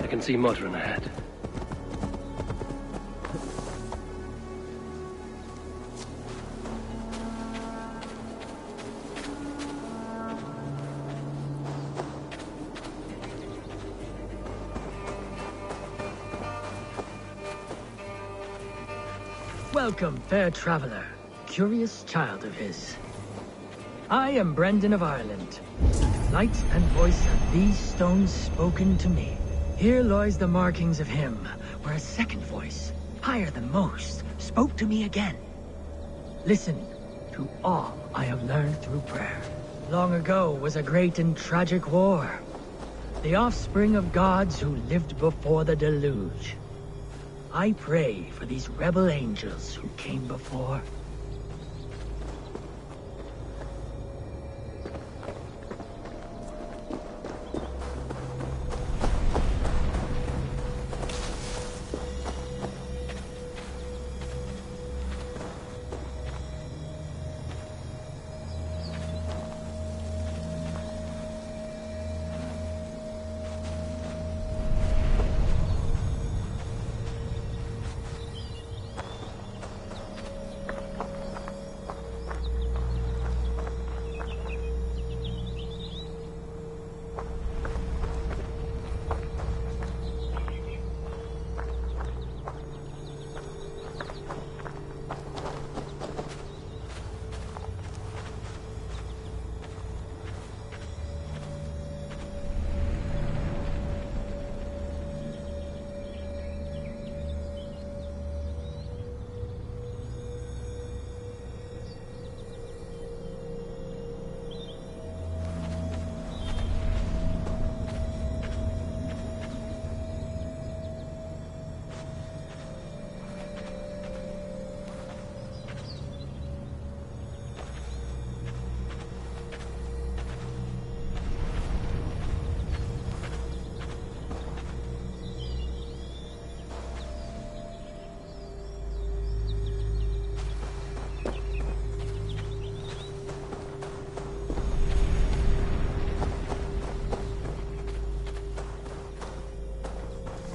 I can see Modron ahead. Welcome, fair traveler, curious child of his. I am Brendan of Ireland. Light and voice have these stones spoken to me. Here lies the markings of him, where a second voice, higher than most, spoke to me again. Listen to all I have learned through prayer. Long ago was a great and tragic war. The offspring of gods who lived before the deluge. I pray for these rebel angels who came before.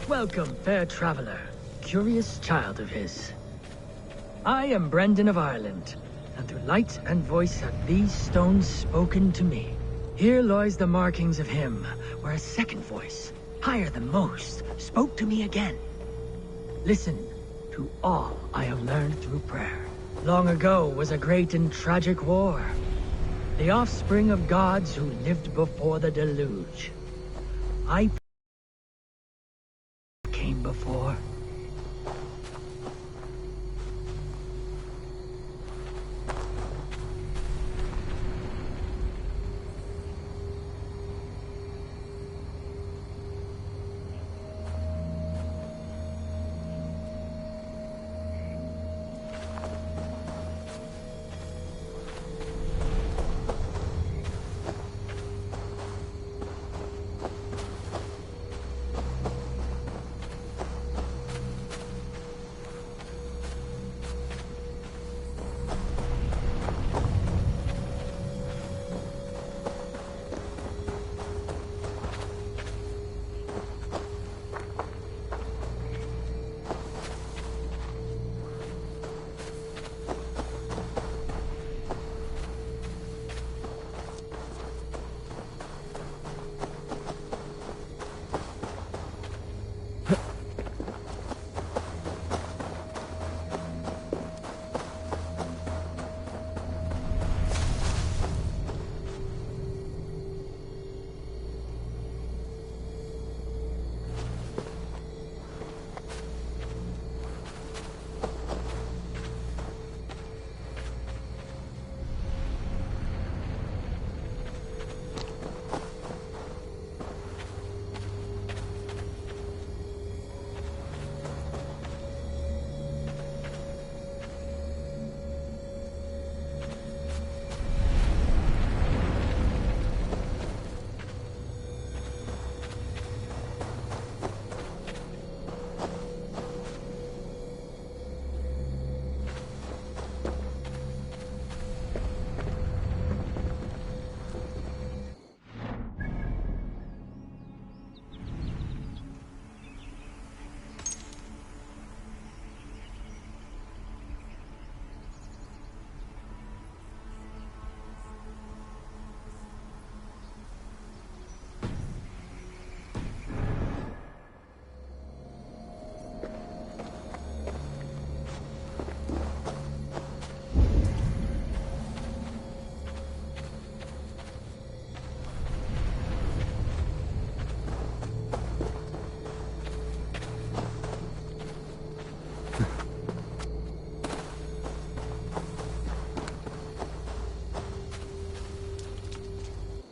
Welcome, fair traveler, curious child of his. I am Brendan of Ireland, and through light and voice have these stones spoken to me. Here lies the markings of him, where a second voice, higher than most, spoke to me again. Listen to all I have learned through prayer. Long ago was a great and tragic war. The offspring of gods who lived before the deluge. I came before.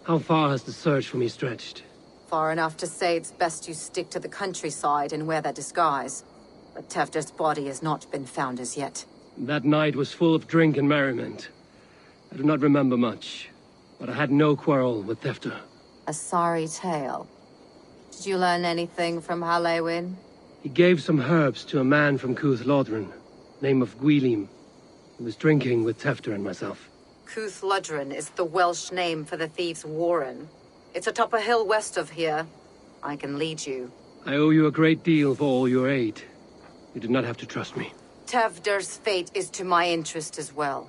How far has the search for me stretched? Far enough to say it's best you stick to the countryside and wear that disguise. But Tefder's body has not been found as yet. That night was full of drink and merriment. I do not remember much, but I had no quarrel with Tefder. A sorry tale. Did you learn anything from Halewin? He gave some herbs to a man from Cuth Lodren, name of Gwylim. He was drinking with Tefder and myself. Cuth Lodren is the Welsh name for the thieves' warren. It's atop a hill west of here. I can lead you. I owe you a great deal for all your aid. You did not have to trust me. Tefder's fate is to my interest as well.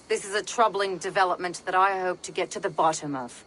This is a troubling development that I hope to get to the bottom of.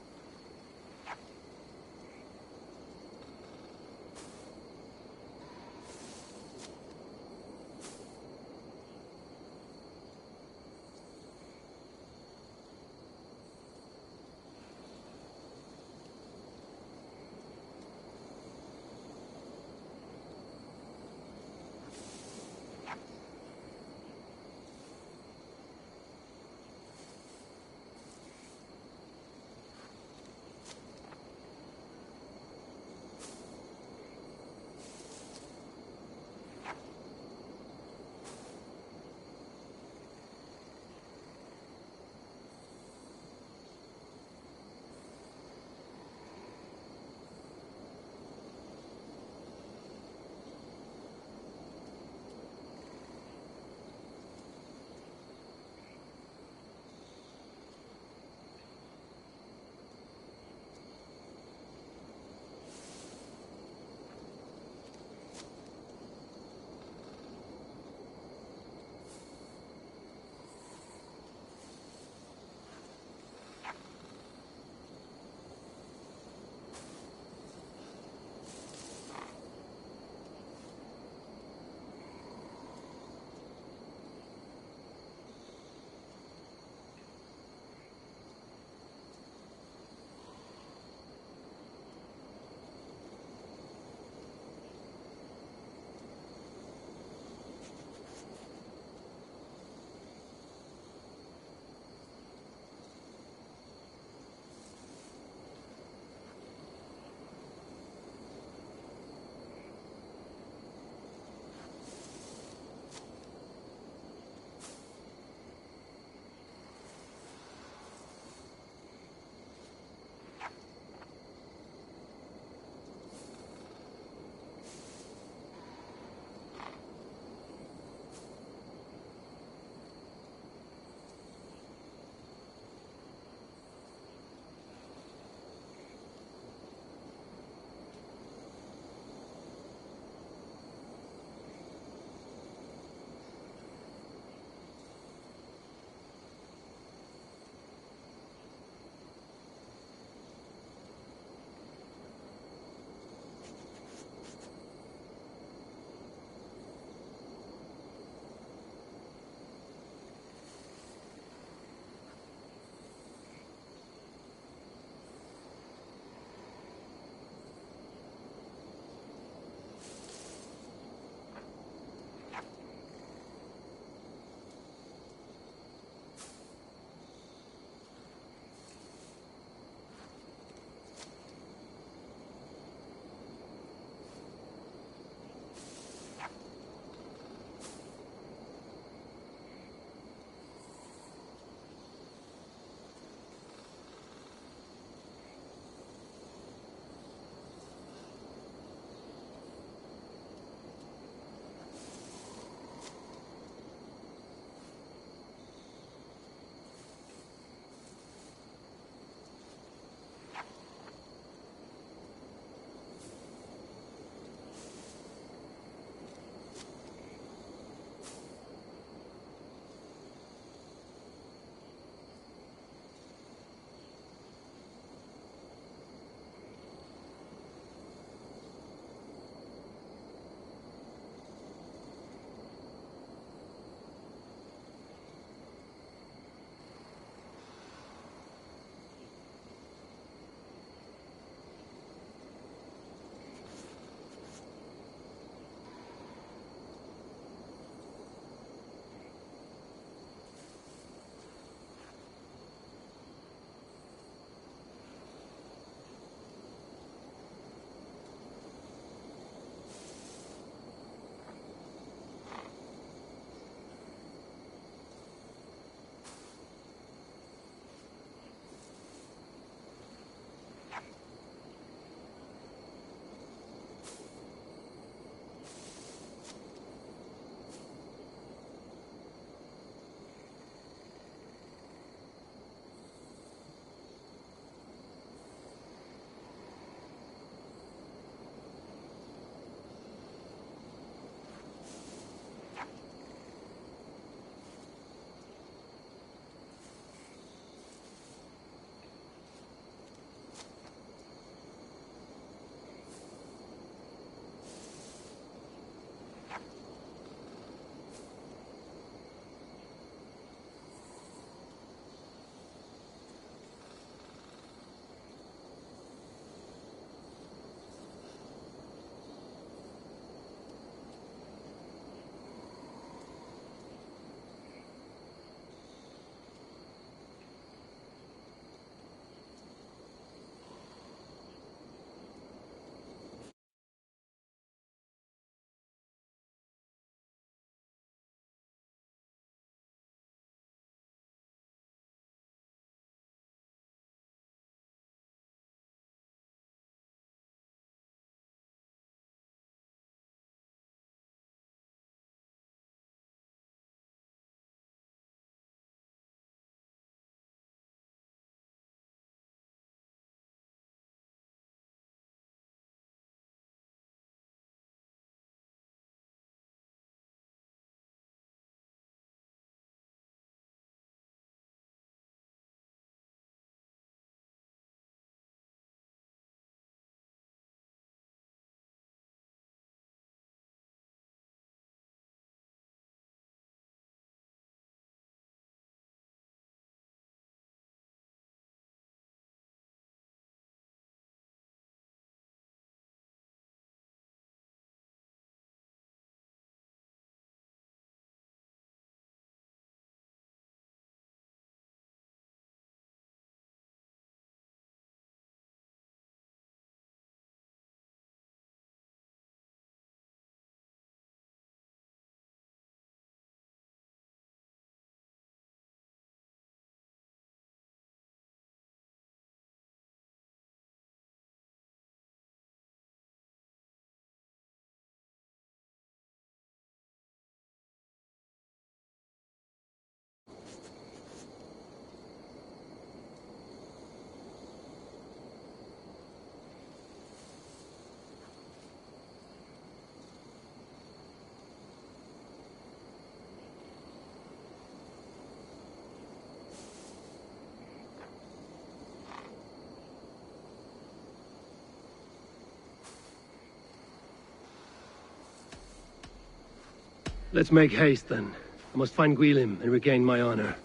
Let's make haste, then. I must find Gwilym and regain my honor.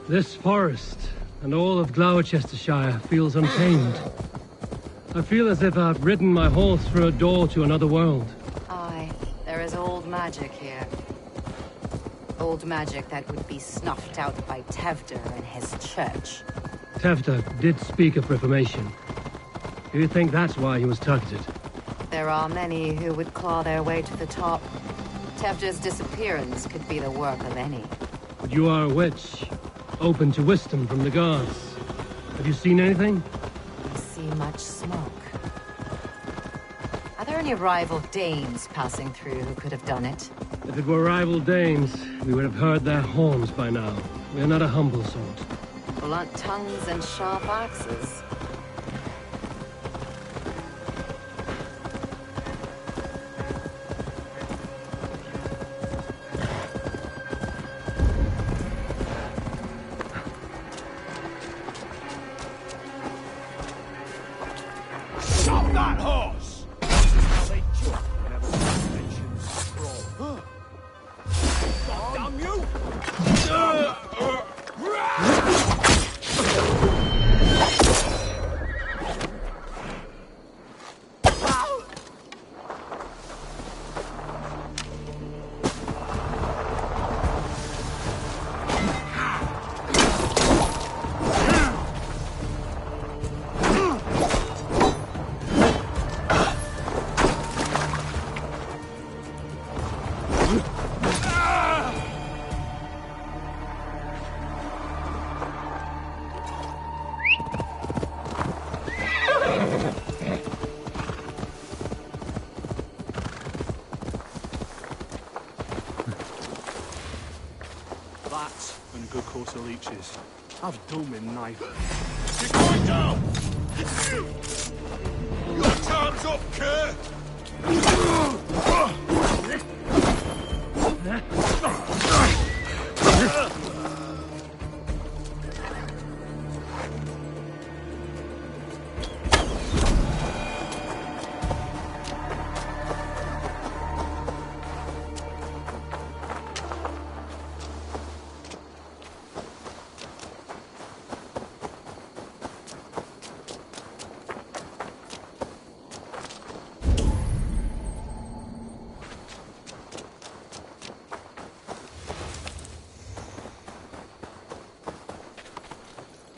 This forest, and all of Gloucestershire, feels untamed. I feel as if I've ridden my horse through a door to another world. Aye, there is old magic here. Old magic that would be snuffed out by Tevder and his church. Tevder did speak of reformation. Do you think that's why he was targeted? There are many who would claw their way to the top. Tevder's disappearance could be the work of any. But you are a witch, open to wisdom from the gods. Have you seen anything? I see much smoke. Are there any rival Danes passing through who could have done it? If it were rival Danes, we would have heard their horns by now. We are not a humble sort. Blunt tongues and sharp axes. Stop that horse! How they jump whenever one mentions scroll. Damn you! That and good course of leeches. I've done with knife. You're going down! Your time's up, Kurt!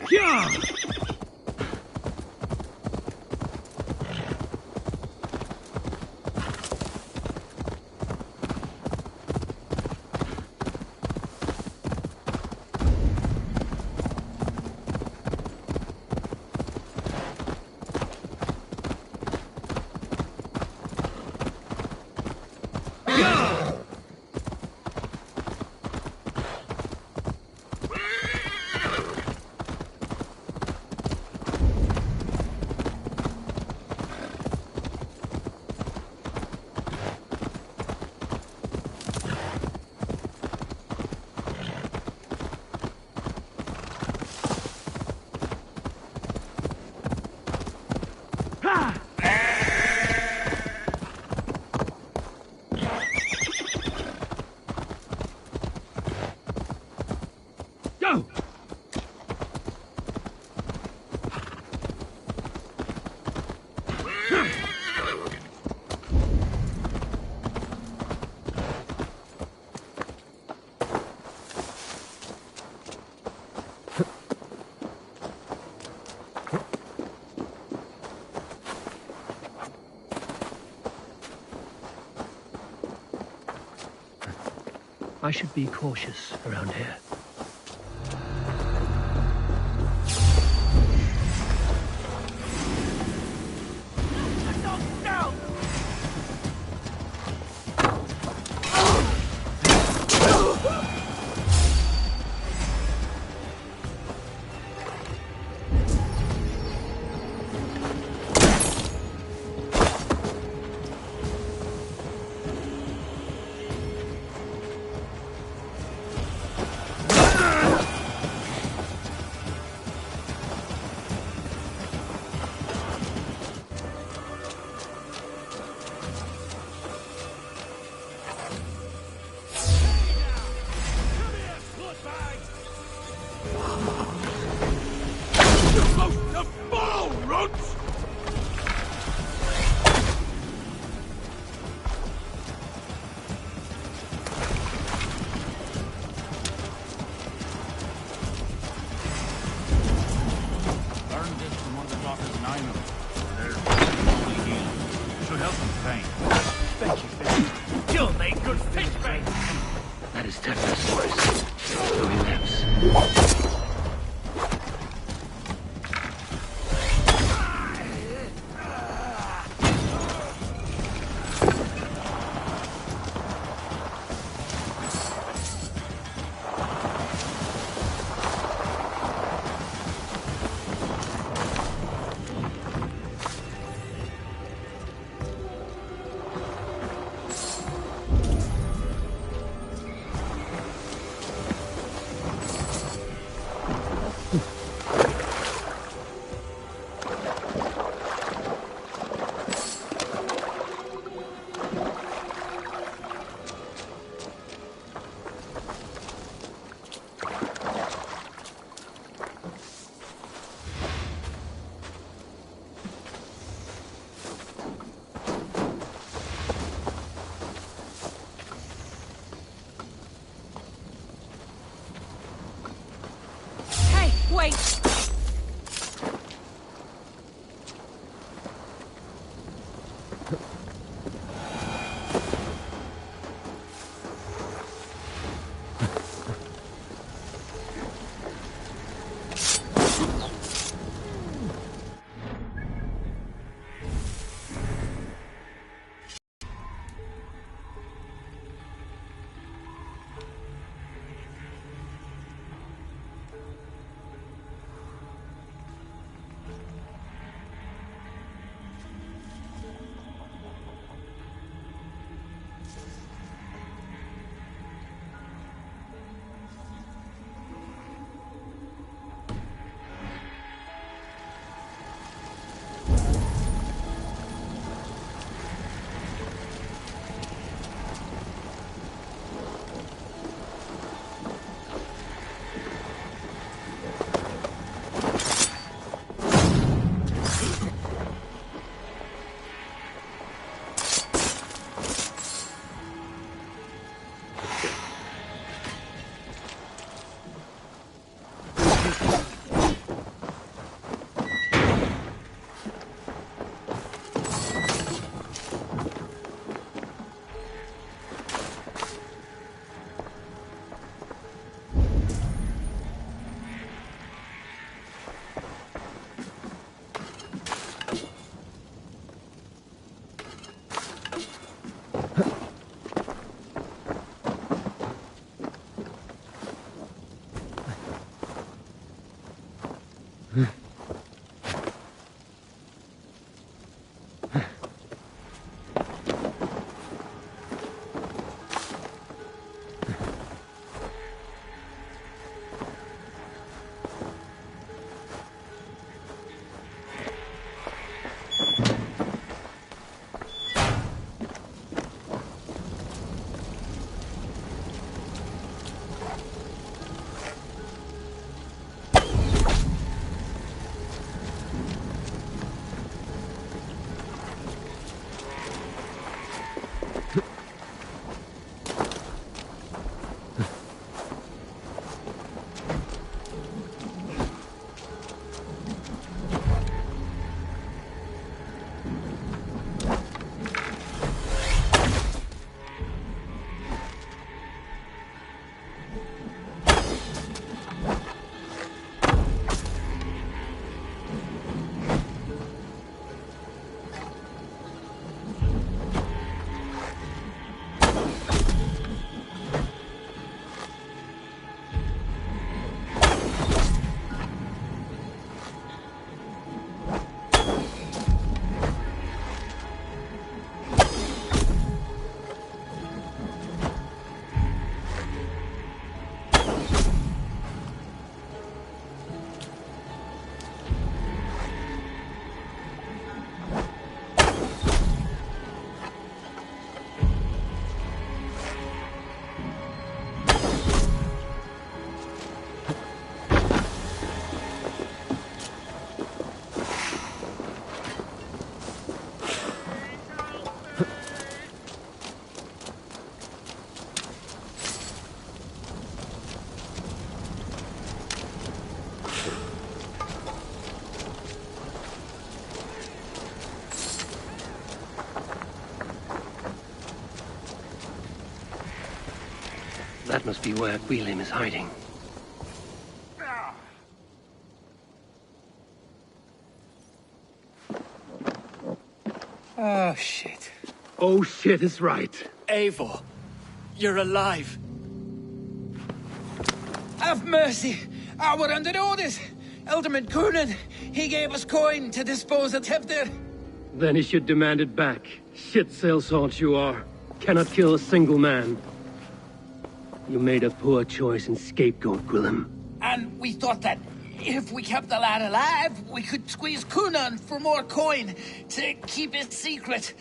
Yeah! Go! I should be cautious around here. The ball, runts! Learned this from one of the daughters in Ino. They're only healed. Should help them pain. Thank you, thank you. You'll make good fish bait. That is Tevder's voice. So he lives. Wait! That must be where Gwilym is hiding. Oh, shit. Oh shit is right. Eivor, you're alive. Have mercy. We're under orders. Alderman Coonan, he gave us coin to dispose of Tevdir. Then he should demand it back. Shit sellsalt you are. Cannot kill a single man. You made a poor choice in scapegoat, Gwilym. And we thought that if we kept the lad alive, we could squeeze Coonan for more coin to keep it secret.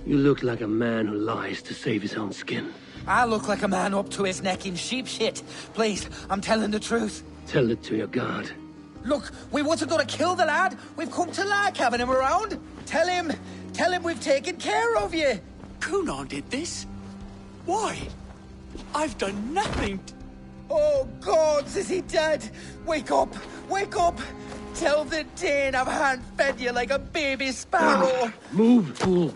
You look like a man who lies to save his own skin. I look like a man up to his neck in sheep shit. Please, I'm telling the truth. Tell it to your guard. Look, we wasn't gonna kill the lad. We've come to like having him around. Tell him we've taken care of you. Coonan did this? Why? I've done nothing. Oh, gods, is he dead? Wake up! Wake up! Tell the Dane I've hand-fed you like a baby sparrow. Move, fool.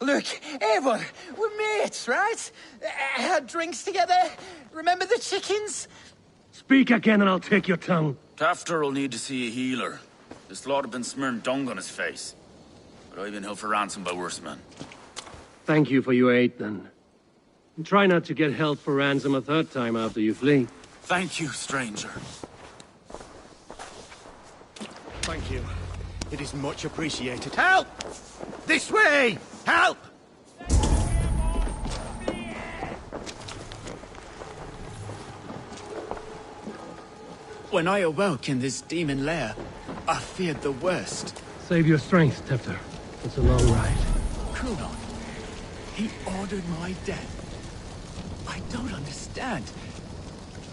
Look, Eivor, we're mates, right? Had drinks together. Remember the chickens? Speak again and I'll take your tongue. Tafter will need to see a healer. This lord have been smearing dung on his face. But I've been held for ransom by worse men. Thank you for your aid, then. And try not to get held for ransom a third time after you flee. Thank you, stranger. Thank you. It is much appreciated. Help! This way! Help! When I awoke in this demon lair, I feared the worst. Save your strength, Tefter. It's a long ride. Coonan, he ordered my death. I don't understand.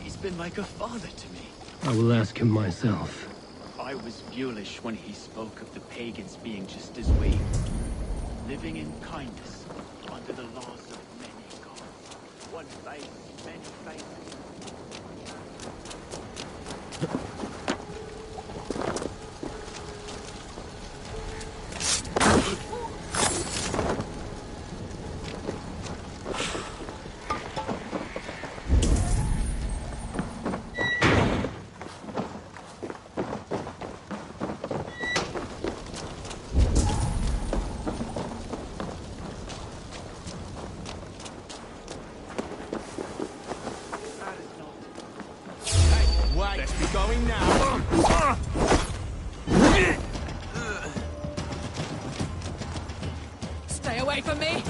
He's been like a father to me. I will ask him myself. I was foolish when he spoke of the pagans being just as we, living in kindness under the laws of many gods. One faith, many faiths. Let's be going now. Stay away from me!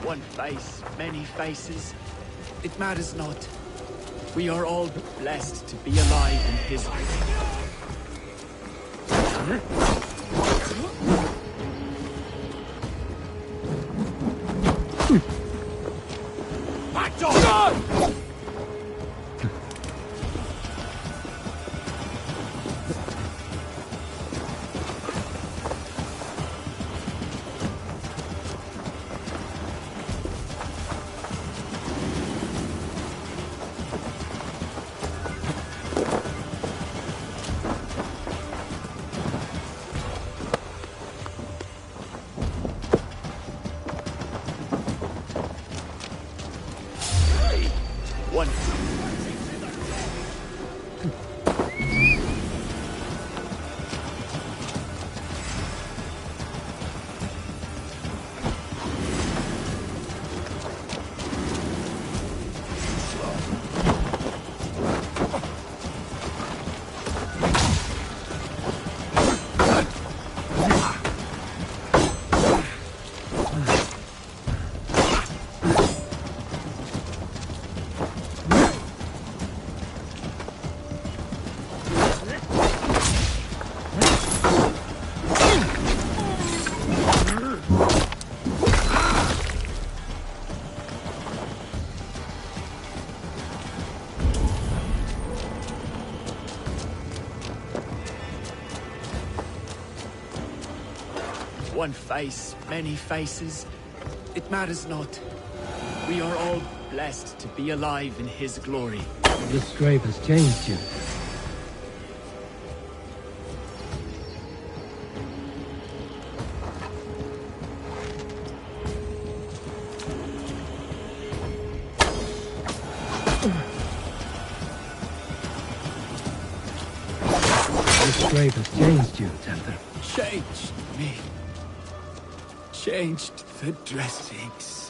One face, many faces. It matters not. We are all blessed to be alive in his Back door! One face, many faces. It matters not. We are all blessed to be alive in his glory. The scrape has changed you. The scrape has changed you, Tempter. Changed me. Changed the dressings.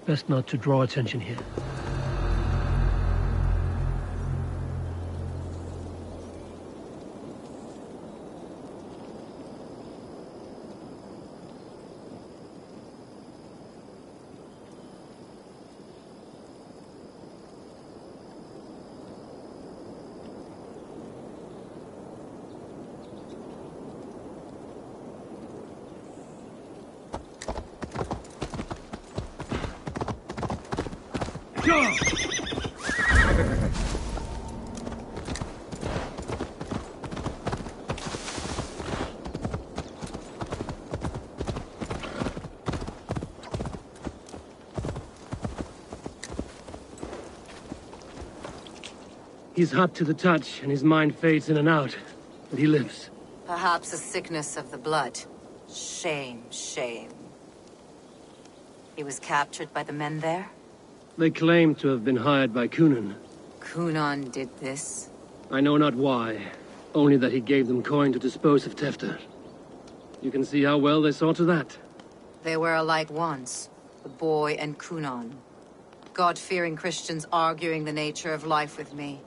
Best not to draw attention here. He's hot to the touch, and his mind fades in and out. But he lives. Perhaps a sickness of the blood. Shame, shame. He was captured by the men there? They claim to have been hired by Kunan. Kunan did this? I know not why. Only that he gave them coin to dispose of Tefter. You can see how well they saw to that. They were alike once, the boy and Kunan. God-fearing Christians arguing the nature of life with me.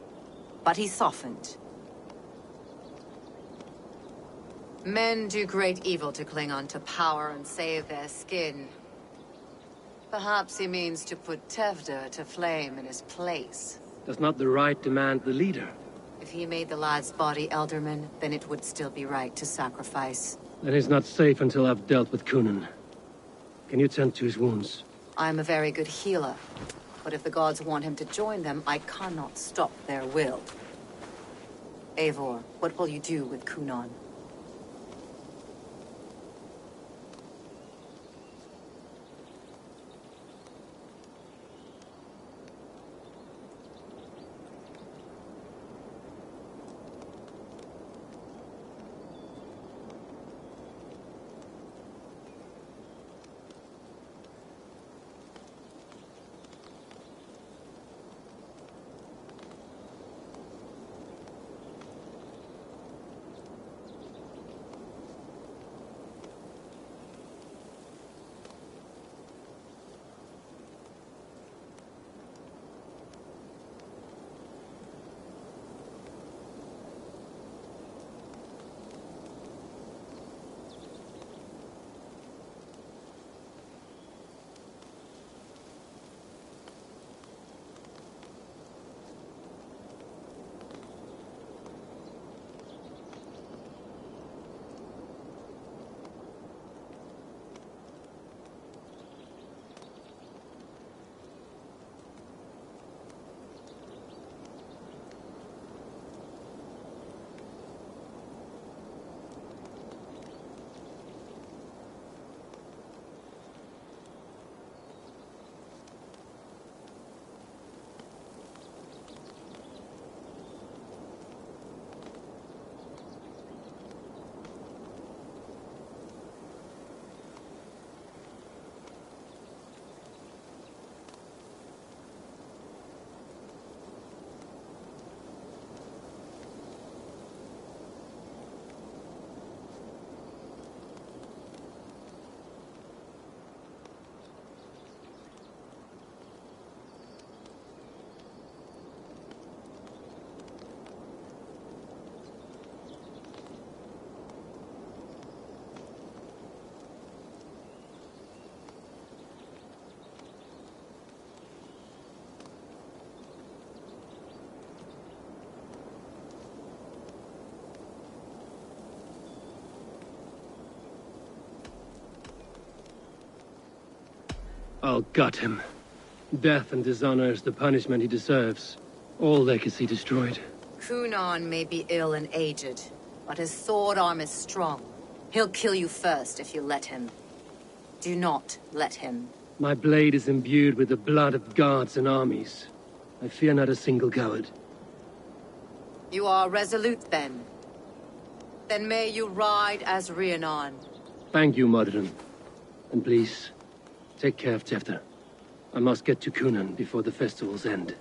But he softened. Men do great evil to cling on to power and save their skin. Perhaps he means to put Tevder to flame in his place. Does not the right demand the leader? If he made the lad's body Elderman, then it would still be right to sacrifice. Then he's not safe until I've dealt with Kunan. Can you tend to his wounds? I'm a very good healer. But if the gods want him to join them, I cannot stop their will. Eivor, what will you do with Kunan? I'll gut him. Death and dishonor is the punishment he deserves. All legacy destroyed. Kunan may be ill and aged, but his sword arm is strong. He'll kill you first if you let him. Do not let him. My blade is imbued with the blood of gods and armies. I fear not a single coward. You are resolute, then. Then may you ride as Rhiannon. Thank you, Modron. And please, take care of Tefta. I must get to Kunan before the festivals end.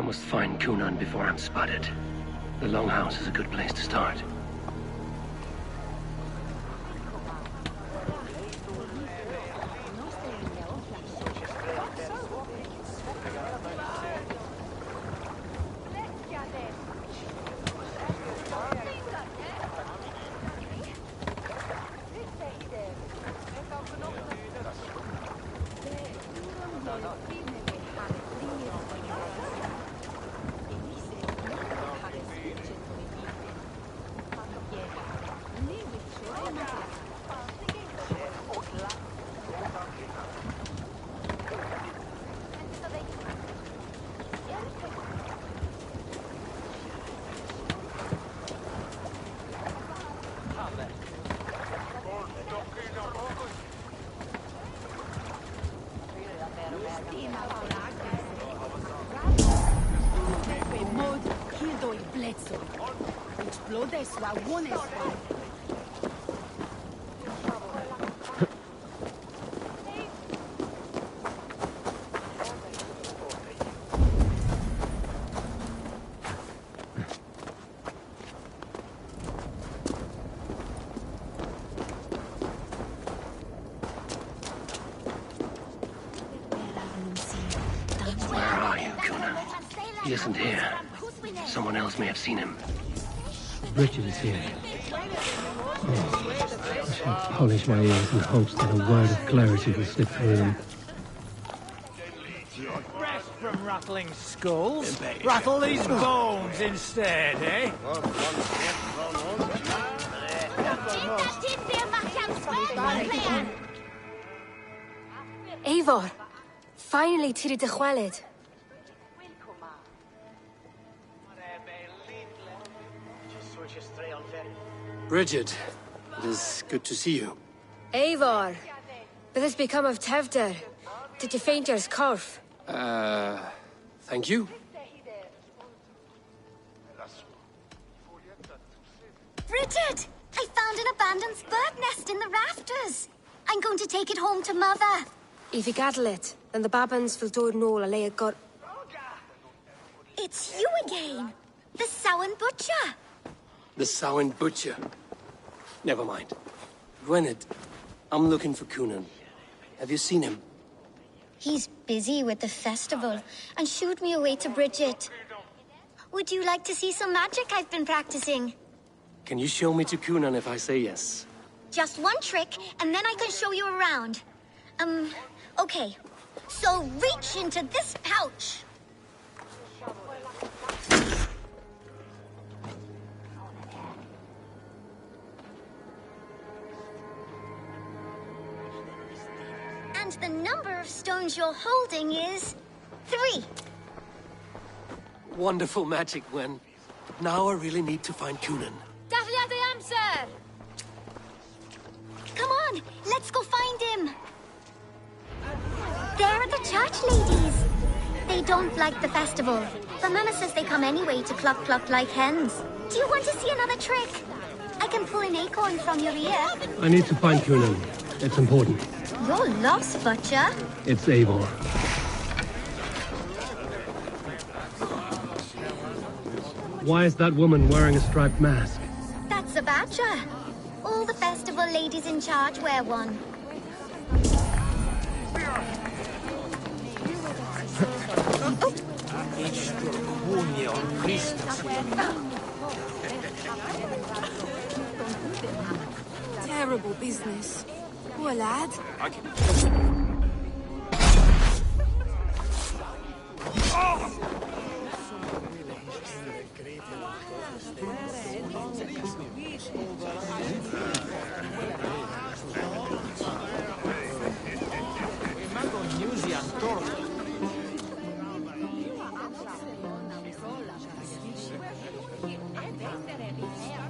must find Cunan before I'm spotted. The Longhouse is a good place to start. Where are you, Cunan? He isn't here. Someone else may have seen him. Richard is here. I shall polish my ears in hopes that a word of clarity will slip through them. Rest from rattling skulls. Rattle these bones instead, eh? Eivor, finally tiri de chwaled. Bridget, it is good to see you. Eivor, what has become of Tevder? Did you faint your scarf? Thank you. Bridget! I found an abandoned bird nest in the rafters. I'm going to take it home to Mother. If you gaddle it, then the babans will do no a lay a gut. It's you again. The Samhain Butcher. The Samhain Butcher. Never mind. Gwynedd, I'm looking for Cunan. Have you seen him? He's busy with the festival and shooed me away to Bridget. Would you like to see some magic I've been practicing? Can you show me to Cunan if I say yes? Just one trick, and then I can show you around. Okay. So reach into this pouch. And the number of stones you're holding is 3. Wonderful magic, Gwen. Now I really need to find Cunan. Daflia the answer! Come on, let's go find him. There are the church ladies. They don't like the festival, but Mama says they come anyway to cluck cluck like hens. Do you want to see another trick? I can pull an acorn from your ear. I need to find Cunan. It's important. You're lost, Butcher. It's Eivor. Why is that woman wearing a striped mask? That's a badger. All the festival ladies in charge wear one. Terrible business. Poor lad.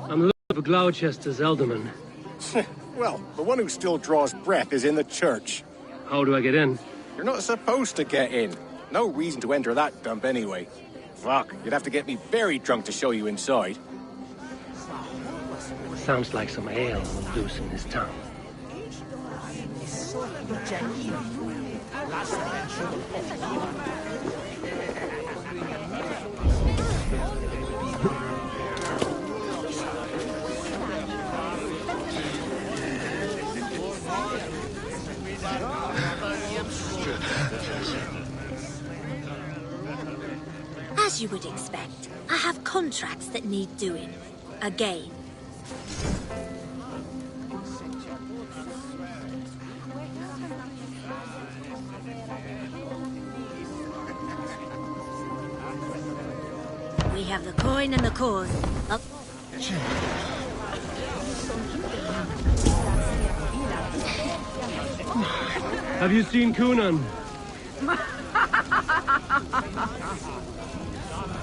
I'm looking for Gloucester's alderman. Well, the one who still draws breath is in the church. How do I get in? You're not supposed to get in. No reason to enter that dump anyway. Fuck, you'd have to get me very drunk to show you inside. Sounds like some ale will loosen his tongue. As you would expect, I have contracts that need doing. Again. We have the coin and the cause. Have you seen Coonan?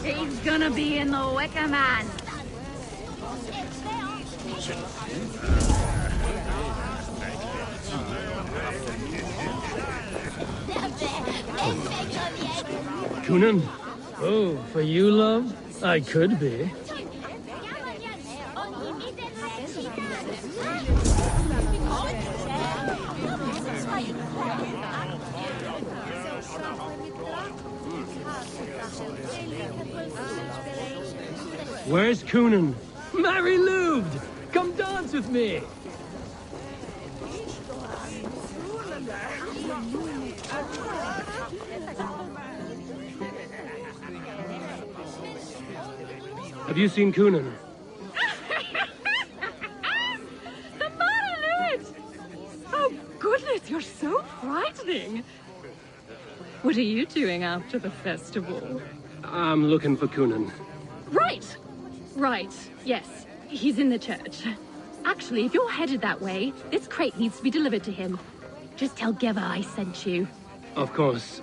He's gonna be in the Wicker Man. Coonan? Oh, for you, love? I could be. Where's Coonan? Mary Lubed! Come dance with me! Have you seen Coonan? The Monolith! Oh, goodness, you're so frightening. What are you doing after the festival? I'm looking for Coonan. Right. Right. Yes. He's in the church. Actually, if you're headed that way, this crate needs to be delivered to him. Just tell Geva I sent you. Of course.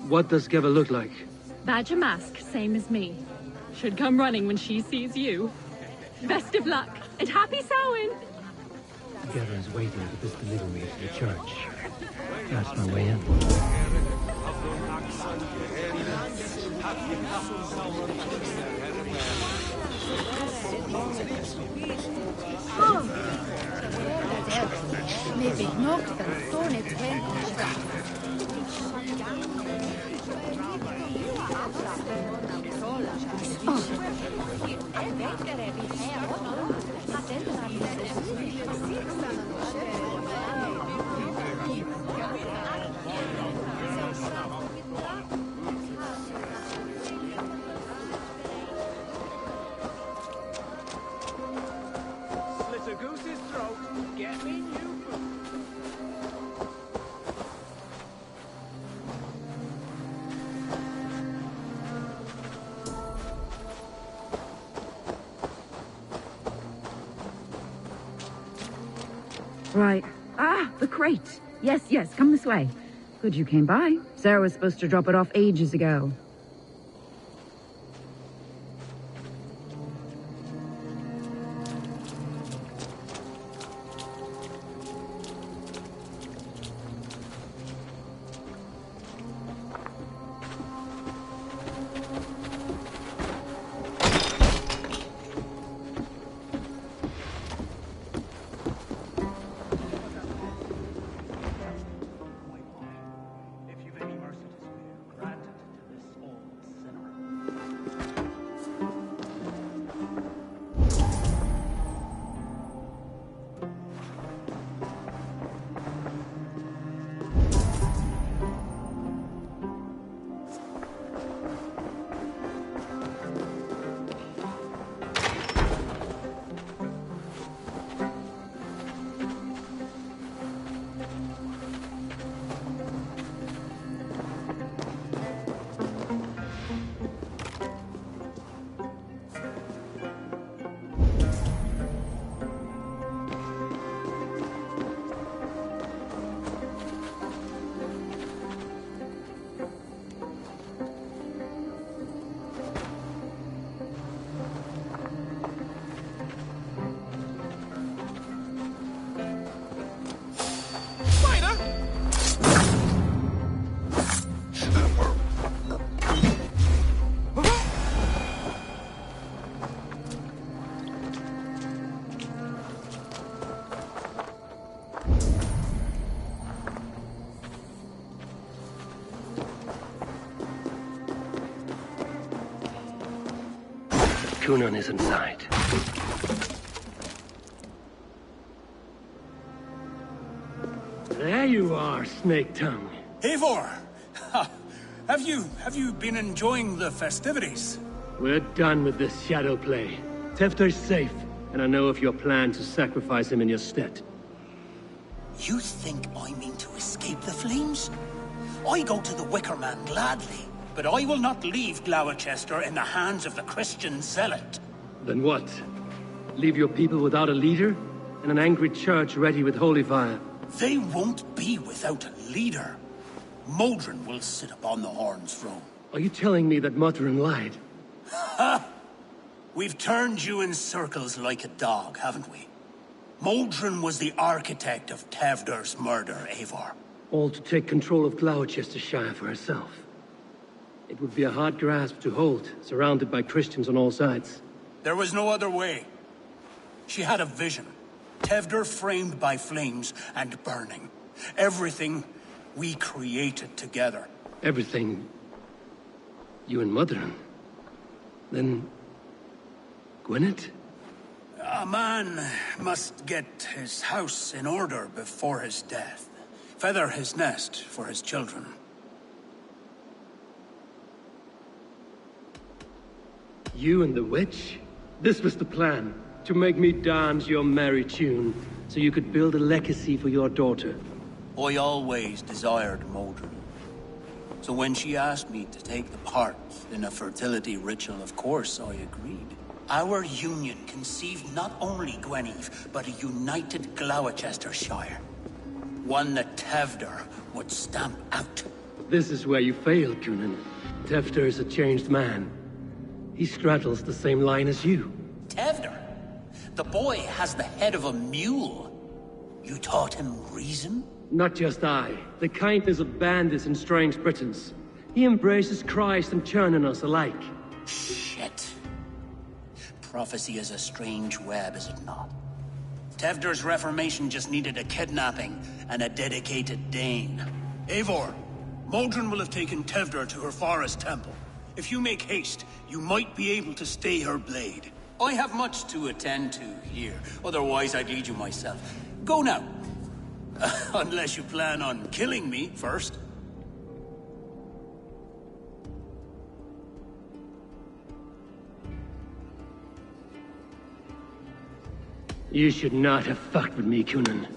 What does Geva look like? Badger mask, same as me. Should come running when she sees you. Best of luck, and happy Samhain! Geva is waiting to this deliver me to the church. That's my way in. Maybe knocked and thrown it Slit a goose's throat. Get me new food. Right. Ah, the crate. Yes, yes, come this way. Good you came by. Sarah was supposed to drop it off ages ago. Coonan is inside. There you are, Snake Tongue. Eivor! Have you been enjoying the festivities? We're done with this shadow play. Tefter's safe, and I know of your plan to sacrifice him in your stead. You think I mean to escape the flames? I go to the Wicker Man gladly, but I will not leave Gloucester in the hands of the Christian zealot. Then what? Leave your people without a leader? And an angry church ready with holy fire? They won't be without a leader. Modron will sit upon the Horn's throne. Are you telling me that Modron lied? Ha! We've turned you in circles like a dog, haven't we? Modron was the architect of Tevder's murder, Eivor. All to take control of Gloucestershire for herself. It would be a hard grasp to hold, surrounded by Christians on all sides. There was no other way. She had a vision. Tevder framed by flames and burning. Everything we created together. Everything? You and Modron? Then... Gwyneth? A man must get his house in order before his death. Feather his nest for his children. You and the witch? This was the plan. To make me dance your merry tune, so you could build a legacy for your daughter. I always desired Modron. So when she asked me to take the part in a fertility ritual, of course I agreed. Our union conceived not only Gweneve, but a united Gloucestershire. One that Tevder would stamp out. This is where you failed, Cunan. Tefter is a changed man. He straddles the same line as you. Tevder? The boy has the head of a mule. You taught him reason? Not just I. The kindness of bandits and strange Britons. He embraces Christ and churn on us alike. Shit. Prophecy is a strange web, is it not? Tevder's reformation just needed a kidnapping and a dedicated Dane. Eivor, Modron will have taken Tevder to her forest temple. If you make haste, you might be able to stay her blade. I have much to attend to here, otherwise I'd lead you myself. Go now. Unless you plan on killing me first. You should not have fucked with me, Cunan.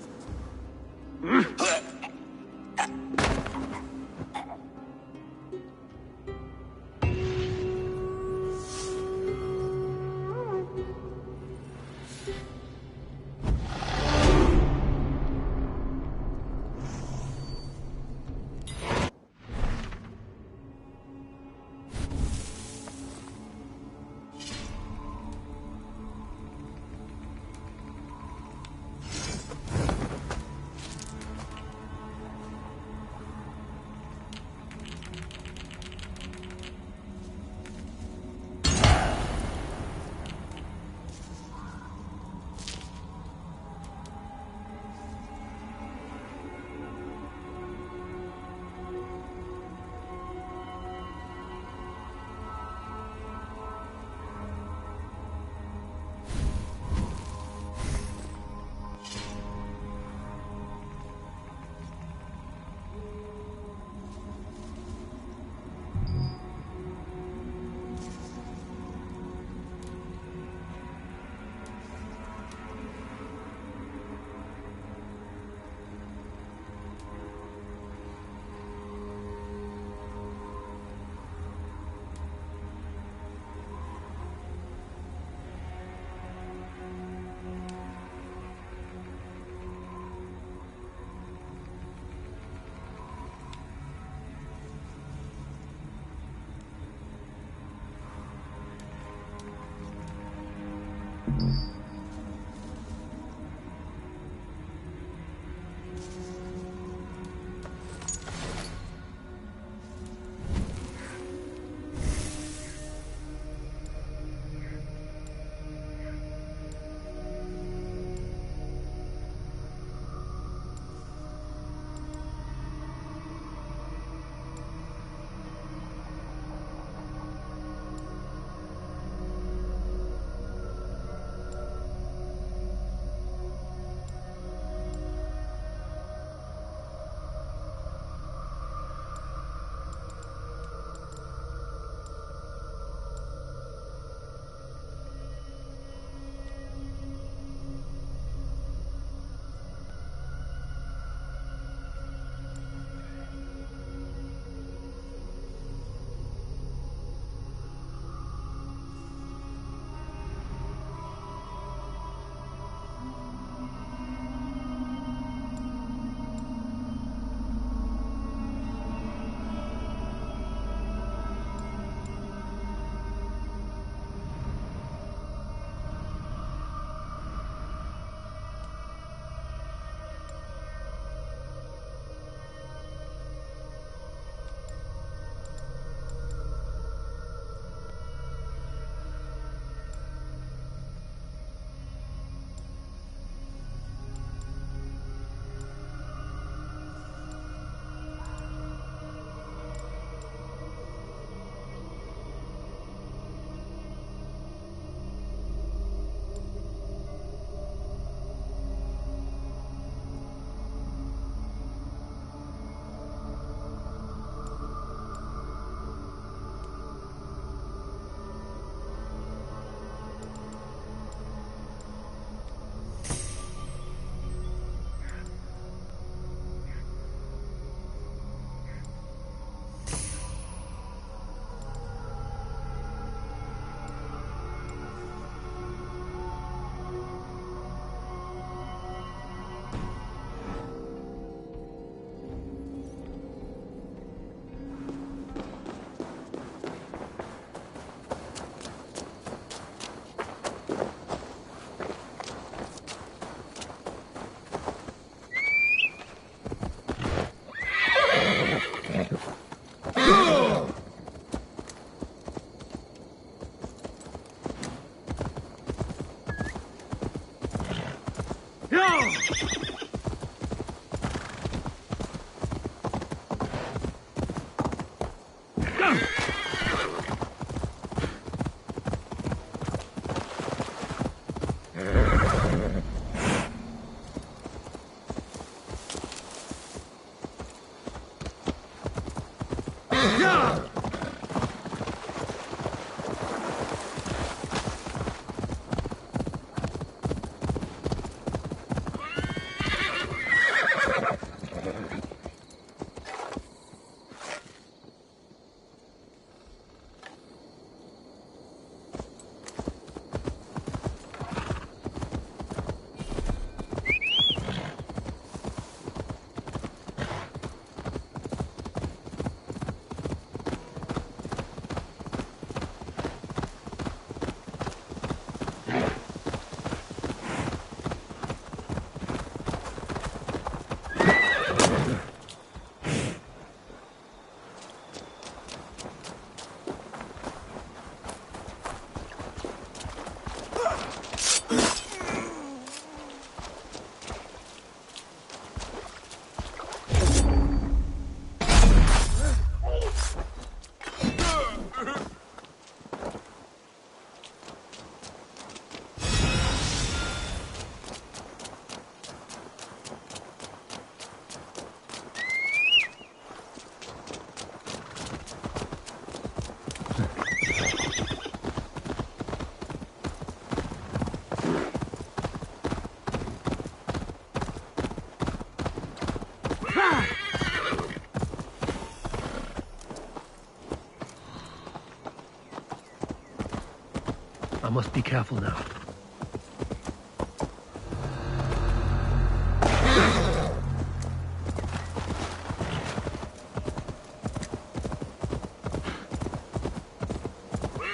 I must be careful now.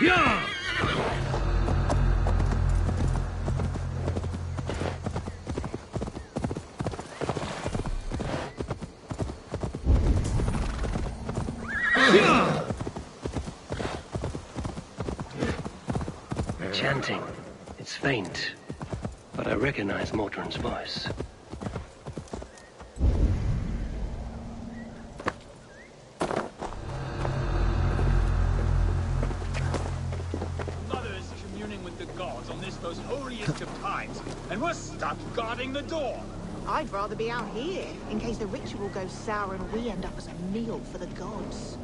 Yeah! Chanting. It's faint, but I recognize Mortran's voice. Mother is communing with the gods on this most holiest of times, and we're stuck guarding the door. I'd rather be out here, in case the ritual goes sour and we end up as a meal for the gods.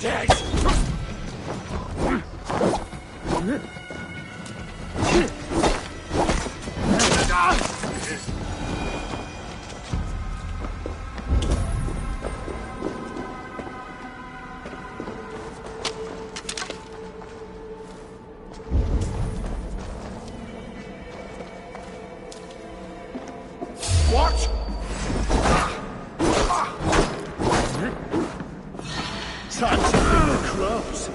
dead! What? Time to bring the crows.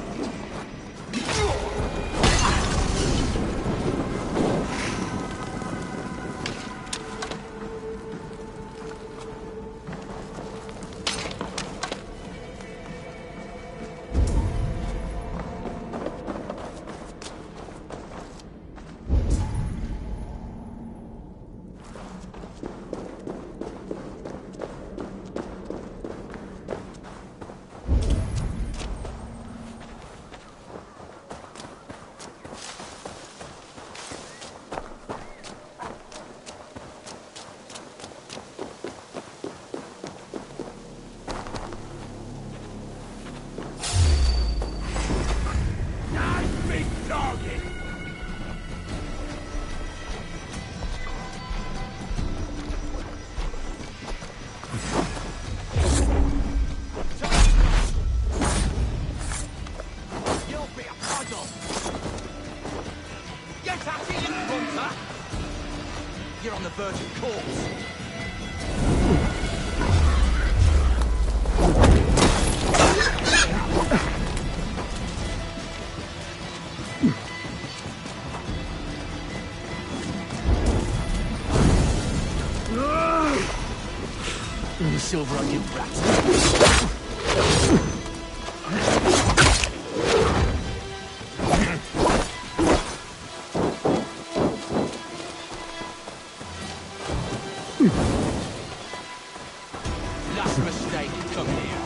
You're on the verge of corpse. Silver on you, rat. Last mistake, come here.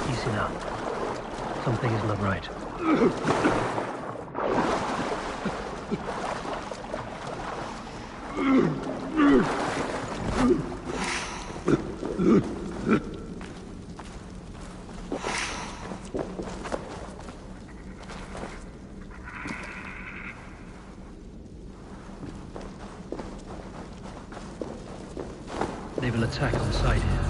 Easy now. Something is not right. will attack on sight here.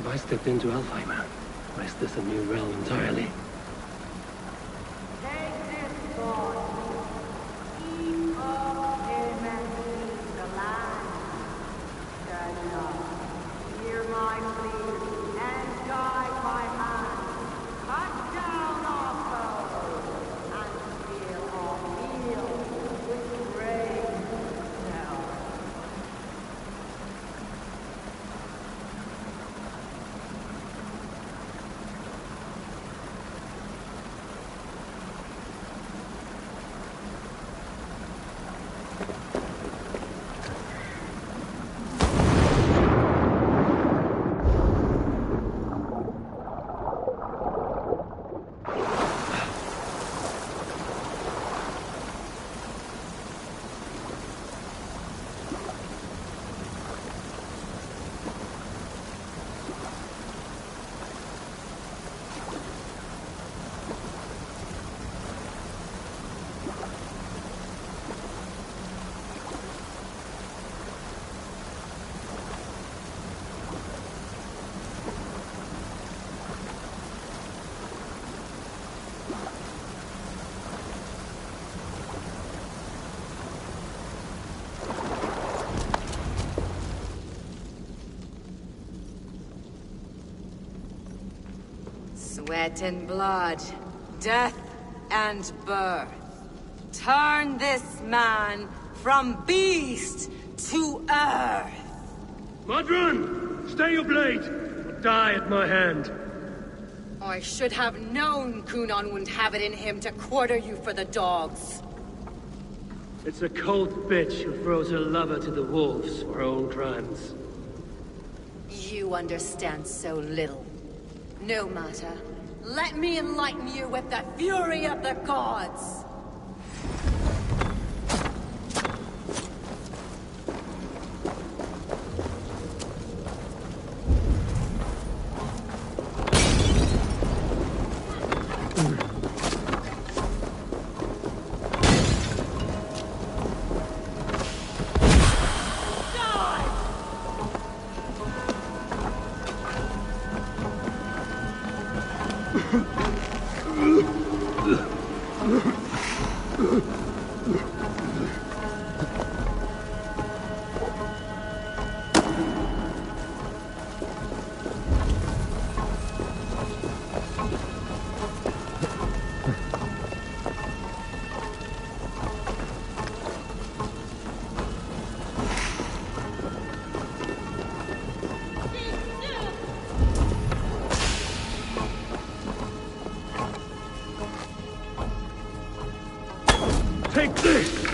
I stepped into Alfheim, or is this a new realm entirely? Sweat and blood, death and birth. Turn this man from beast to earth. Modron! Stay your blade, or die at my hand. I should have known Kunon wouldn't have it in him to quarter you for the dogs. It's a cold bitch who throws her lover to the wolves for her own crimes. You understand so little. No matter. Let me enlighten you with the fury of the gods! Take this!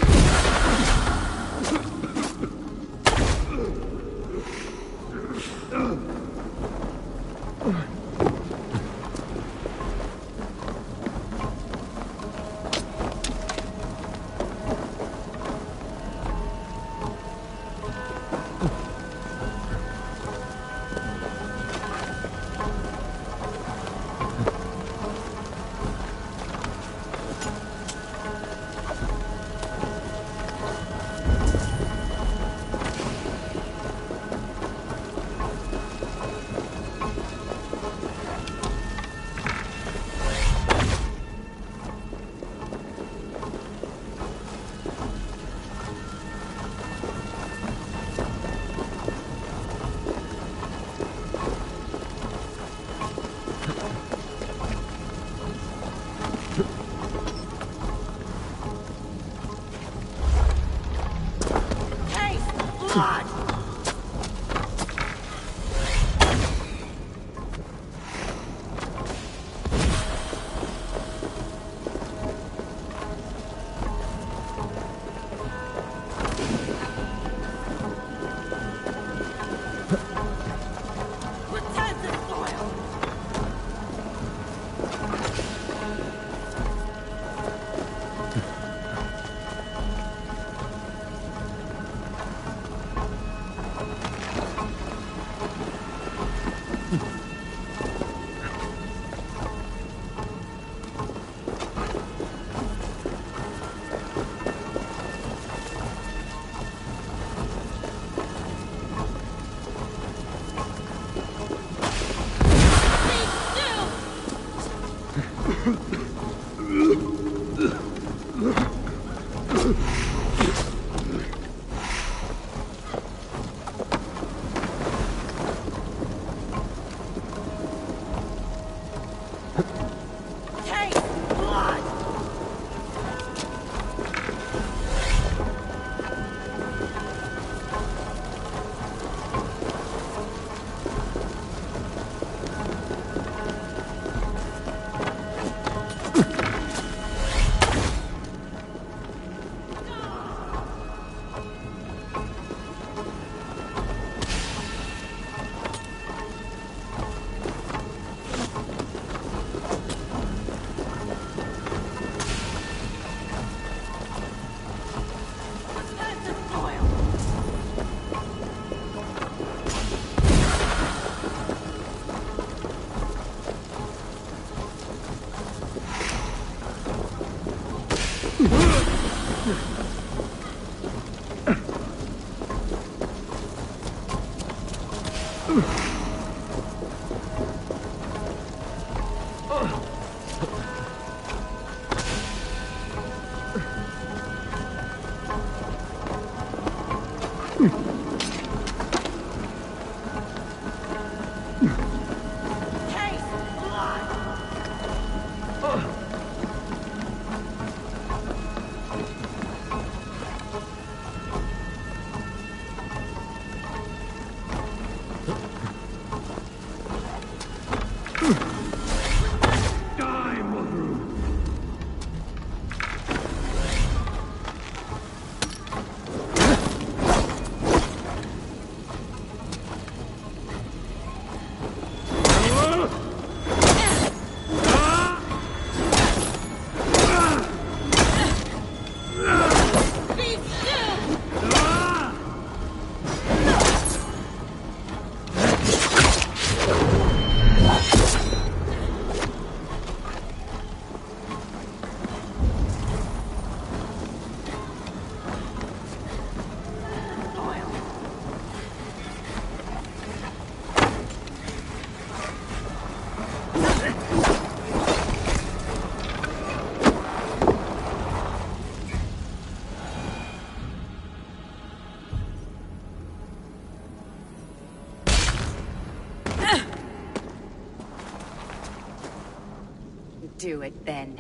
Do it then.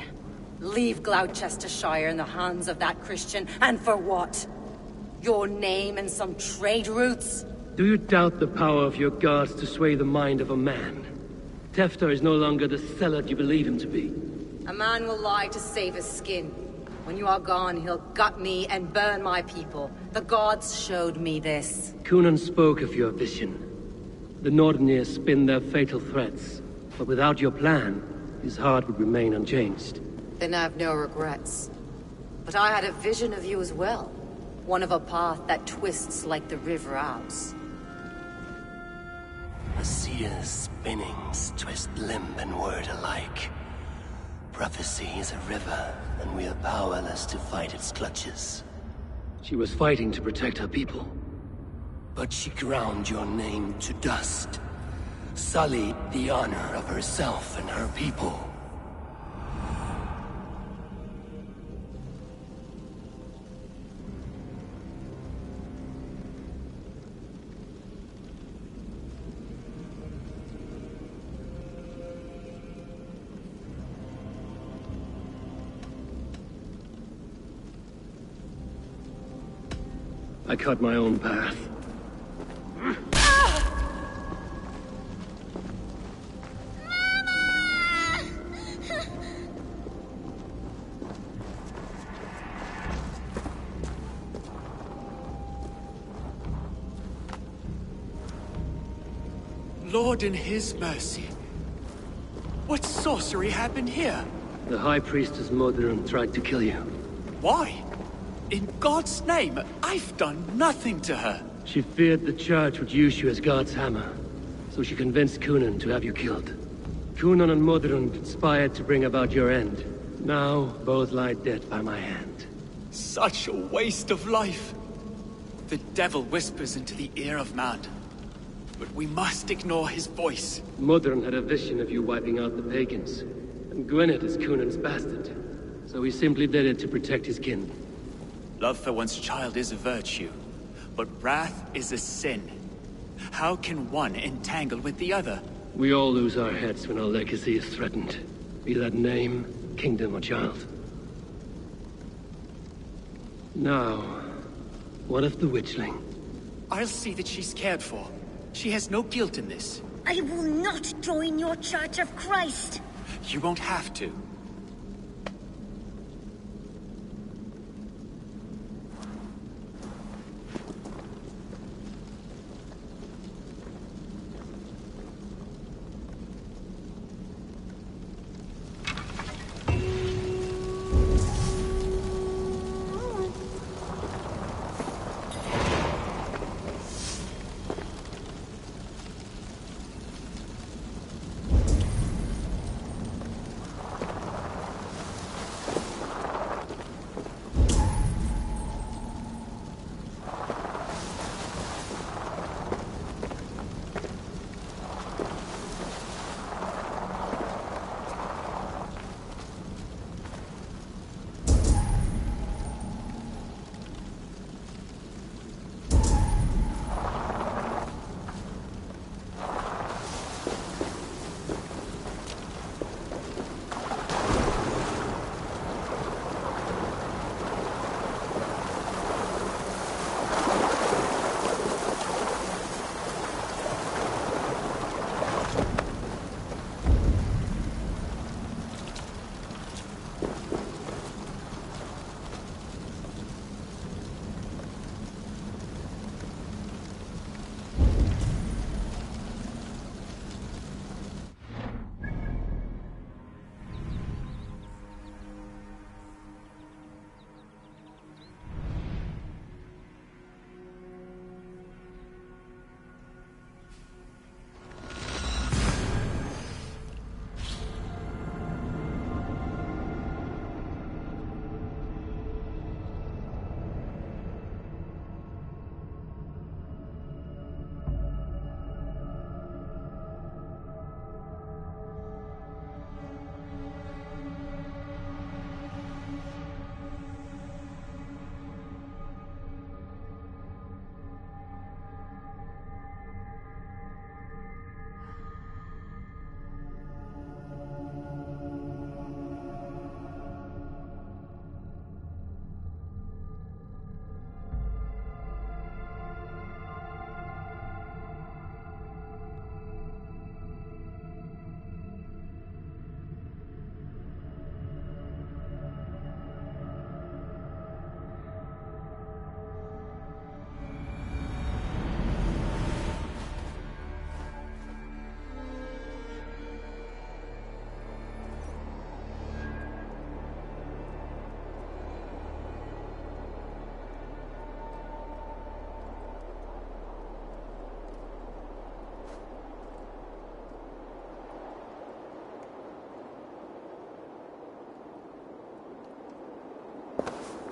Leave Gloucestershire in the hands of that Christian, and for what? Your name and some trade routes? Do you doubt the power of your gods to sway the mind of a man? Tefter is no longer the zealot you believe him to be. A man will lie to save his skin. When you are gone, he'll gut me and burn my people. The gods showed me this. Cunan spoke of your vision. The Nordenir spin their fatal threats, but without your plan, his heart would remain unchanged. Then I have no regrets. But I had a vision of you as well. One of a path that twists like the river Ouse. A seer's spinnings twist limb and word alike. Prophecy is a river, and we are powerless to fight its clutches. She was fighting to protect her people. But she ground your name to dust. Sullied the honor of herself and her people. I cut my own path. Lord in his mercy. What sorcery happened here? The High Priestess Modron tried to kill you. Why? In God's name, I've done nothing to her. She feared the Church would use you as God's hammer, so she convinced Cunan to have you killed. Cunan and Modron conspired to bring about your end. Now, both lie dead by my hand. Such a waste of life. The devil whispers into the ear of man. But we must ignore his voice. Modron had a vision of you wiping out the pagans, and Gwynedd is Cunan's bastard, so he simply did it to protect his kin. Love for one's child is a virtue, but wrath is a sin. How can one entangle with the other? We all lose our heads when our legacy is threatened, be that name, kingdom, or child. Now, what of the witchling? I'll see that she's cared for. She has no guilt in this. I will not join your Church of Christ. You won't have to.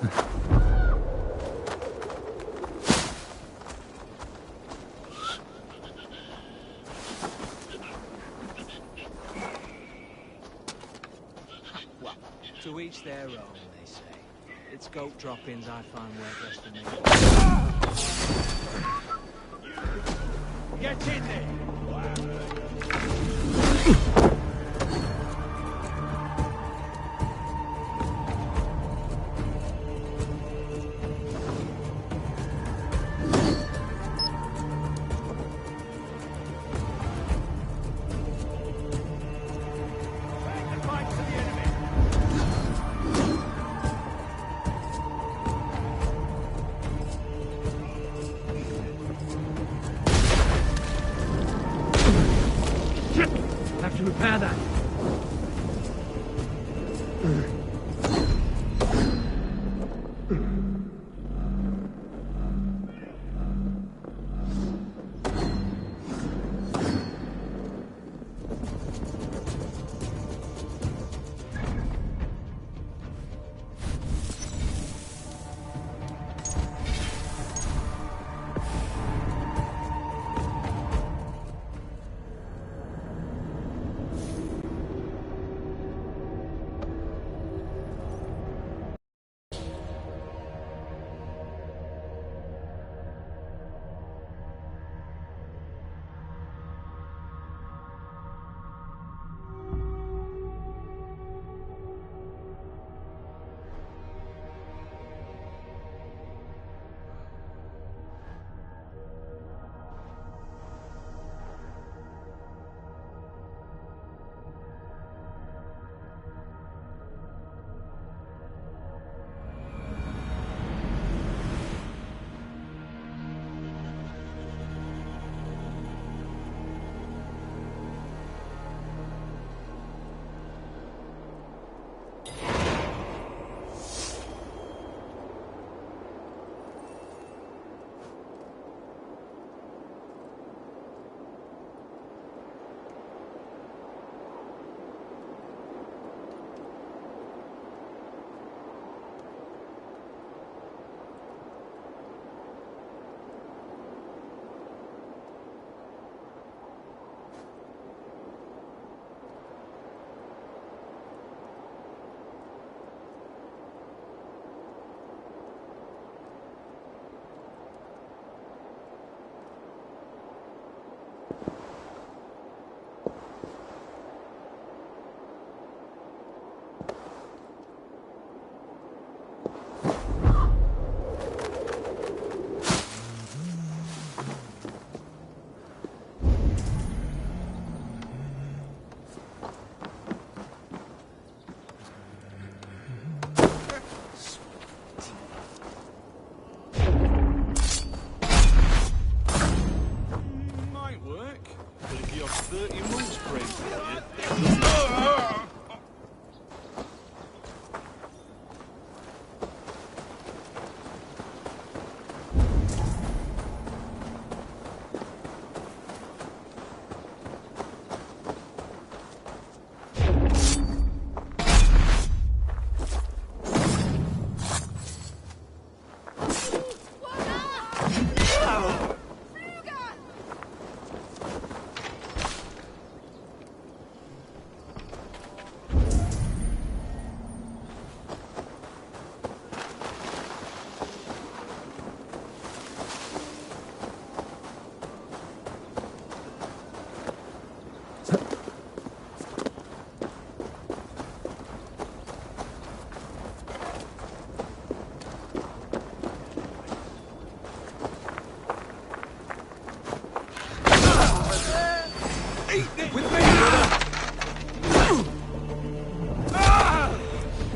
Well, to each their own, they say. It's goat droppings I find work less than me. Get in there! Have to repair that.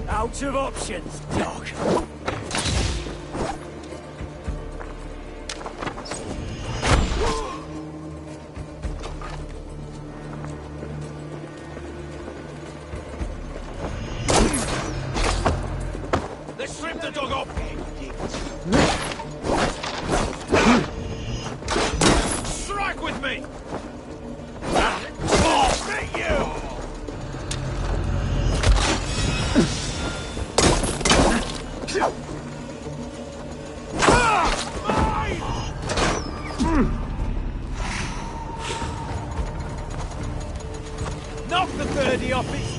Out of options, dog. Let's strip the dog off! Strike with me! Meet you! Knock the birdie off its...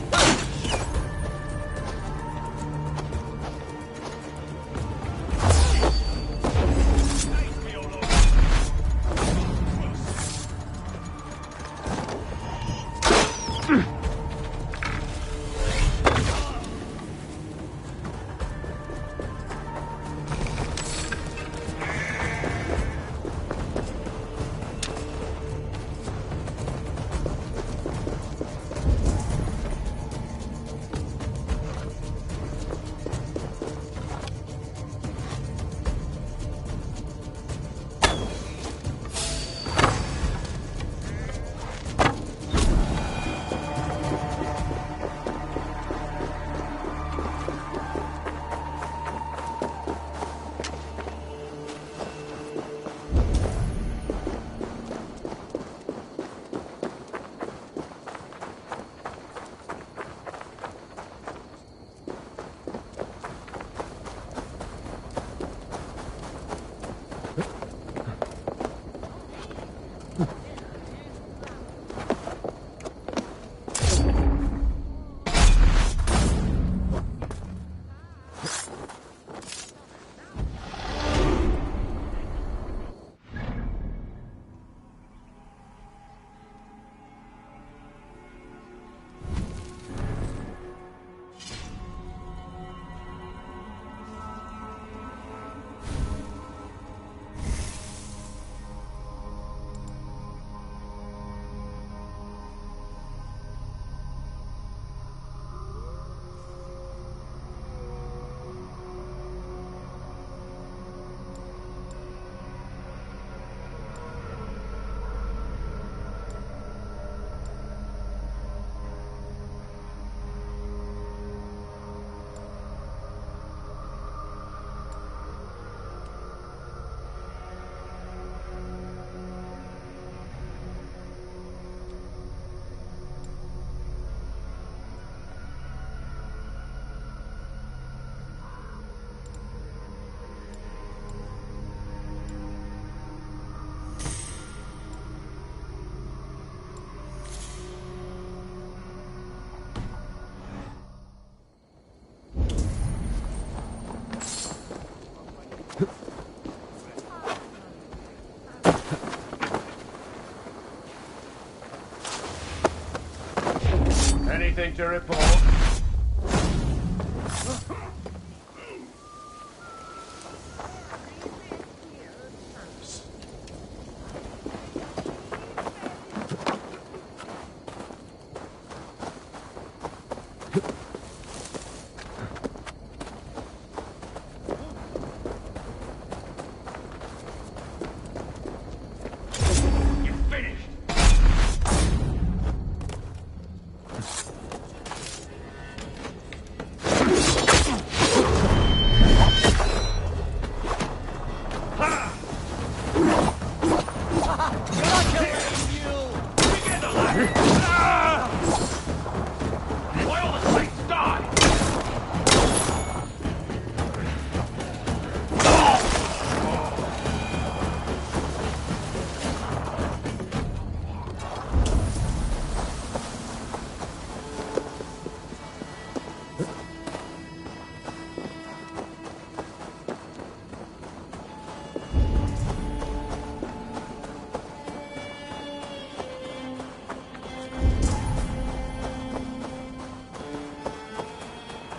Anything to report?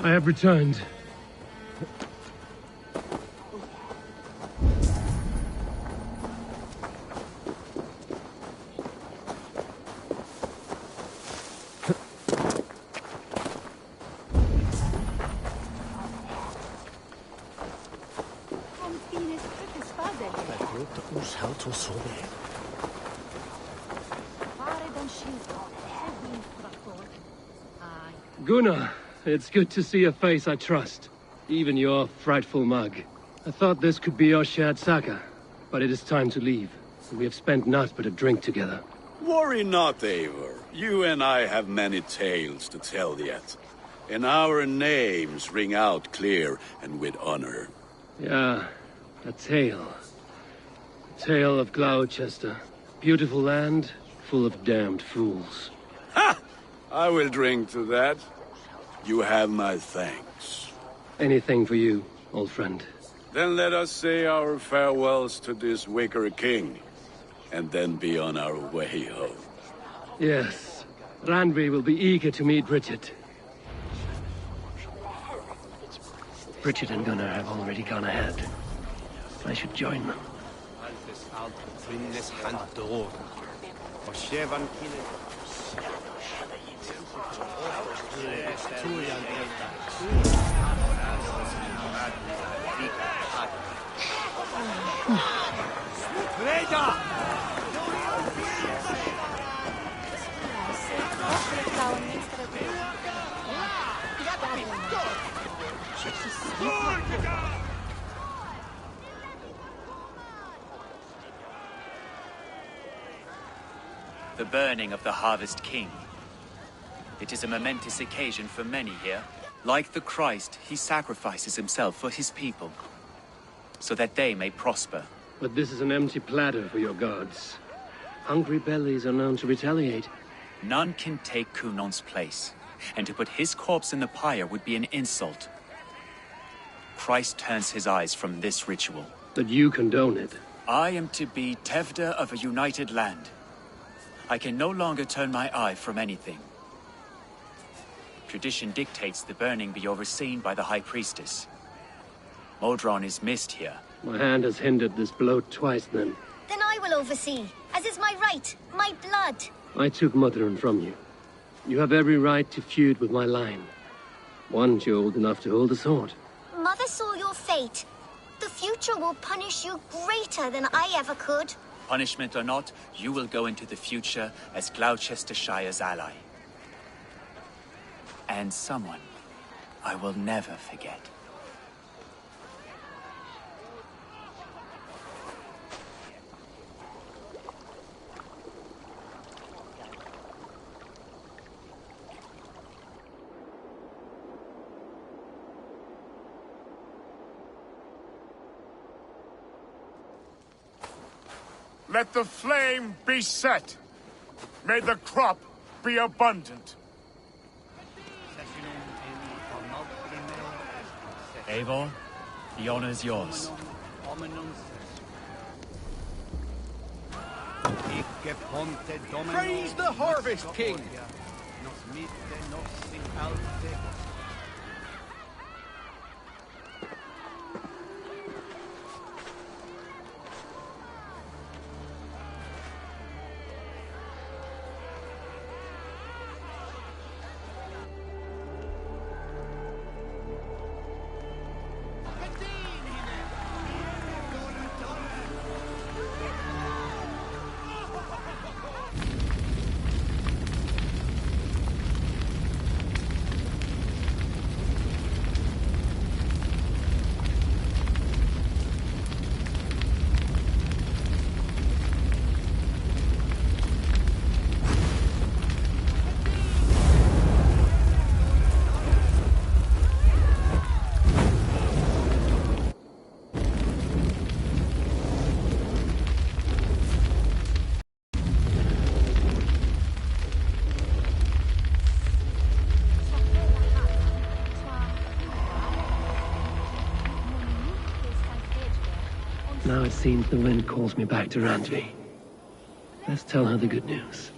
I have returned. Gunnar, it's good to see a face I trust. Even your frightful mug. I thought this could be your shared saga, but it is time to leave. We have spent naught but a drink together. Worry not, Eivor. You and I have many tales to tell yet. and our names ring out clear and with honor. Yeah, a tale. A tale of Gloucester. Beautiful land, full of damned fools. Ha! I will drink to that. You have my thanks. Anything for you, old friend. Then let us say our farewells to this wicker king, and then be on our way home. Yes, Randvi will be eager to meet Richard. Richard and Gunnar have already gone ahead. I should join them. The burning of the Harvest King. It is a momentous occasion for many here. Like the Christ, he sacrifices himself for his people, so that they may prosper. But this is an empty platter for your gods. Hungry bellies are known to retaliate. None can take Kunon's place, and to put his corpse in the pyre would be an insult. Christ turns his eyes from this ritual. But you condone it. I am to be Tevda of a united land. I can no longer turn my eye from anything. Tradition dictates the burning be overseen by the High Priestess. Modron is missed here. My hand has hindered this blow twice, then. Then I will oversee, as is my right, my blood. I took Modron from you. You have every right to feud with my line. Once you're old enough to hold a sword. Mother saw your fate. The future will punish you greater than I ever could. Punishment or not, you will go into the future as Gloucestershire's ally. And someone I will never forget. Let the flame be set. May the crop be abundant. Eivor, the honor is yours. Praise the Harvest King! Now it seems the wind calls me back to Randvi. Let's tell her the good news.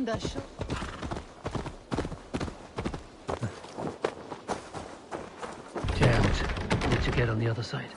Undershot. Damn it. Need to get on the other side.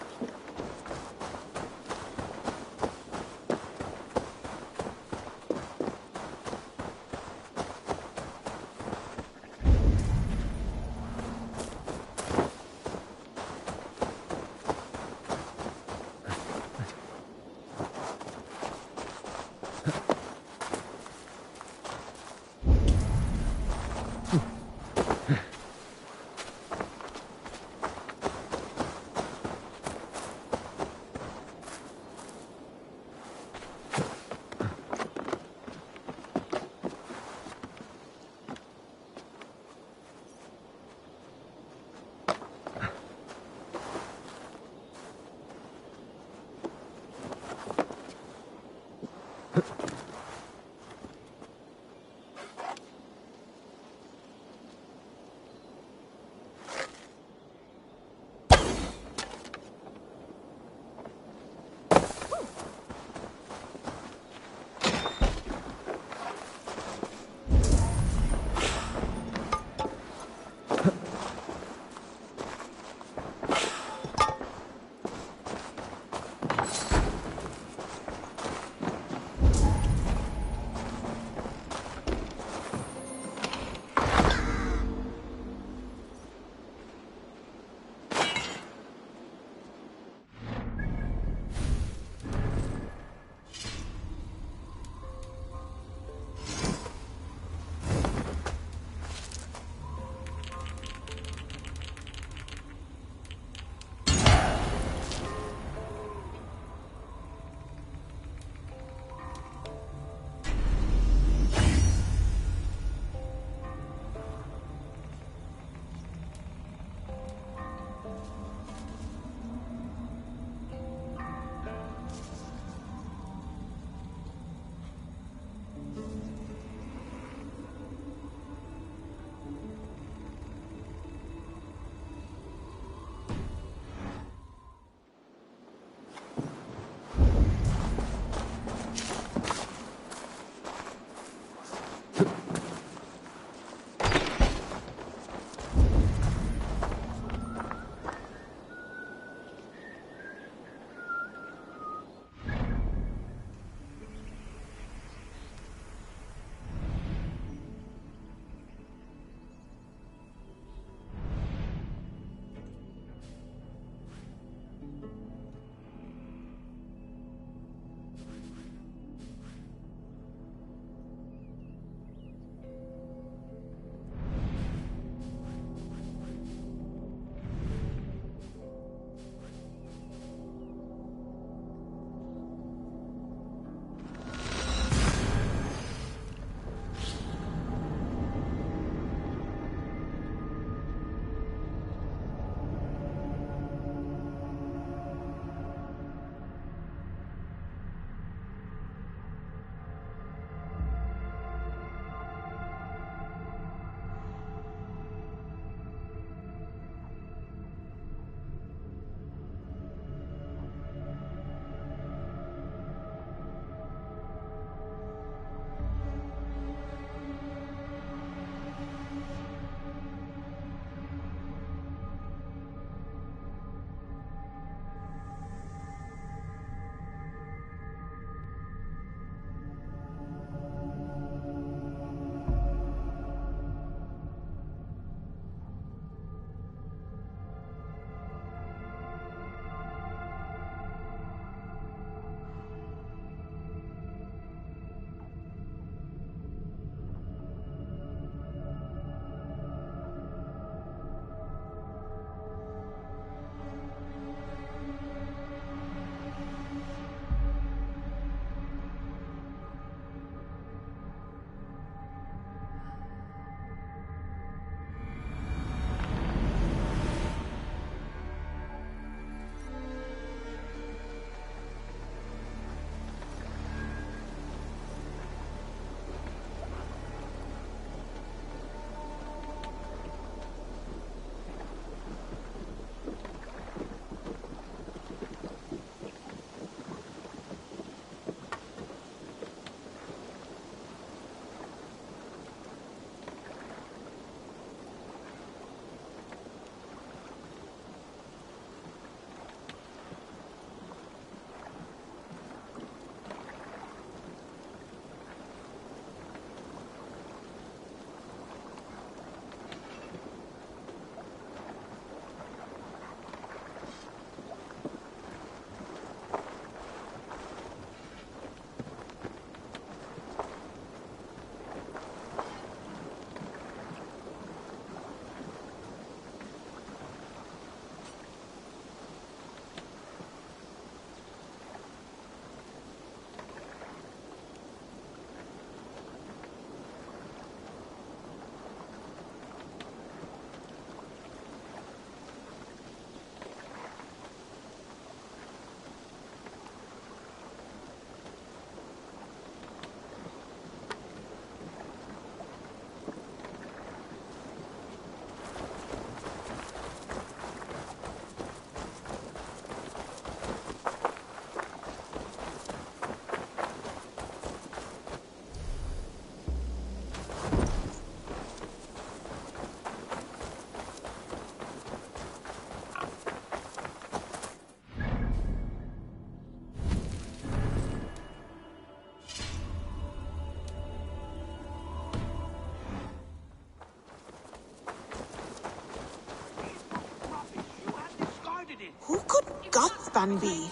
Gott van be?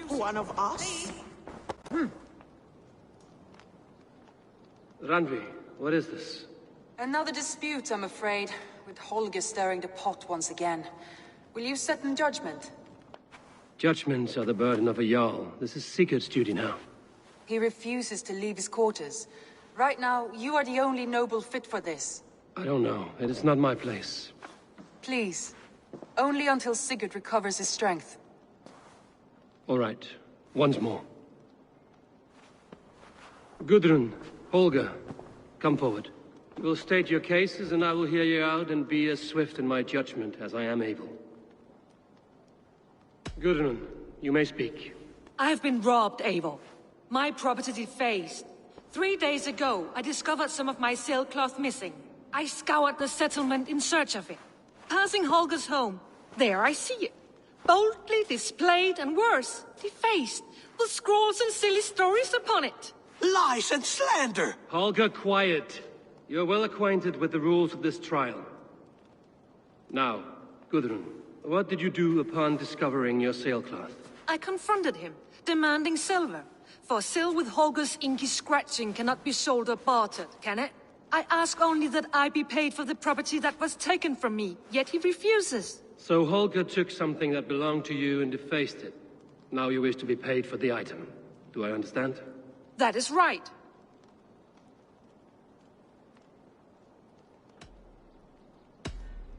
One of us? Randvi, what is this? Another dispute, I'm afraid, with Holger stirring the pot once again. Will you set in judgment? Judgments are the burden of a Jarl. This is Sigurd's duty now. He refuses to leave his quarters. Right now, you are the only noble fit for this. I don't know. It is not my place. Please. Only until Sigurd recovers his strength. All right. Once more. Gudrun, Holger, come forward. You will state your cases, and I will hear you out and be as swift in my judgment as I am able. Gudrun, you may speak. I have been robbed, Eivor. My property defaced. 3 days ago, I discovered some of my sailcloth missing. I scoured the settlement in search of it. Passing Holger's home, there I see it. Boldly displayed and worse, defaced, with scrolls and silly stories upon it. Lies and slander! Holger, quiet. You're well acquainted with the rules of this trial. Now, Gudrun, what did you do upon discovering your sailcloth? I confronted him, demanding silver. For sil with Holger's inky scratching cannot be sold or bartered, can it? I ask only that I be paid for the property that was taken from me, yet he refuses. So Holger took something that belonged to you and defaced it. Now you wish to be paid for the item. Do I understand? That is right.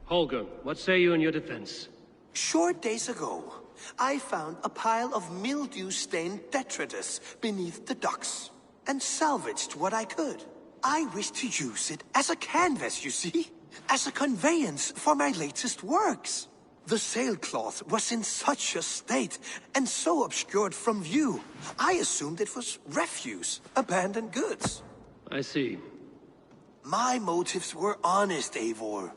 Holger, what say you in your defense? Short days ago, I found a pile of mildew-stained detritus beneath the docks, and salvaged what I could. I wish to use it as a canvas, you see? As a conveyance for my latest works. The sailcloth was in such a state, and so obscured from view, I assumed it was refuse, abandoned goods. I see. My motives were honest, Eivor.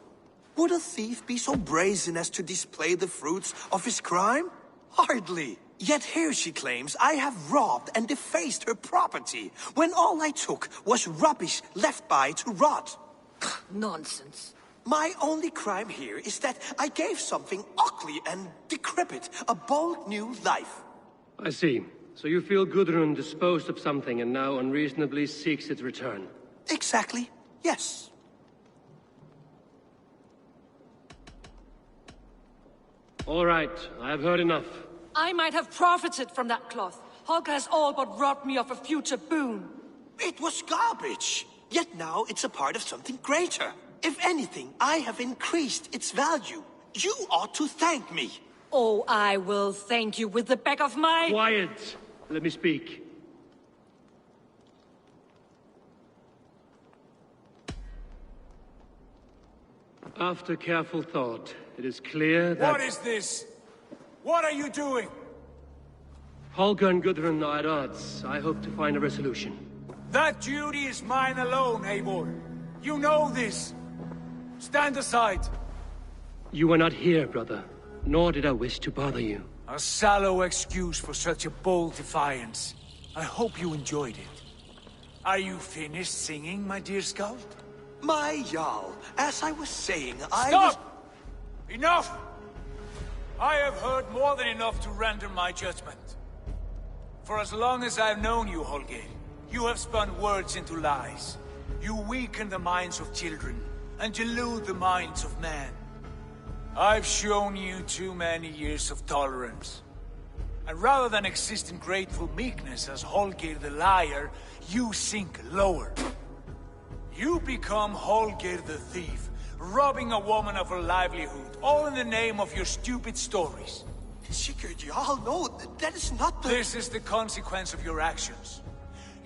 Would a thief be so brazen as to display the fruits of his crime? Hardly. Yet here she claims I have robbed and defaced her property, when all I took was rubbish left by to rot. Nonsense. My only crime here is that I gave something ugly and decrepit a bold new life. I see. So you feel Gudrun disposed of something and now unreasonably seeks its return? Exactly, yes. All right, I have heard enough. I might have profited from that cloth. Holger has all but robbed me of a future boon. It was garbage. Yet now it's a part of something greater. If anything, I have increased its value. You ought to thank me. Oh, I will thank you with the back of my... Quiet! Let me speak. After careful thought, it is clear that... What is this? What are you doing? Holger and Gudrun are at odds. I hope to find a resolution. That duty is mine alone, Eivor. You know this. Stand aside. You were not here, brother. Nor did I wish to bother you. A sallow excuse for such a bold defiance. I hope you enjoyed it. Are you finished singing, my dear scout? My Jarl, as I was saying, Stop! Enough! I have heard more than enough to render my judgment. For as long as I've known you, Holger, you have spun words into lies. You weaken the minds of children, and delude the minds of men. I've shown you too many years of tolerance. And rather than exist in grateful meekness as Holger the liar, you sink lower. You become Holger the thief, robbing a woman of her livelihood, all in the name of your stupid stories. Sigurd, Jarl, no, that is not the... This is the consequence of your actions.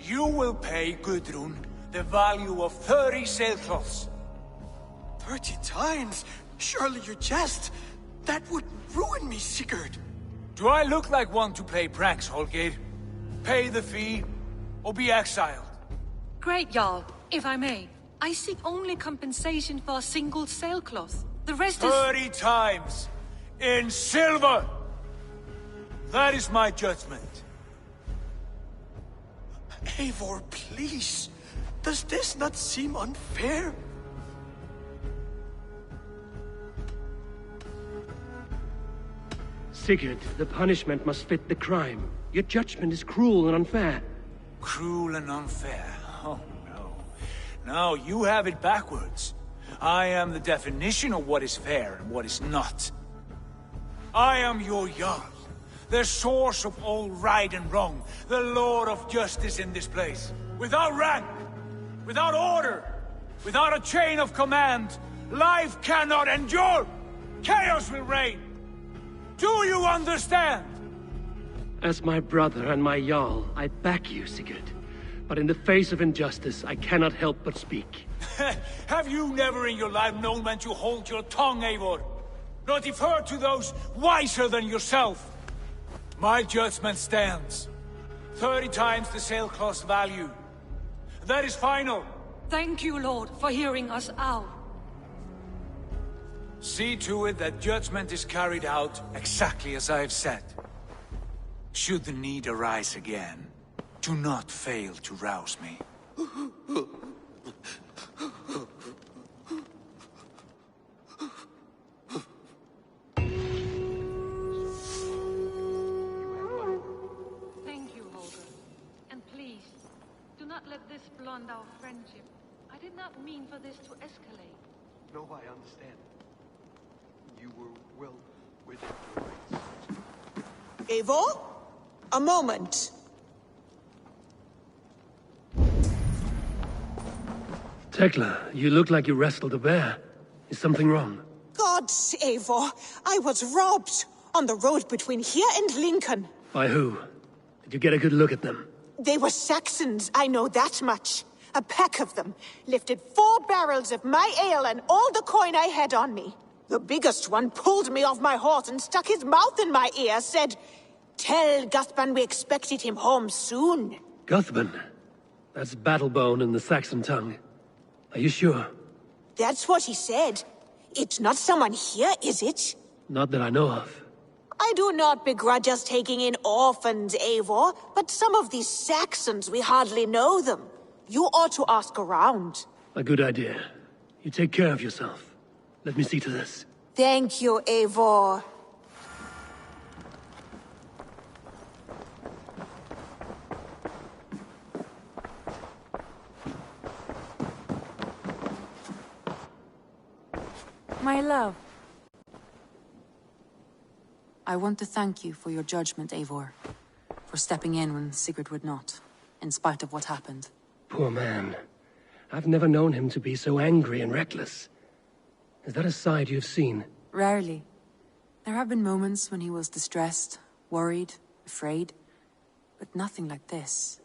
You will pay Gudrun the value of 30 sailcloths. 30 times? Surely you jest. That would ruin me, Sigurd. Do I look like one to play pranks, Holger? Pay the fee, or be exiled. Great, Jarl. If I may, I seek only compensation for a single sailcloth. The rest is... 30 times! In silver! That is my judgment. Eivor, please. Does this not seem unfair? Sigurd, the punishment must fit the crime. Your judgment is cruel and unfair. Cruel and unfair? Oh, no. No, you have it backwards. I am the definition of what is fair and what is not. I am your Jarl, the source of all right and wrong, the Lord of justice in this place. Without rank, without order, without a chain of command, life cannot endure. Chaos will reign. Do you understand? As my brother and my Jarl, I back you, Sigurd. But in the face of injustice, I cannot help but speak. Have you never in your life known when to hold your tongue, Eivor? Nor defer to those wiser than yourself? My judgment stands. 30 times the sailcloth's value. That is final. Thank you, Lord, for hearing us out. See to it that judgment is carried out exactly as I have said. Should the need arise again, do not fail to rouse me. Thank you, Holger. And please, do not let this blunt our friendship. I did not mean for this to escalate. No, I understand. You were well within your rights. Eivor? A moment. Tekla, you look like you wrestled a bear. Is something wrong? Gods, Eivor, I was robbed on the road between here and Lincoln. By who? Did you get a good look at them? They were Saxons, I know that much. A pack of them lifted 4 barrels of my ale and all the coin I had on me. The biggest one pulled me off my horse and stuck his mouth in my ear, said, "Tell Guthban we expected him home soon." Guthban? That's Battlebone in the Saxon tongue. Are you sure? That's what he said. It's not someone here, is it? Not that I know of. I do not begrudge us taking in orphans, Eivor, but some of these Saxons, we hardly know them. You ought to ask around. A good idea. You take care of yourself. Let me see to this. Thank you, Eivor. My love. I want to thank you for your judgment, Eivor. For stepping in when Sigurd would not, in spite of what happened. Poor man. I've never known him to be so angry and reckless. Is that a side you've seen? Rarely. There have been moments when he was distressed, worried, afraid. But nothing like this.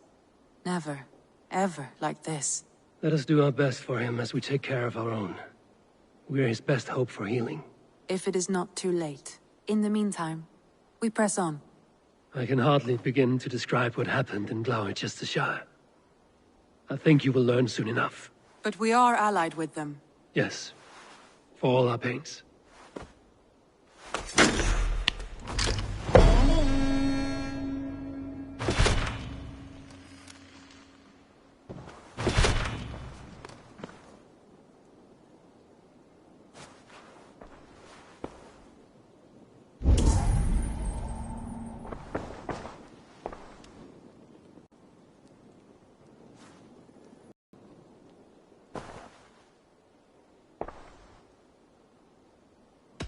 Never, ever like this. Let us do our best for him as we take care of our own. We're his best hope for healing. If it is not too late. In the meantime, we press on. I can hardly begin to describe what happened in Gloucestershire. I think you will learn soon enough. But we are allied with them. Yes. For all our pains.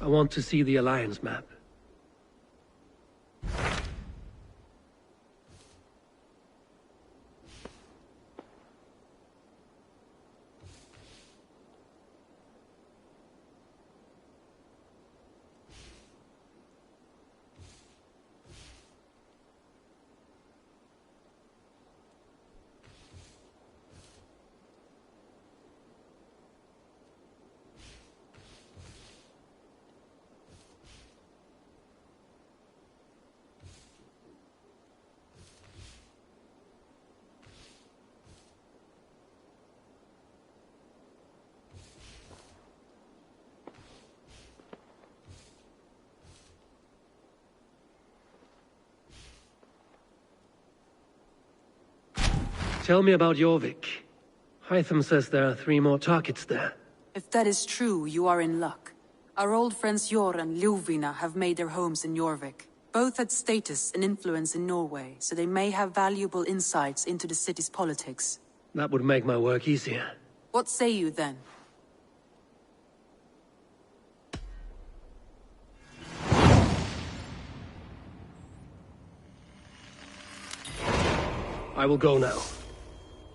I want to see the Alliance map. Tell me about Jorvik. Hytham says there are 3 more targets there. If that is true, you are in luck. Our old friends Jor and Ljuvina have made their homes in Jorvik. Both had status and influence in Norway, so they may have valuable insights into the city's politics. That would make my work easier. What say you then? I will go now.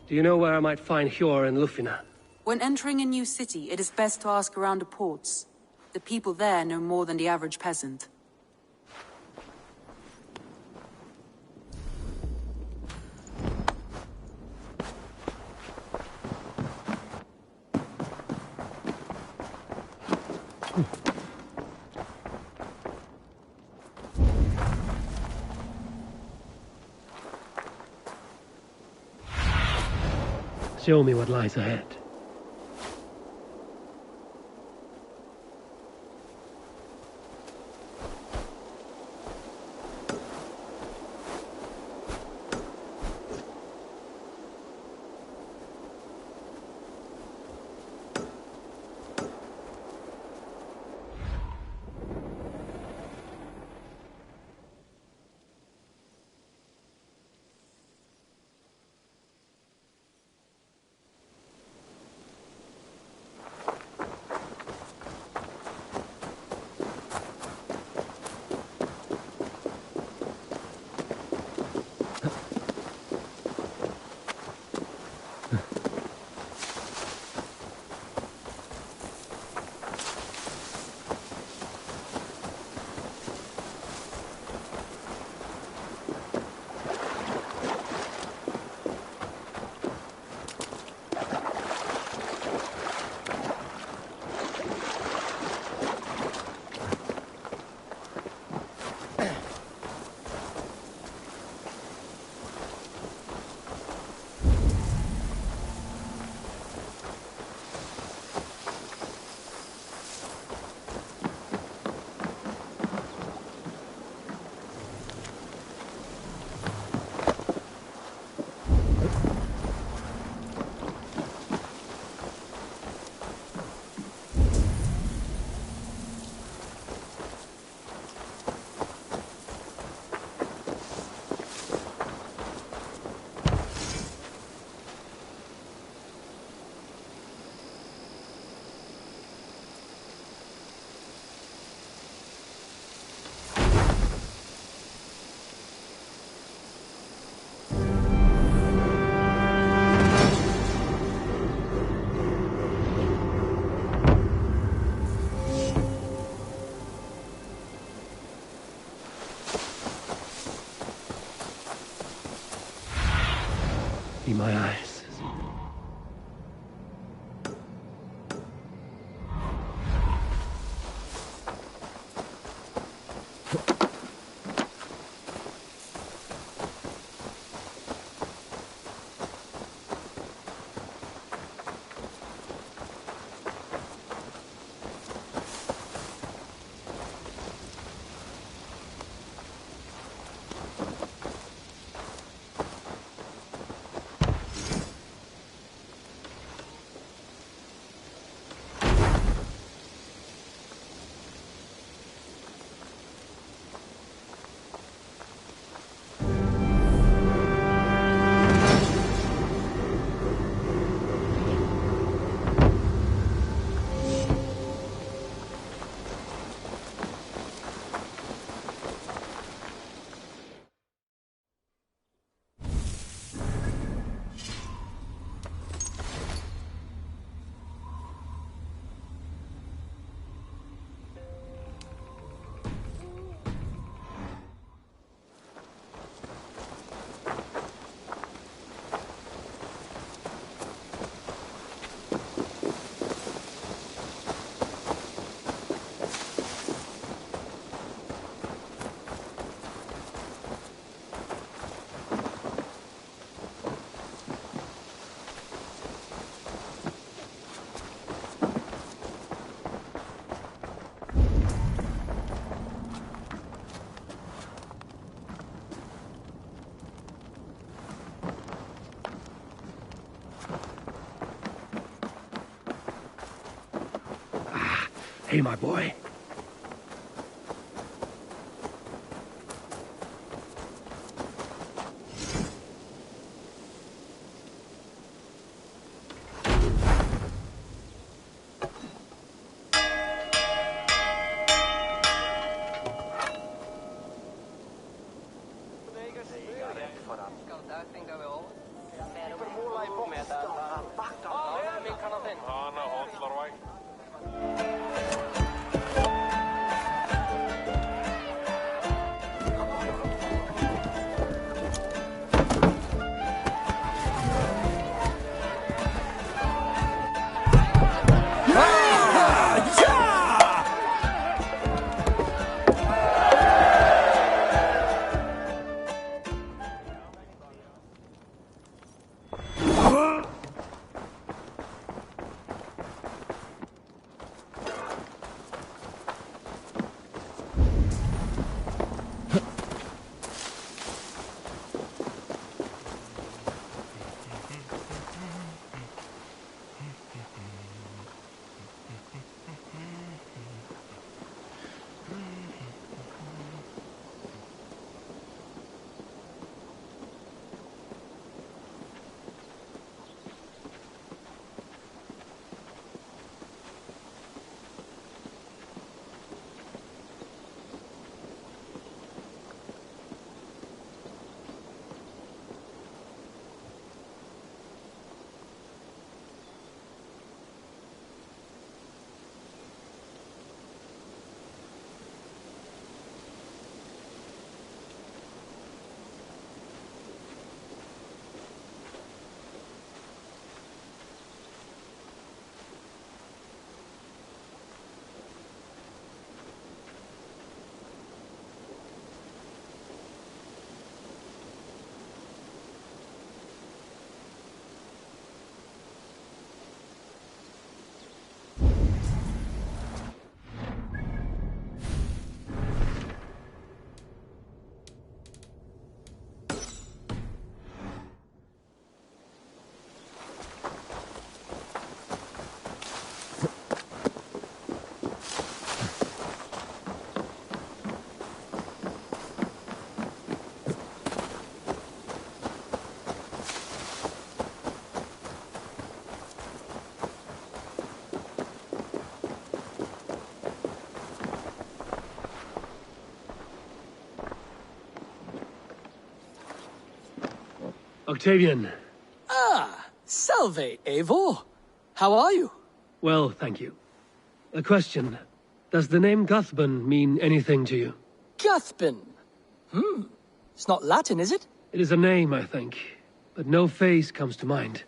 Do you know where I might find Hjor and Lufina? When entering a new city, it is best to ask around the ports. The people there know more than the average peasant. Show me what lies ahead. Be my eyes. Hey, my boy. Octavian. Ah, salve, Eivor. How are you? Well, thank you. A question. Does the name Guthban mean anything to you? Guthban? It's not Latin, is it? It is a name, I think, but no face comes to mind.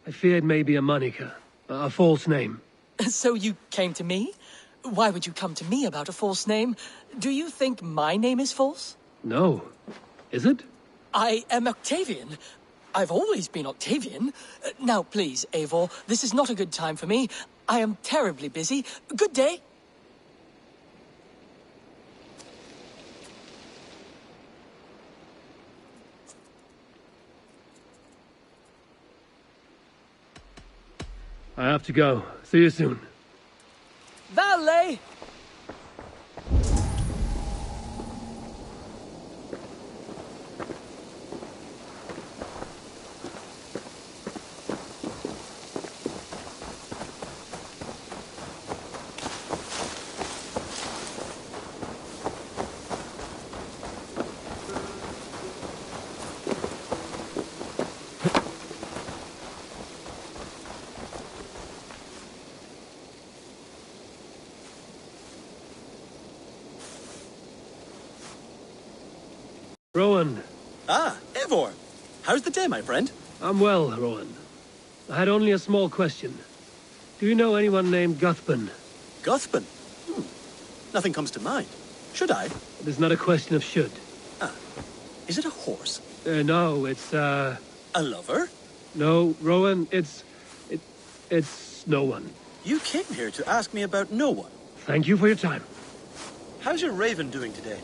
I fear it may be a moniker, a false name. So you came to me? Why would you come to me about a false name? Do you think my name is false? No. Is it? I am Octavian. I've always been Octavian. Now, please, Eivor, this is not a good time for me. I am terribly busy. Good day. I have to go. See you soon. Valet! Rowan. Ah, Eivor. How's the day, my friend? I'm well, Rowan. I had only a small question. Do you know anyone named Guthban? Guthban? Nothing comes to mind. Should I? It is not a question of should. Ah. Is it a horse? No, it's, A lover? No, Rowan, it's no one. You came here to ask me about no one. Thank you for your time. How's your raven doing today?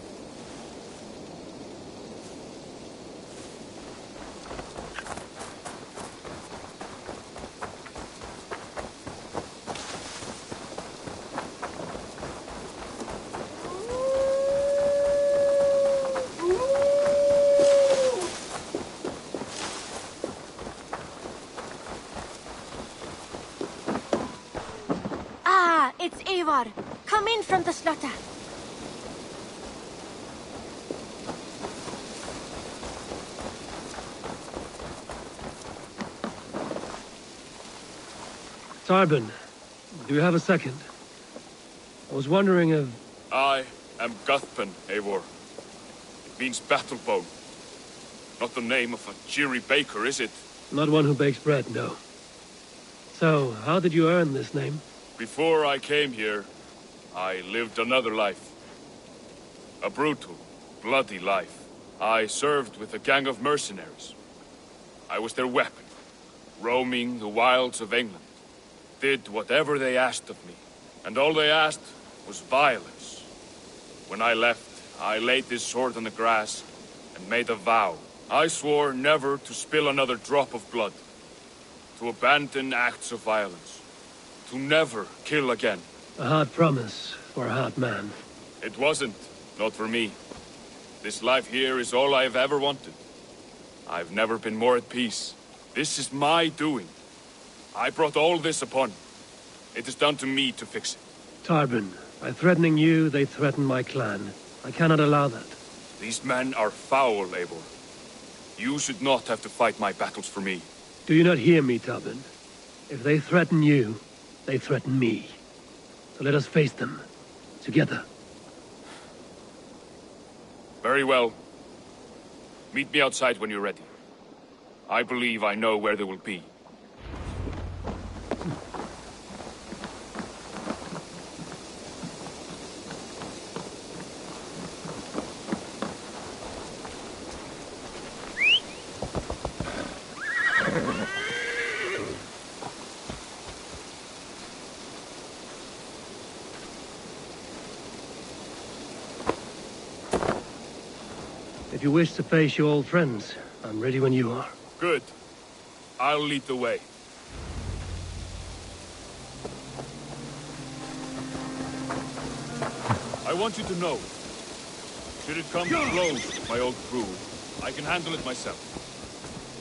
Eivor, come in from the slaughter. Tarbin, do you have a second? I was wondering if... I am Guthpen, Eivor. It means battlebone. Not the name of a cheery baker, is it? Not one who bakes bread, no. So, how did you earn this name? Before I came here, I lived another life. A brutal, bloody life. I served with a gang of mercenaries. I was their weapon, roaming the wilds of England. Did whatever they asked of me, and all they asked was violence. When I left, I laid this sword on the grass and made a vow. I swore never to spill another drop of blood, to abandon acts of violence, to never kill again. A hard promise for a hard man. It wasn't, not for me. This life here is all I've ever wanted. I've never been more at peace. This is my doing. I brought all this upon you. It is down to me to fix it. Tarbin, by threatening you, they threaten my clan. I cannot allow that. These men are foul, Eivor. You should not have to fight my battles for me. Do you not hear me, Tarbin? If they threaten you, they threaten me. So let us face them. Together. Very well. Meet me outside when you're ready. I believe I know where they will be. If you wish to face your old friends, I'm ready when you are. Good. I'll lead the way. I want you to know, should it come to blows with my old crew, I can handle it myself.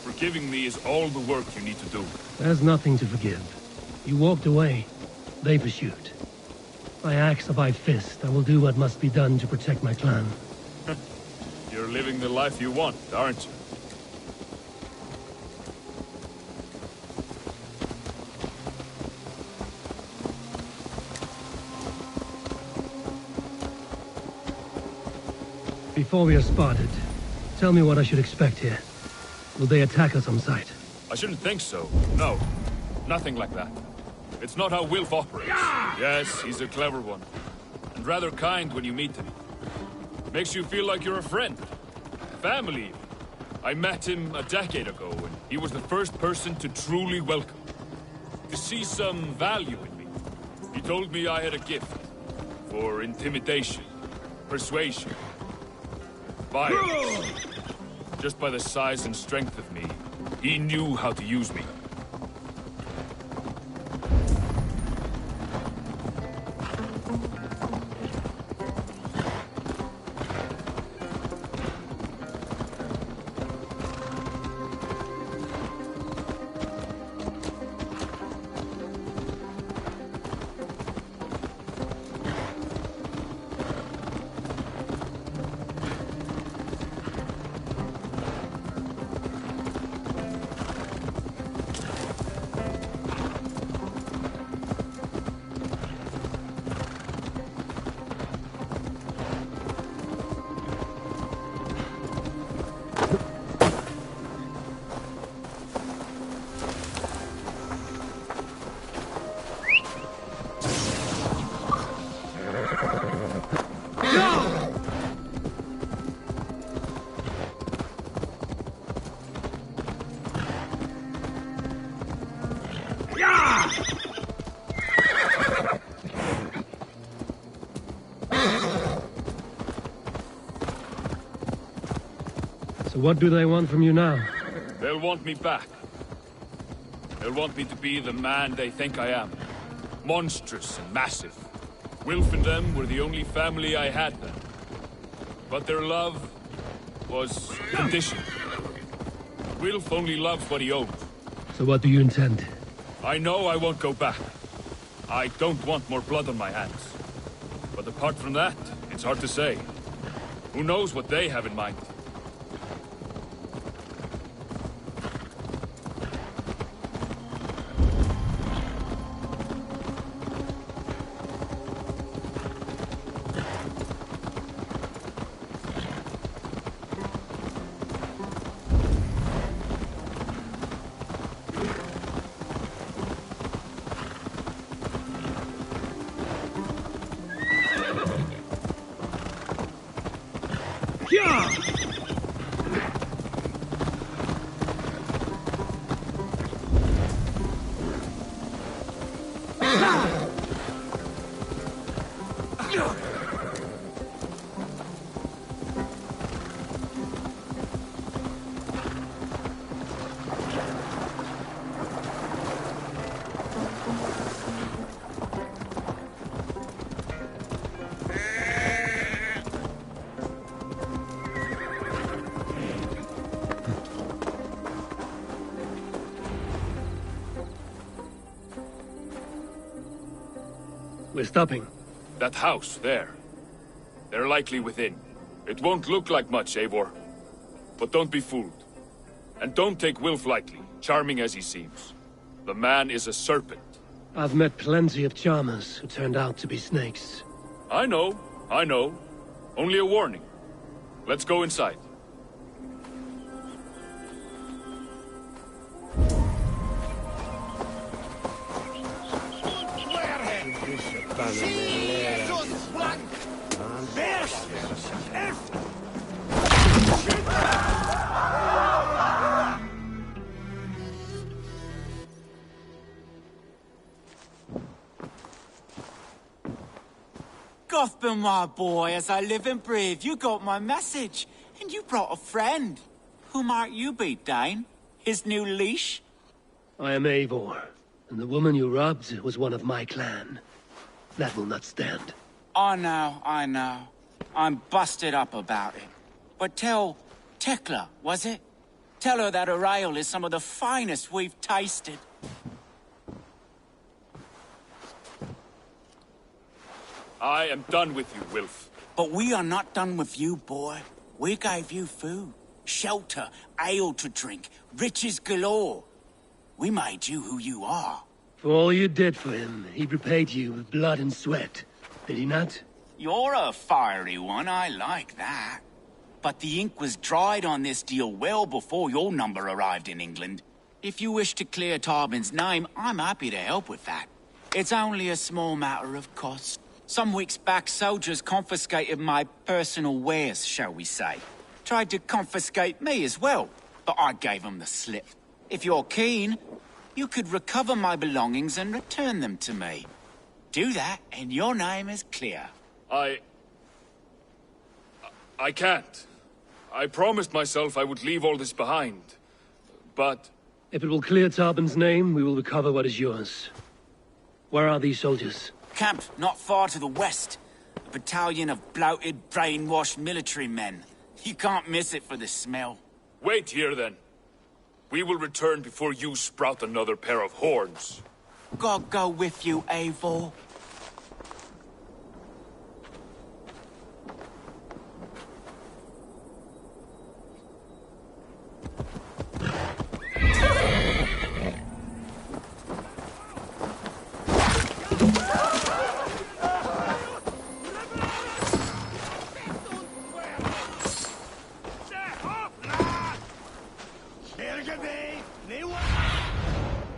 Forgiving me is all the work you need to do. There's nothing to forgive. You walked away. They pursued. By axe or by fist, I will do what must be done to protect my clan. You're living the life you want, aren't you? Before we are spotted, tell me what I should expect here. Will they attack us on sight? I shouldn't think so. No. Nothing like that. It's not how Wilf operates. Yes, he's a clever one. And rather kind when you meet him. Makes you feel like you're a friend. Family, even. I met him a decade ago, and he was the first person to truly welcome me. To see some value in me. He told me I had a gift. For intimidation. Persuasion. Violence. Just by the size and strength of me, he knew how to use me. So what do they want from you now? They'll want me back. They'll want me to be the man they think I am. Monstrous and massive. Wilf and them were the only family I had then. But their love was conditioned. Wilf only loves what he owns. So what do you intend? I know I won't go back. I don't want more blood on my hands. But apart from that, it's hard to say. Who knows what they have in mind? We're stopping. That house, there. They're likely within. It won't look like much, Eivor. But don't be fooled. And don't take Wilf lightly, charming as he seems. The man is a serpent. I've met plenty of charmers who turned out to be snakes. I know. Only a warning. Let's go inside. Gothbin, my boy, as I live and breathe, you got my message. And you brought a friend. Who might you be, Dane? His new leash? I am Eivor, and the woman you robbed was one of my clan. That will not stand. I know. I'm busted up about it. But tell Tekla, was it? Tell her that her ale is some of the finest we've tasted. I am done with you, Wilf. But we are not done with you, boy. We gave you food, shelter, ale to drink, riches galore. We made you who you are. For all you did for him, he repaid you with blood and sweat. Did he not? You're a fiery one, I like that. But the ink was dried on this deal well before your number arrived in England. If you wish to clear Tarbin's name, I'm happy to help with that. It's only a small matter of cost. Some weeks back, soldiers confiscated my personal wares, shall we say. Tried to confiscate me as well, but I gave them the slip. If you're keen, you could recover my belongings and return them to me. Do that, and your name is clear. I can't. I promised myself I would leave all this behind. But... If it will clear Tarbin's name, we will recover what is yours. Where are these soldiers? Camped not far to the west. A battalion of bloated, brainwashed military men. You can't miss it for the smell. Wait here, then. We will return before you sprout another pair of horns. God go with you, Eivor.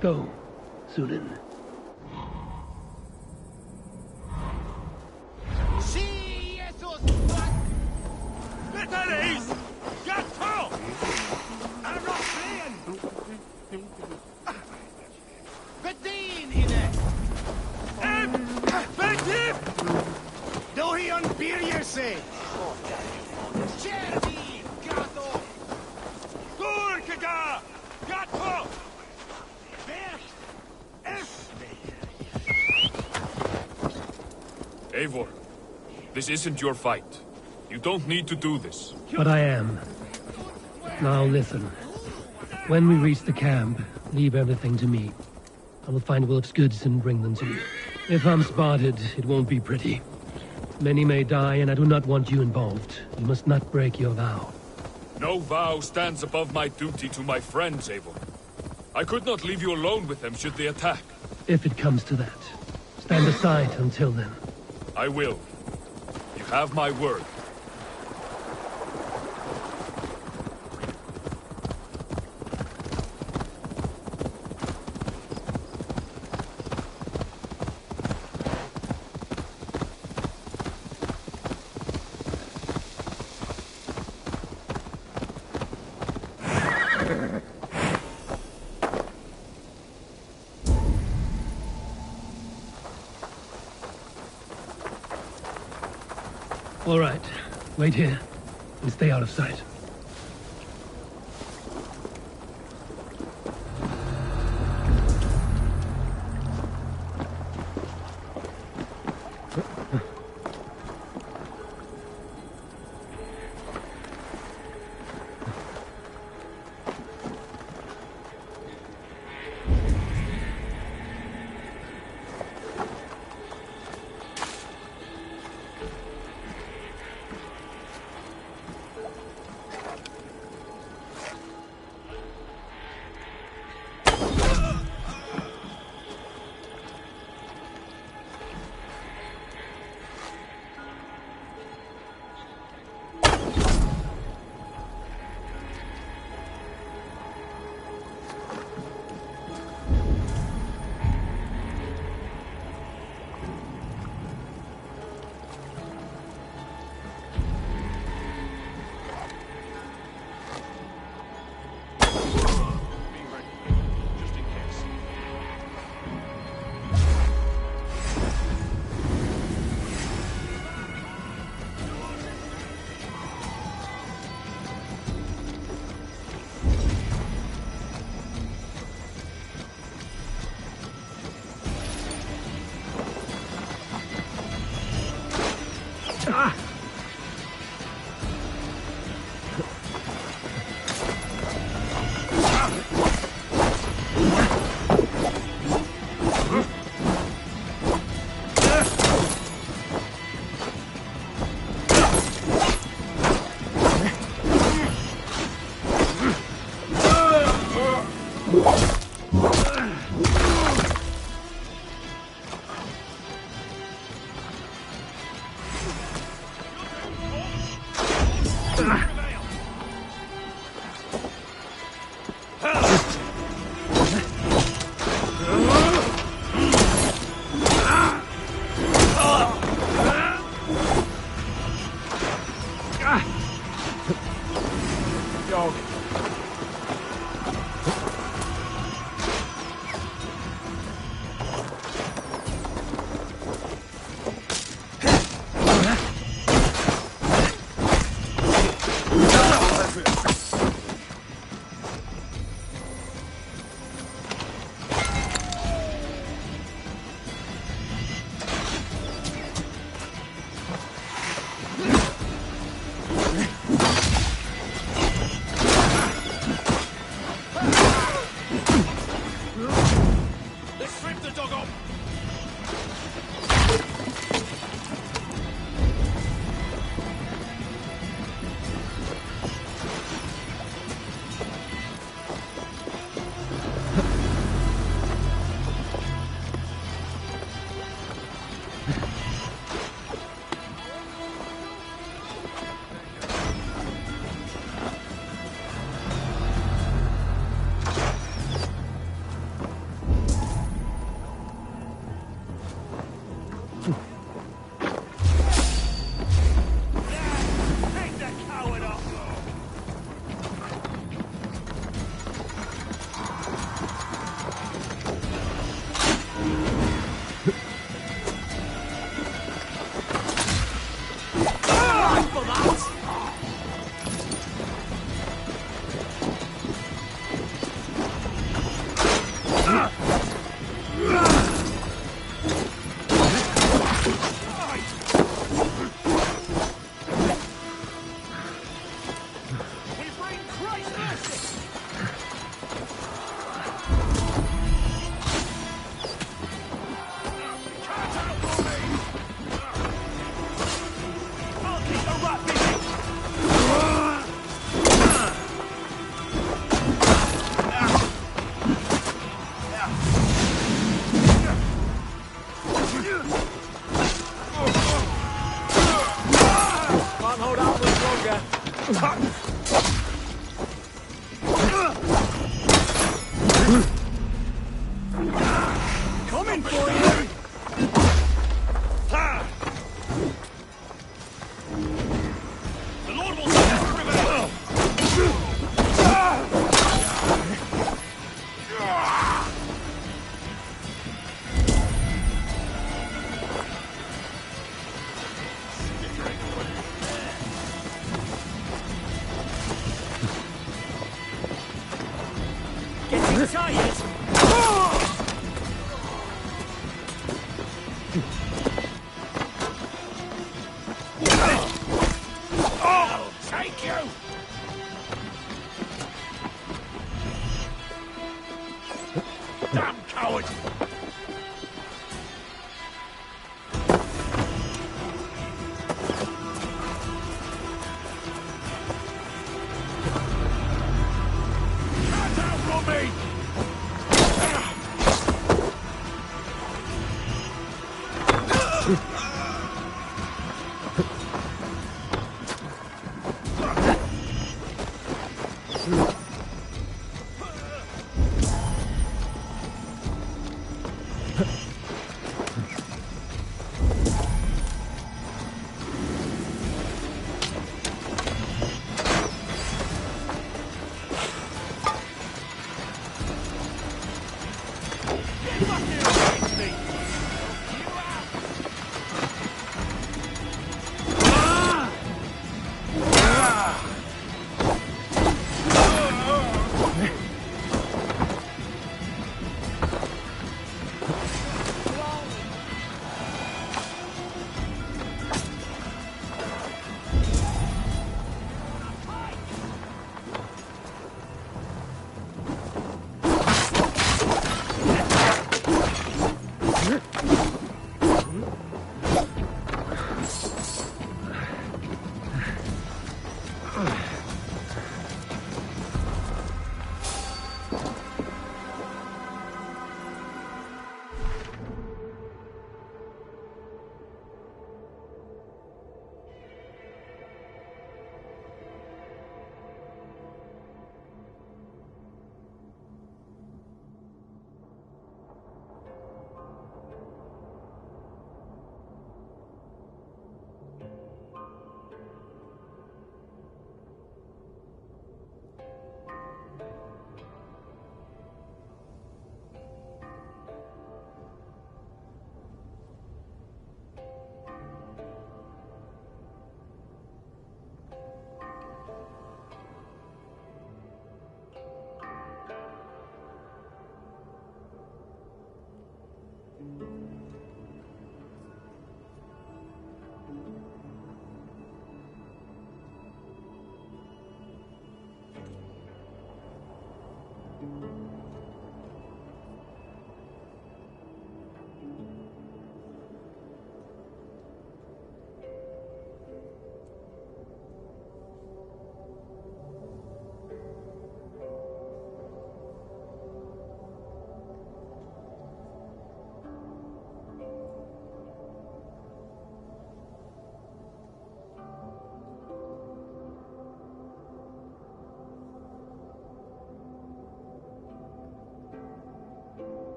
Go, Sunan. Eivor, this isn't your fight. You don't need to do this. But I am. Now listen. When we reach the camp, leave everything to me. I will find Wilf's goods and bring them to you. If I'm spotted, it won't be pretty. Many may die, and I do not want you involved. You must not break your vow. No vow stands above my duty to my friends, Eivor. I could not leave you alone with them should they attack. If it comes to that, stand aside until then. I will. You have my word. All right. Wait here and stay out of sight. Coming for you! The Lord will see us prevail! Getting tired! I'll take you! Damn coward! Cut out from me!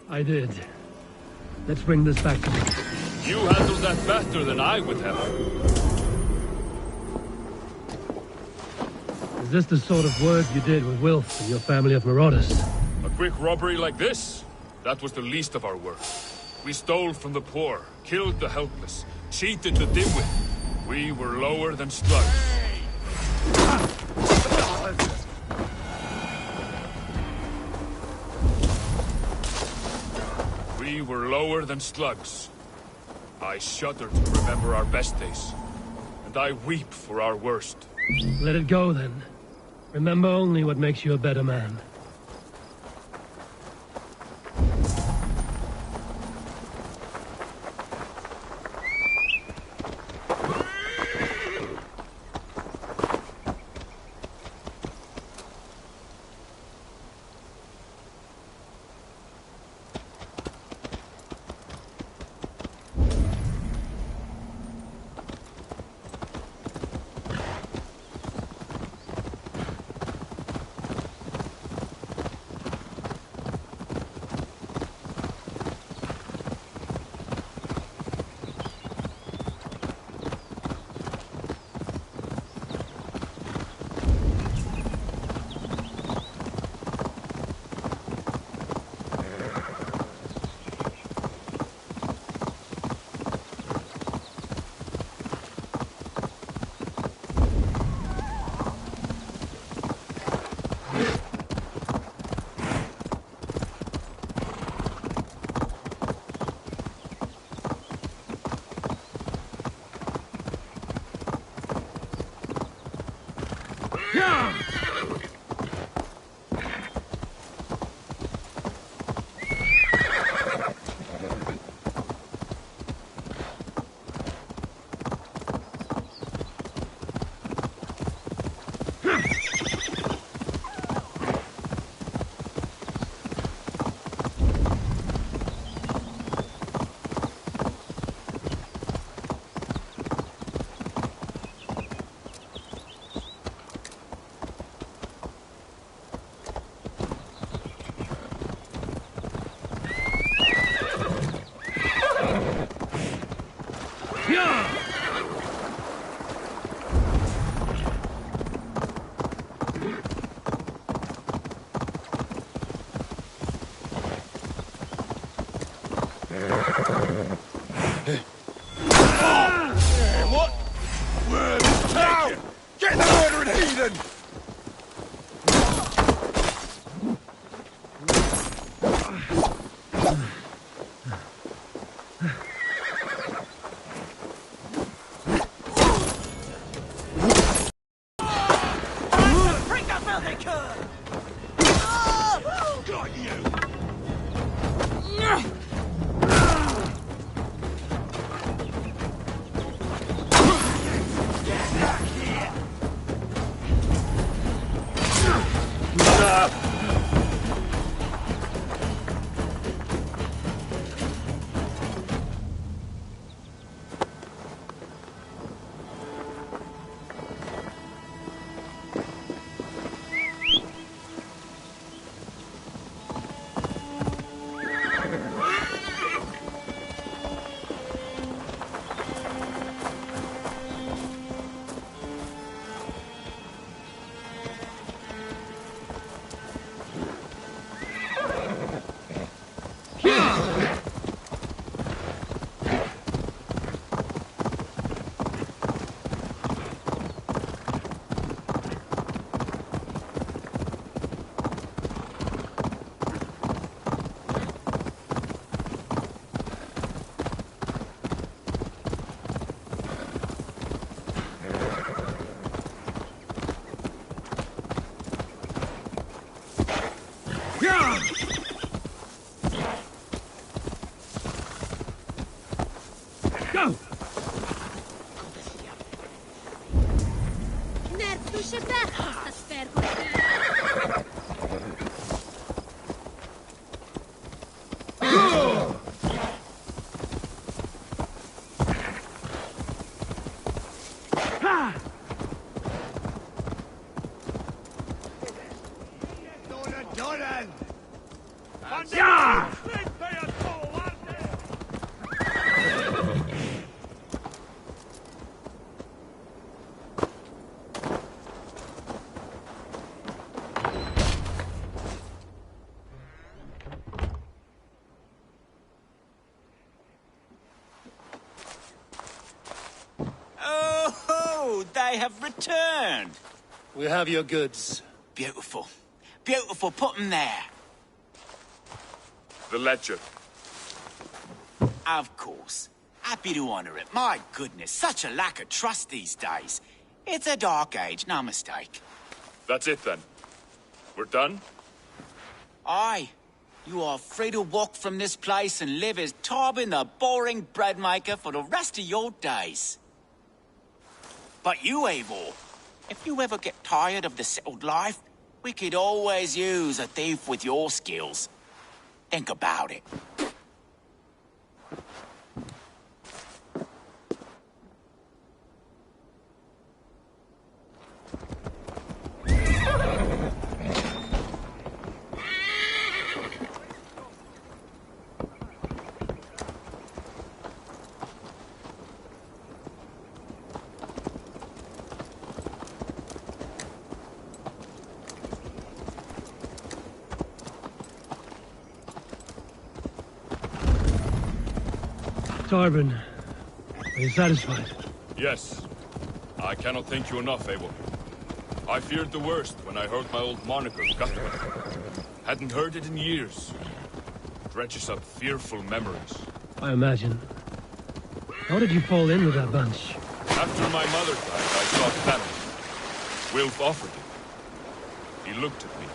I did. Let's bring this back to me. You handled that better than I would have. Is this the sort of work you did with Wilf and your family of marauders? A quick robbery like this? That was the least of our work. We stole from the poor, killed the helpless, cheated the dimwit. We were lower than slugs. We were lower than slugs. I shudder to remember our best days, and I weep for our worst. Let it go, then. Remember only what makes you a better man. What? Word is taken! Get the murdering heathen! Bring the filthy cur! Got you! They have returned. We have your goods. Beautiful. Beautiful. Put them there. The ledger. Of course. Happy to honor it. My goodness, such a lack of trust these days. It's a dark age, no mistake. That's it then. We're done? Aye. You are free to walk from this place and live as Tarbin the boring bread maker for the rest of your days. But you, Eivor, if you ever get tired of the settled life, we could always use a thief with your skills. Think about it. Tarbin, are you satisfied? Yes. I cannot thank you enough, Eivor. I feared the worst when I heard my old moniker, Gatwa. Hadn't heard it in years. Dredges up fearful memories. I imagine. How did you fall in with that bunch? After my mother died, I sought family. Wilf offered it. He looked at me,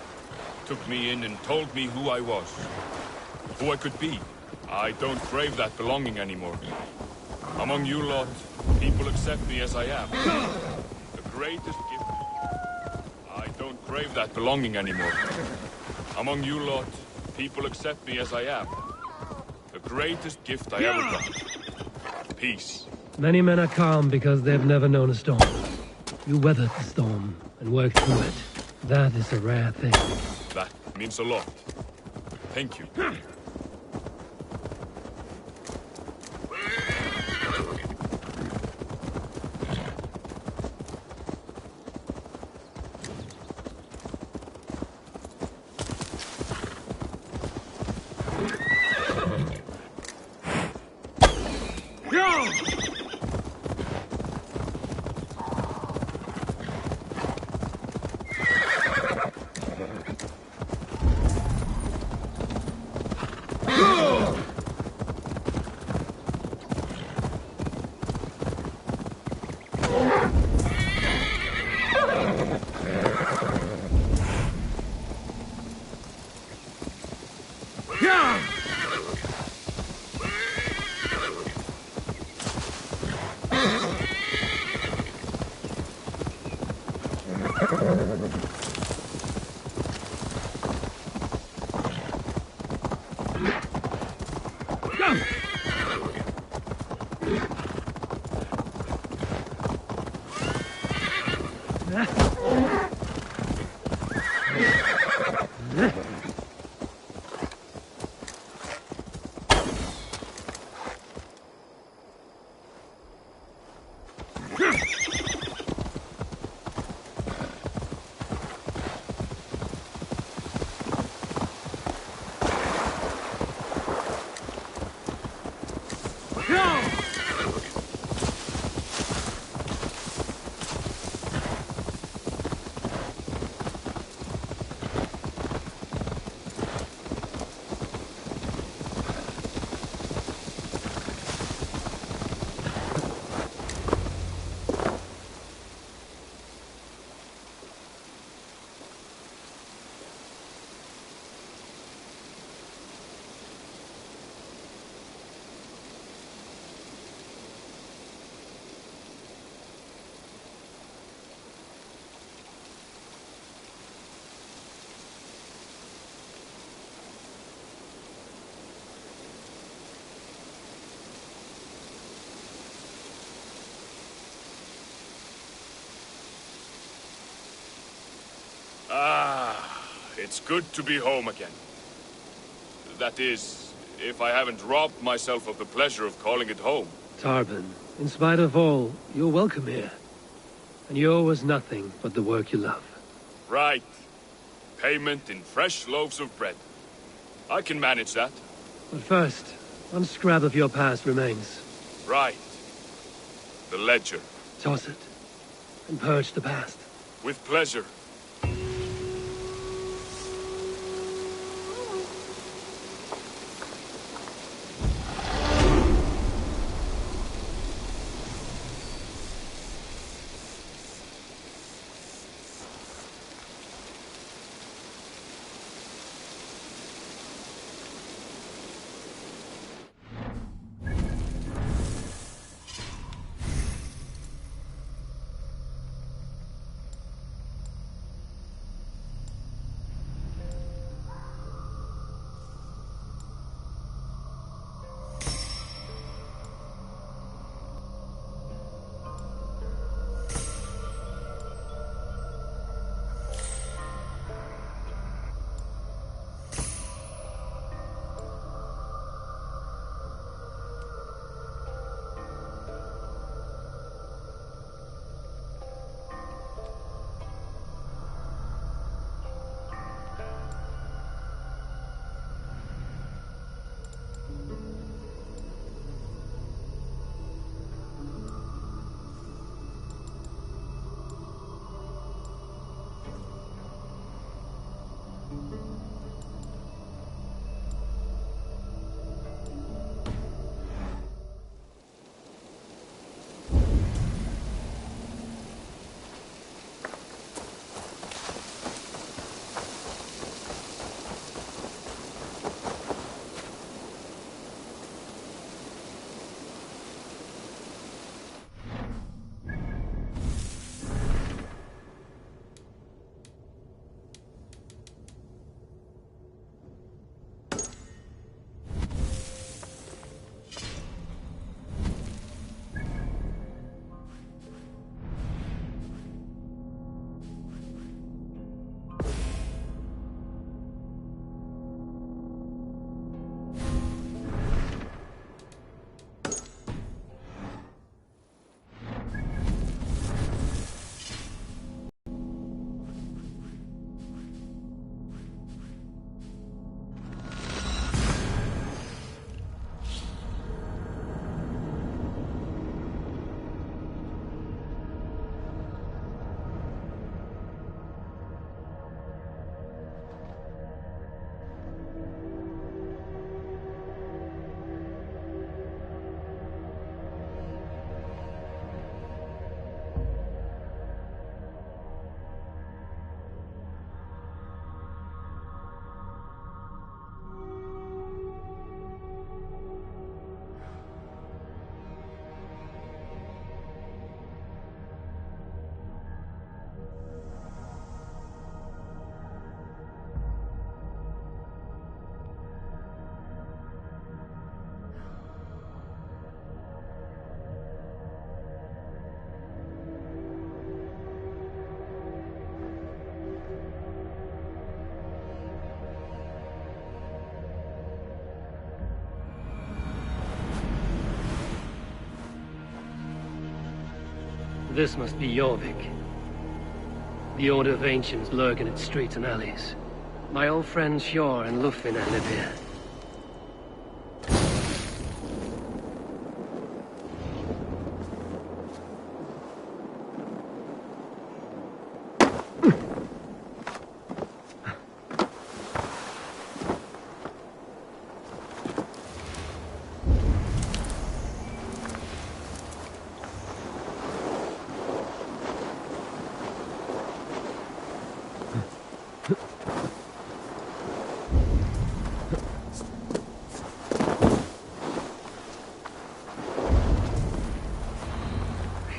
took me in and told me who I was. Who I could be. I don't crave that belonging anymore. Among you lot, people accept me as I am. The greatest gift... I don't crave that belonging anymore. Among you lot, people accept me as I am. The greatest gift I ever got. Peace. Many men are calm because they've never known a storm. You weathered the storm and worked through it. That is a rare thing. That means a lot. Thank you. Ah, it's good to be home again. That is, if I haven't robbed myself of the pleasure of calling it home. Tarban, in spite of all, you're welcome here. And you owe us nothing but the work you love. Right. Payment in fresh loaves of bread. I can manage that. But first, one scrap of your past remains. Right. The ledger. Toss it, and purge the past. With pleasure. This must be Jorvik. The Order of Ancients lurk in its streets and alleys. My old friends Hjor and Lufvina live here.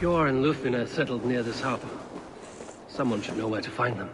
Hjor and Lufvina settled near this harbor. Someone should know where to find them.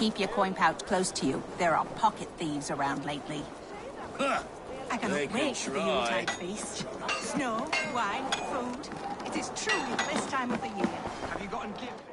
Keep your coin pouch close to you. There are pocket thieves around lately. Huh. I cannot They can wait for the try. Yuletide feast. Snow, wine, food. It is truly the best time of the year. Have you gotten gifts?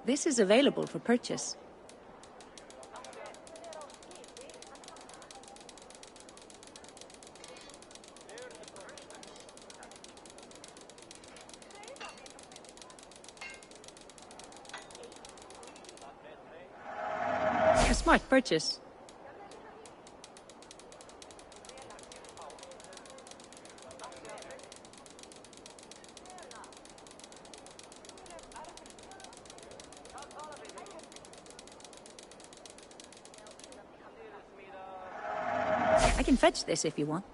This is available for purchase. A smart purchase. I can fetch this if you want.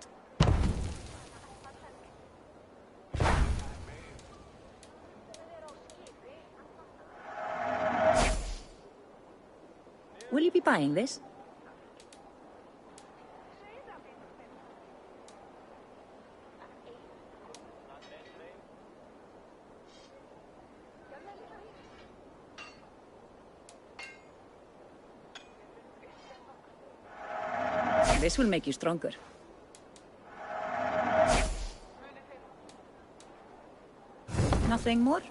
Will you be buying this? This will make you stronger. Nothing more?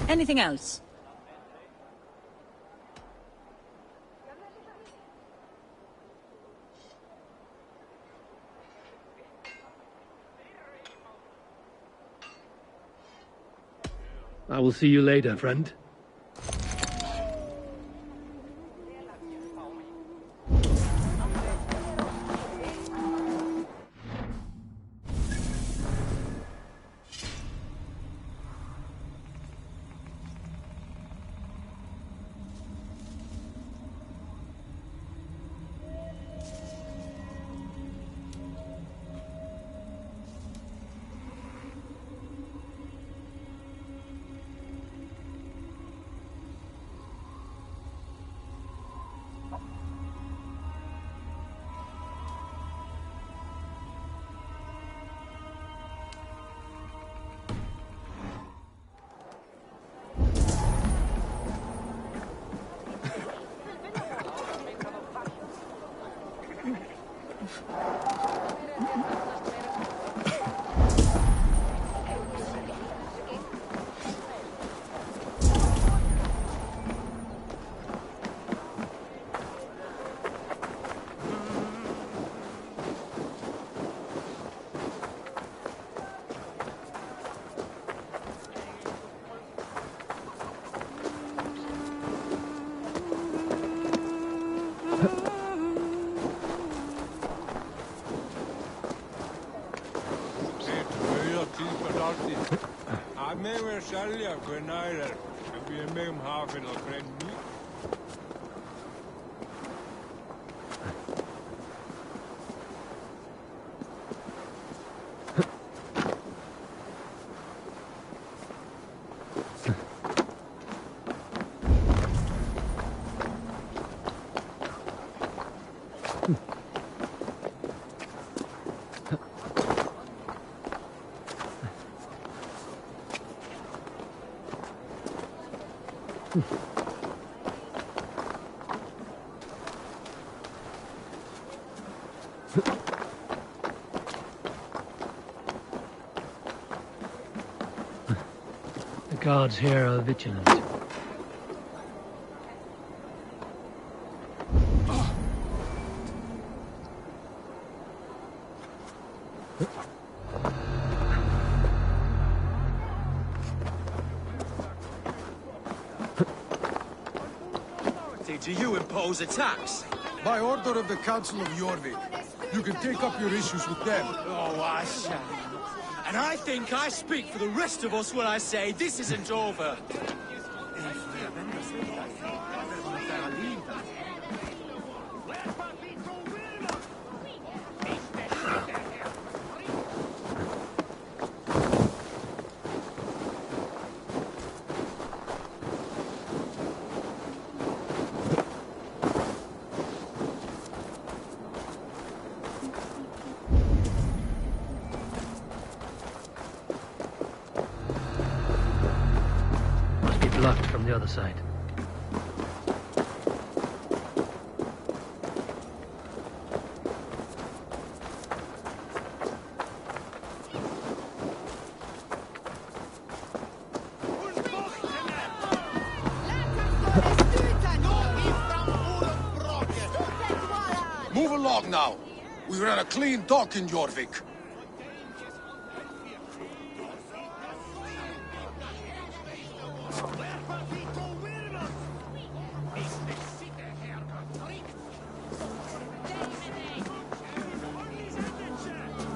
Anything else? I will see you later, friend. Guards here are vigilant. Do you impose a tax? By order of the Council of Jorvik. You can take up your issues with them. Oh, I shall. And I think I speak for the rest of us when I say this isn't over. Blocked from the other side. Move along now. We ran a clean dock in Jorvik.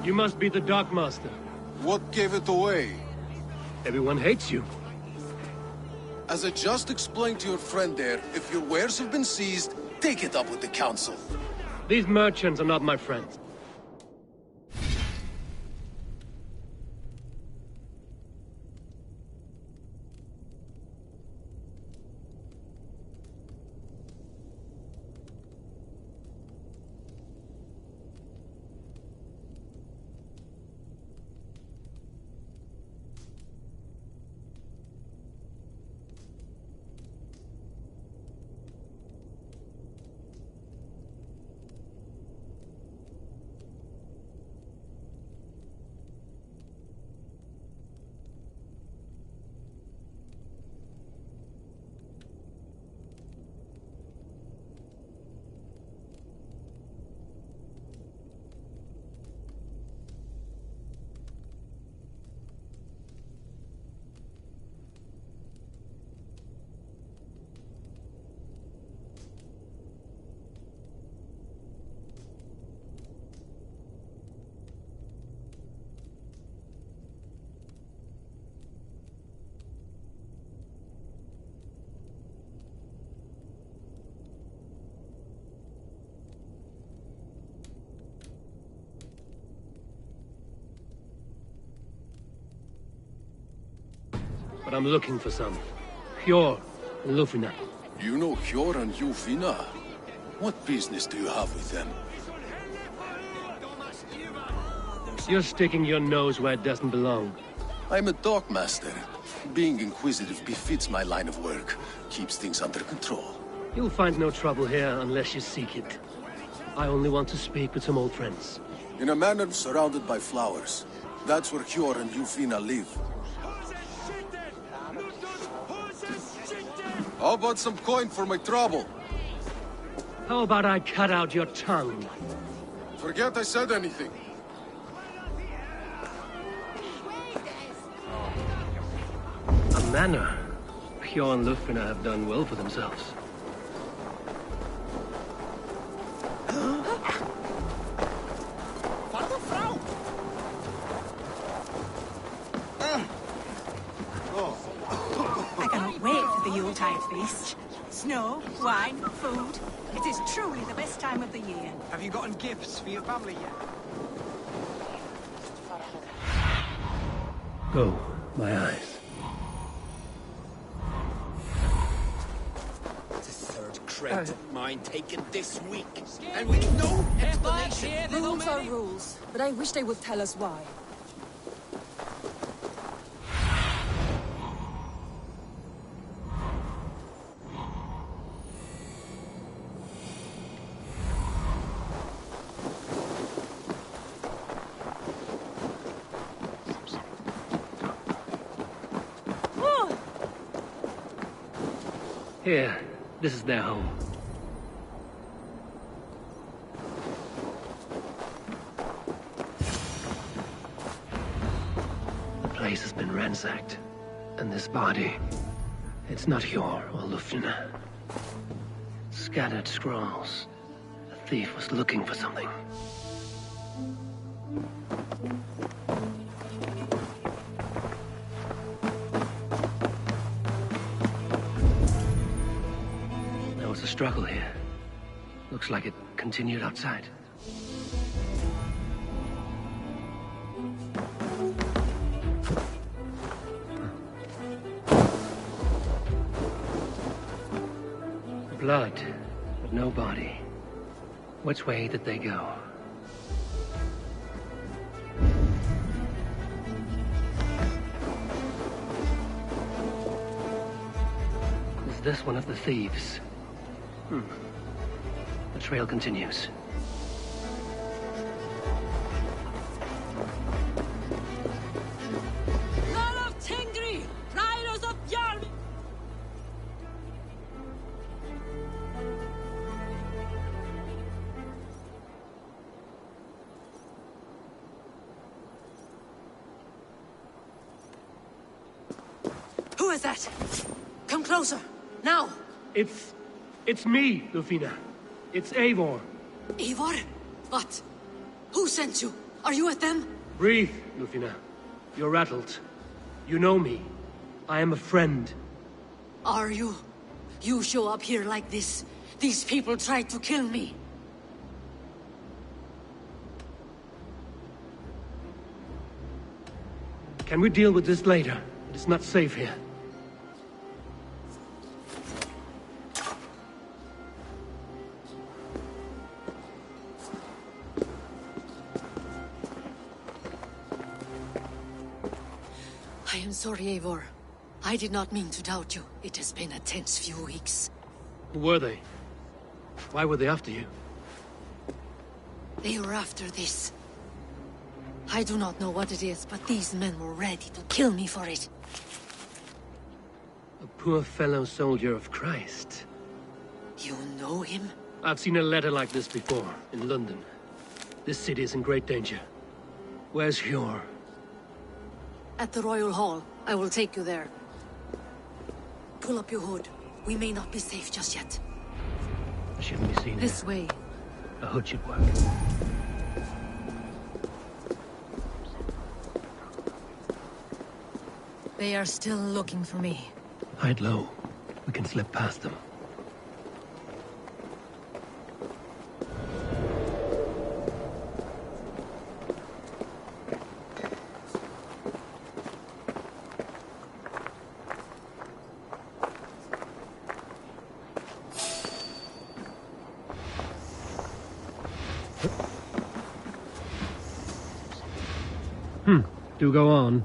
You must be the dockmaster. What gave it away? Everyone hates you. As I just explained to your friend there, if your wares have been seized, take it up with the council. These merchants are not my friends. But I'm looking for some. Hjor and Lufina. You know Hjor and Lufina? What business do you have with them? You're sticking your nose where it doesn't belong. I'm a dockmaster. Being inquisitive befits my line of work. Keeps things under control. You'll find no trouble here unless you seek it. I only want to speak with some old friends. In a manor surrounded by flowers. That's where Hjor and Lufina live. How about some coin for my trouble? How about I cut out your tongue? Forget I said anything. A manor. Hjor and Lufina have done well for themselves. I cannot wait for the Yuletide feast. Snow, wine, food. It is truly the best time of the year. Have you gotten gifts for your family yet? Go, my eyes. The third crate of mine taken this week. And with no explanation. Rules are rules, but I wish they would tell us why. Here, this is their home. The place has been ransacked. And this body, it's not Hjor or Lufina. Scattered scrolls. The thief was looking for something. There was a struggle here. Looks like it continued outside. Blood, but no body. Which way did they go? Is this one of the thieves? The trail continues. None of Tengri, riders of Yarm! Who is that? Come closer, now! It's me, Lufina. It's Eivor. Eivor? What? Who sent you? Are you with them? Breathe, Lufina. You're rattled. You know me. I am a friend. Are you? You show up here like this. These people tried to kill me. Can we deal with this later? It's not safe here. I am sorry, Eivor. I did not mean to doubt you. It has been a tense few weeks. Who were they? Why were they after you? They were after this. I do not know what it is, but these men were ready to kill me for it. A poor fellow soldier of Christ. You know him? I've seen a letter like this before, in London. This city is in great danger. Where's Hjor? At the Royal Hall. I will take you there. Pull up your hood. We may not be safe just yet. I shouldn't be seen This here. way. A hood should work. They are still looking for me. Hide low. We can slip past them. Do go on.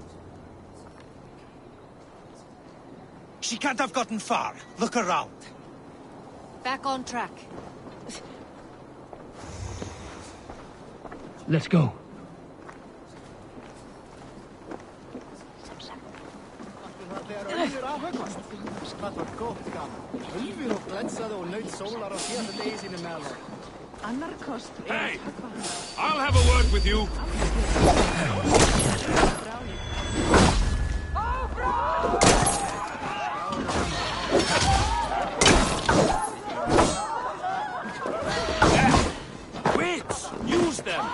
She can't have gotten far. Look around. Back on track. Let's go. Hey! I'll have a word with you. Wait! Use them!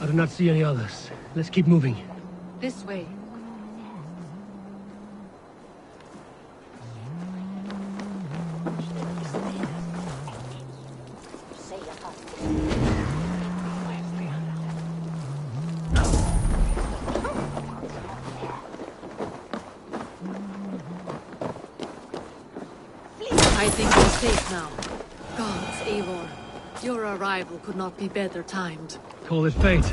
I do not see any others. Let's keep moving. This way. I think we're safe now. Gods, Eivor. Your arrival could not be better timed. Call it fate.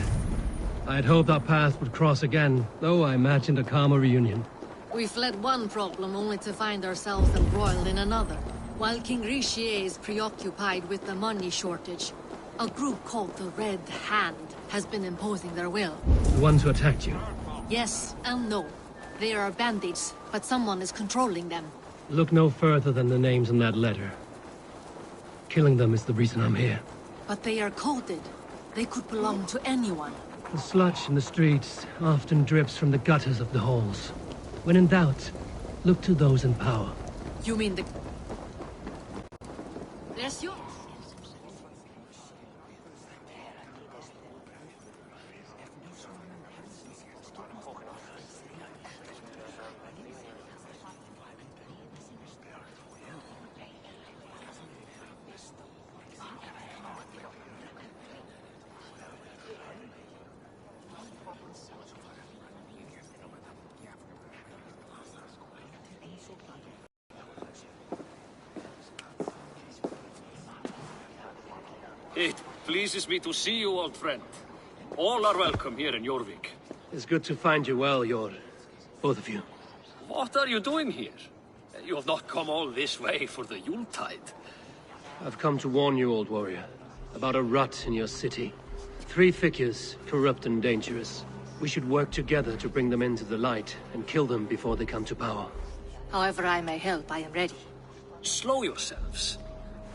I had hoped our paths would cross again, though I imagined a calmer reunion. We fled one problem only to find ourselves embroiled in another. While King Richier is preoccupied with the money shortage, a group called the Red Hand has been imposing their will. The ones who attacked you. Yes and no. They are bandits, but someone is controlling them. Look no further than the names in that letter. Killing them is the reason I'm here. But they are coded. They could belong to anyone. The sludge in the streets often drips from the gutters of the halls. When in doubt, look to those in power. You mean the... There's yours. It pleases me to see you, old friend. All are welcome here in Jorvik. It's good to find you well, Jor. Both of you. What are you doing here? You have not come all this way for the Yuletide. I've come to warn you, old warrior, about a rot in your city. 3 figures, corrupt and dangerous. We should work together to bring them into the light and kill them before they come to power. However I may help, I am ready. Slow yourselves.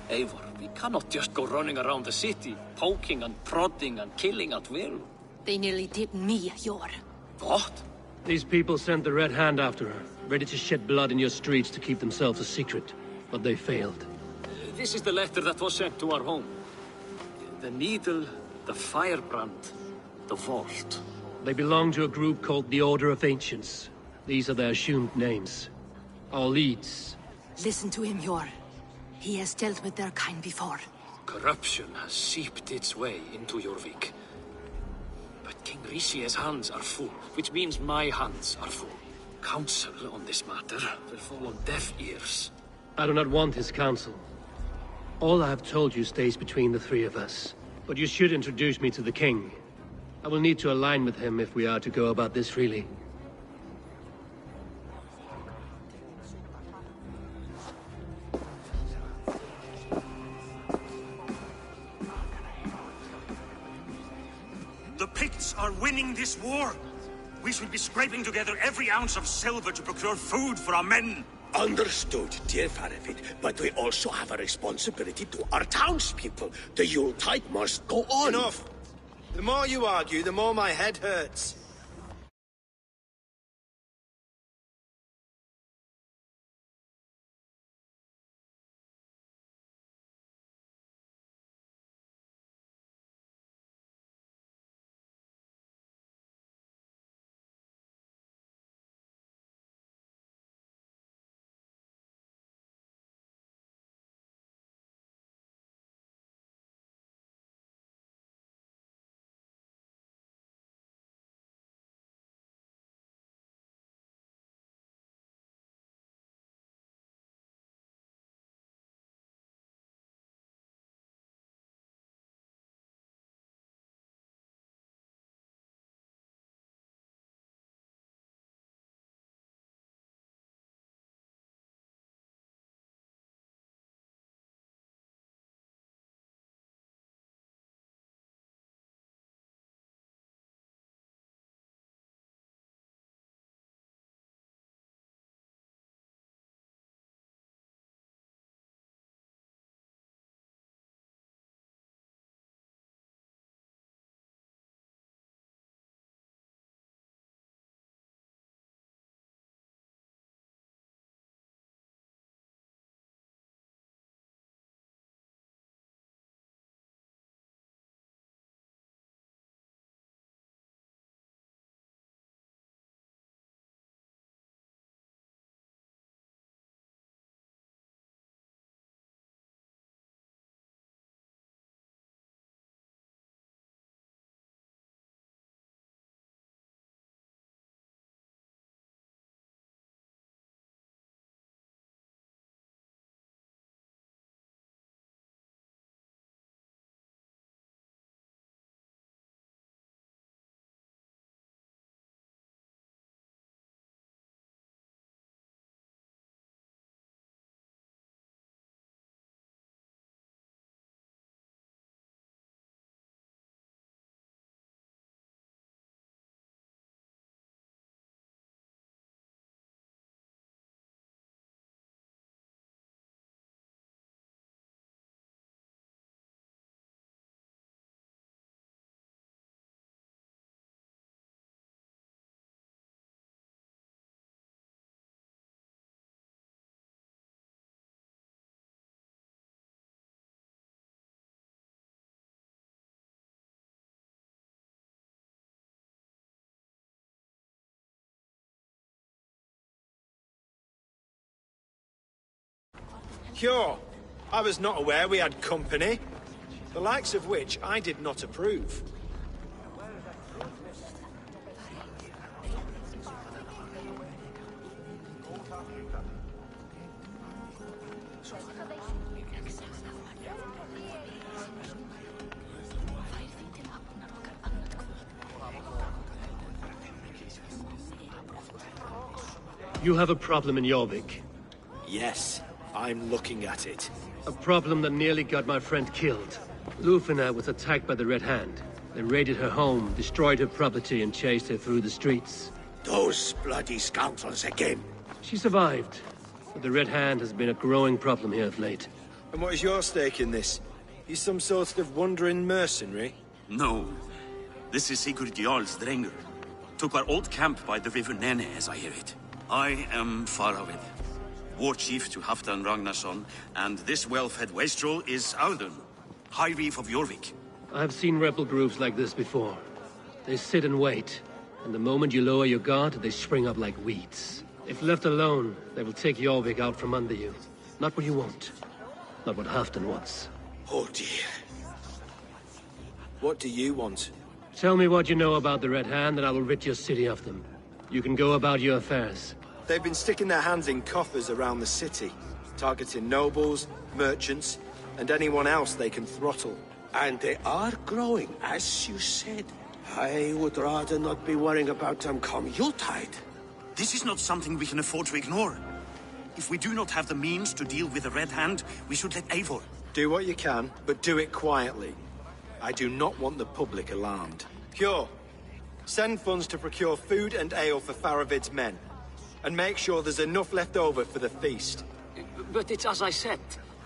Eivor, we cannot just go running around the city, poking and prodding and killing at will. They nearly did me, Jor. What? These people sent the Red Hand after her, ready to shed blood in your streets to keep themselves a secret. But they failed. This is the letter that was sent to our home. The needle, the firebrand, the vault. They belong to a group called the Order of Ancients. These are their assumed names. Our leads. Listen to him, Jor. He has dealt with their kind before. Corruption has seeped its way into Jorvik. But King Richier's hands are full, which means my hands are full. Counsel on this matter will fall on deaf ears. I do not want his counsel. All I have told you stays between the 3 of us. But you should introduce me to the king. I will need to align with him if we are to go about this freely. The Picts are winning this war. We should be scraping together every ounce of silver to procure food for our men. Understood, dear Faravit, but we also have a responsibility to our townspeople. The Yuletide must go on. Enough! The more you argue, the more my head hurts. Cure. I was not aware we had company. The likes of which I did not approve. You have a problem in Jorvik. Yes, I'm looking at it. A problem that nearly got my friend killed. Lufina was attacked by the Red Hand. They raided her home, destroyed her property, and chased her through the streets. Those bloody scoundrels again. She survived, but the Red Hand has been a growing problem here of late. And what is your stake in this? You some sort of wandering mercenary? No. This is Sigurd Jarl's Drenger. Took our old camp by the river Nene, as I hear it. I am Faraved, war chief to Halfdan Ragnarsson, and this well-fed wastrel is Audun, High Reef of Jorvik. I've seen rebel groups like this before. They sit and wait, and the moment you lower your guard, they spring up like weeds. If left alone, they will take Jorvik out from under you. Not what you want. Not what Halfdan wants. Oh dear. What do you want? Tell me what you know about the Red Hand, and I will rid your city of them. You can go about your affairs. They've been sticking their hands in coffers around the city, targeting nobles, merchants, and anyone else they can throttle. And they are growing, as you said. I would rather not be worrying about them come Yuletide. This is not something we can afford to ignore. If we do not have the means to deal with the Red Hand, we should let Eivor. Do what you can, but do it quietly. I do not want the public alarmed. Cure. Send funds to procure food and ale for Faravid's men. And make sure there's enough left over for the feast. But it's as I said.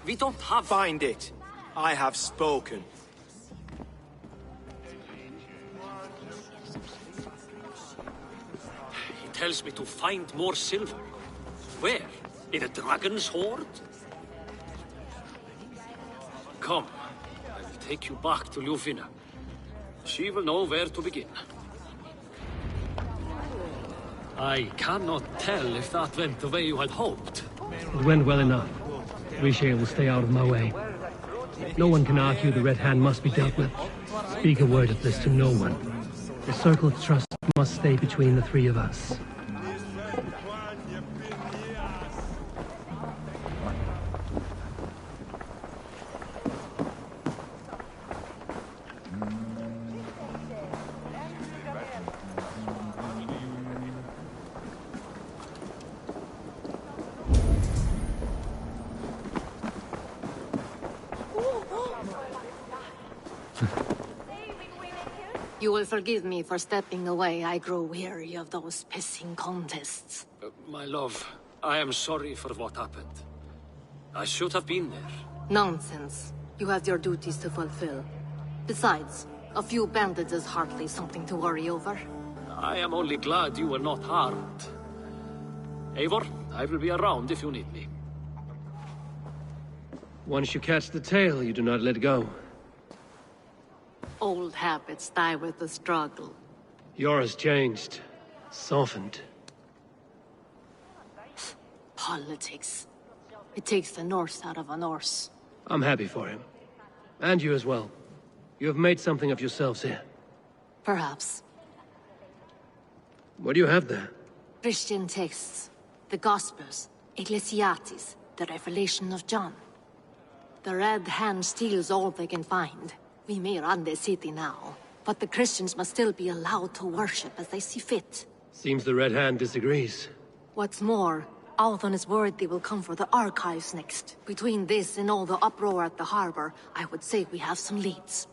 We don't have... Find it. I have spoken. He tells me to find more silver. Where? In a dragon's hoard? Come. I will take you back to Lufina. She will know where to begin. I cannot tell if that went the way you had hoped. It went well enough. Riche will stay out of my way. No one can argue the Red Hand must be dealt with. Speak a word of this to no one. The circle of trust must stay between the three of us. You will forgive me for stepping away. I grow weary of those pissing contests. My love, I am sorry for what happened. I should have been there. Nonsense. You have your duties to fulfill. Besides, a few bandits is hardly something to worry over. I am only glad you were not harmed. Eivor, I will be around if you need me. Once you catch the tail, you do not let go. Old habits die with the struggle. Yours changed. Softened. Politics. It takes the Norse out of a Norse. I'm happy for him. And you as well. You have made something of yourselves here. Perhaps. What do you have there? Christian texts. The Gospels. Ecclesiastes. The Revelation of John. The Red Hand steals all they can find. We may run the city now, but the Christians must still be allowed to worship as they see fit. Seems the Red Hand disagrees. What's more, Althon is worried they will come for the archives next. Between this and all the uproar at the harbor, I would say we have some leads.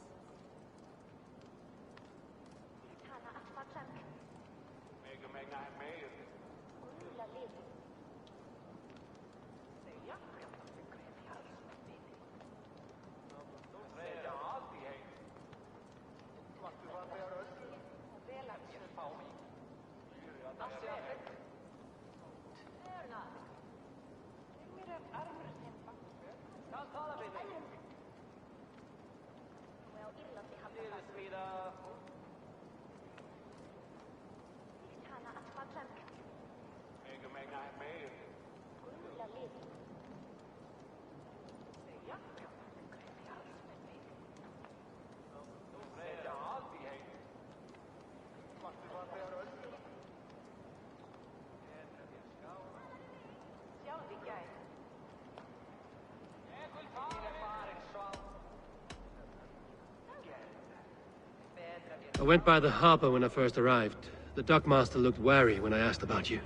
I went by the harbor when I first arrived. The dockmaster looked wary when I asked about you.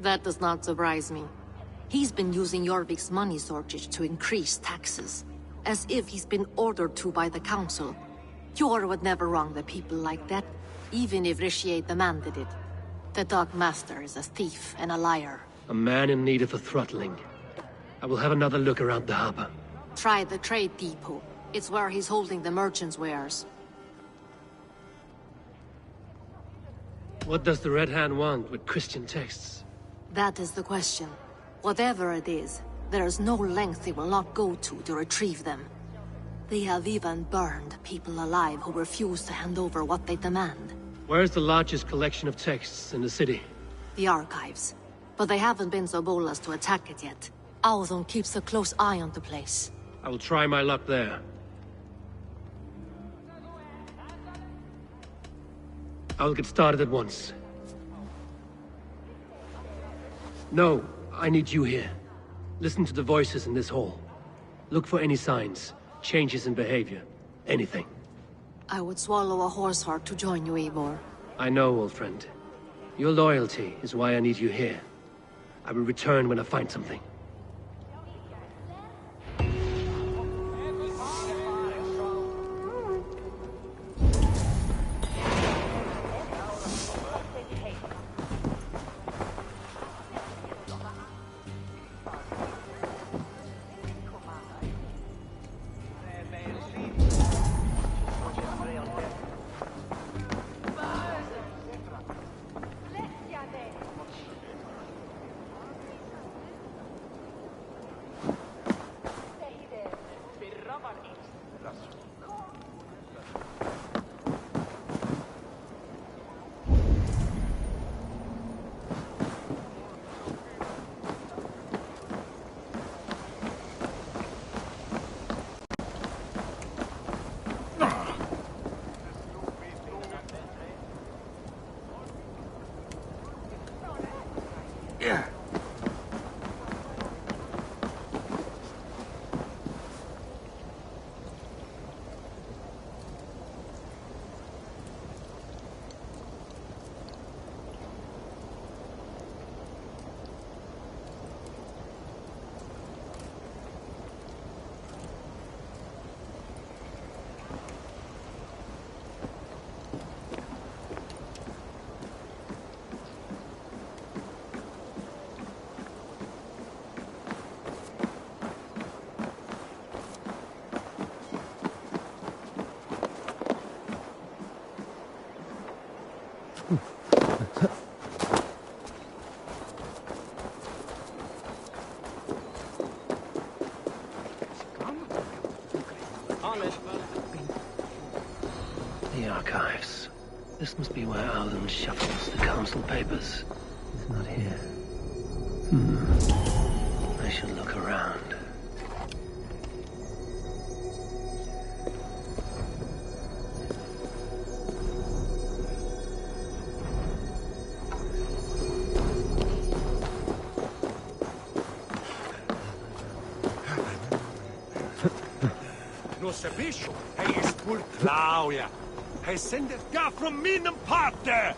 That does not surprise me. He's been using Jorvik's money shortage to increase taxes. As if he's been ordered to by the council. Jor would never wrong the people like that, even if Richier demanded it. The dockmaster is a thief and a liar. A man in need of a throttling. I will have another look around the harbor. Try the trade depot. It's where he's holding the merchants' wares. What does the Red Hand want with Christian texts? That is the question. Whatever it is, there is no length they will not go to retrieve them. They have even burned people alive who refuse to hand over what they demand. Where's the largest collection of texts in the city? The archives. But they haven't been so bold as to attack it yet. Althon keeps a close eye on the place. I will try my luck there. I will get started at once. No, I need you here. Listen to the voices in this hall. Look for any signs, changes in behavior, anything. I would swallow a horse heart to join you, Eivor. I know, old friend. Your loyalty is why I need you here. I will return when I find something. The archives. This must be where Alden shuffles the council papers. It's not here. I should look around. No sapisco, hej spul Claudia. Hej sendet gar från min parte!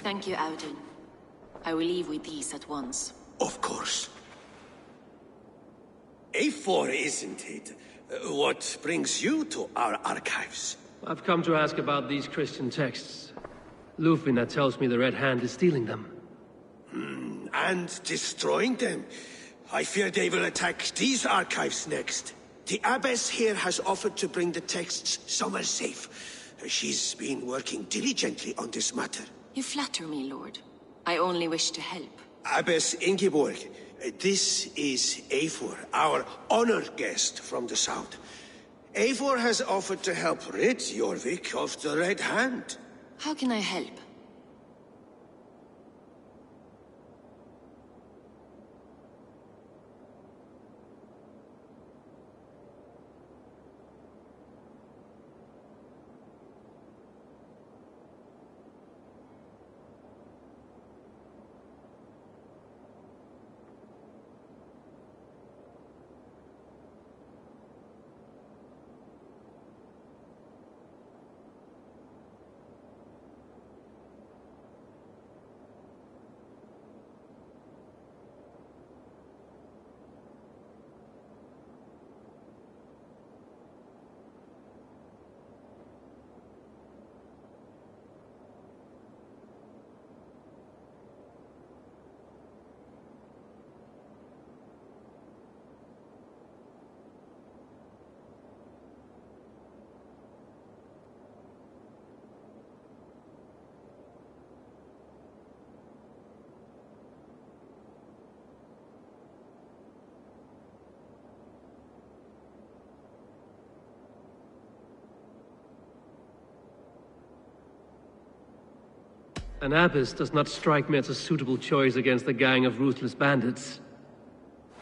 Thank you, Audun. I will leave with these at once. Of course. A4, isn't it? What brings you to our archives? I've come to ask about these Christian texts. Lufina tells me the Red Hand is stealing them. And destroying them. I fear they will attack these archives next. The Abbess here has offered to bring the texts somewhere safe. She's been working diligently on this matter. You flatter me, Lord. I only wish to help. Abbess Ingeborg, this is Eivor, our honored guest from the south. Eivor has offered to help rid Jorvik of the Red Hand. How can I help? An abbess does not strike me as a suitable choice against a gang of ruthless bandits.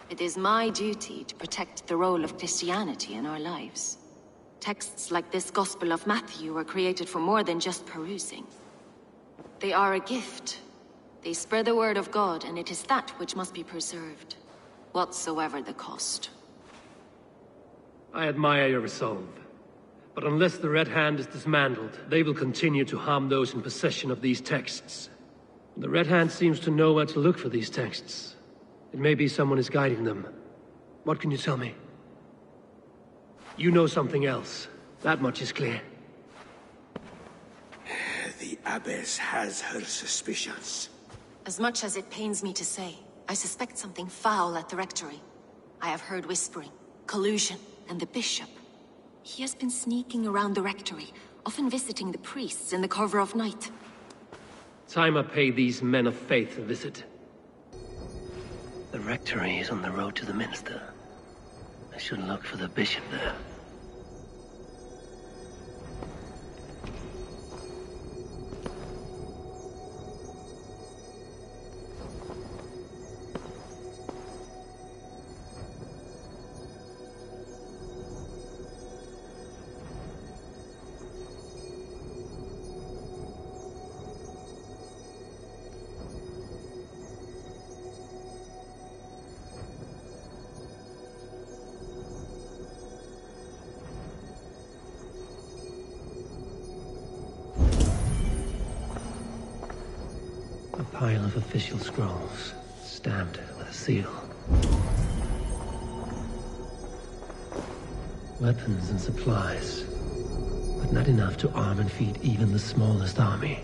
It is my duty to protect the role of Christianity in our lives. Texts like this Gospel of Matthew were created for more than just perusing. They are a gift. They spread the word of God, and it is that which must be preserved, whatsoever the cost. I admire your resolve. But unless the Red Hand is dismantled, they will continue to harm those in possession of these texts. The Red Hand seems to know where to look for these texts. It may be someone is guiding them. What can you tell me? You know something else. That much is clear. The Abbess has her suspicions. As much as it pains me to say, I suspect something foul at the rectory. I have heard whispering, collusion, and the bishop. He has been sneaking around the rectory, often visiting the priests in the cover of night. Time I pay these men of faith a visit. The rectory is on the road to the minster. I should look for the bishop there. Pile of official scrolls, stamped with a seal. Weapons and supplies, but not enough to arm and feed even the smallest army.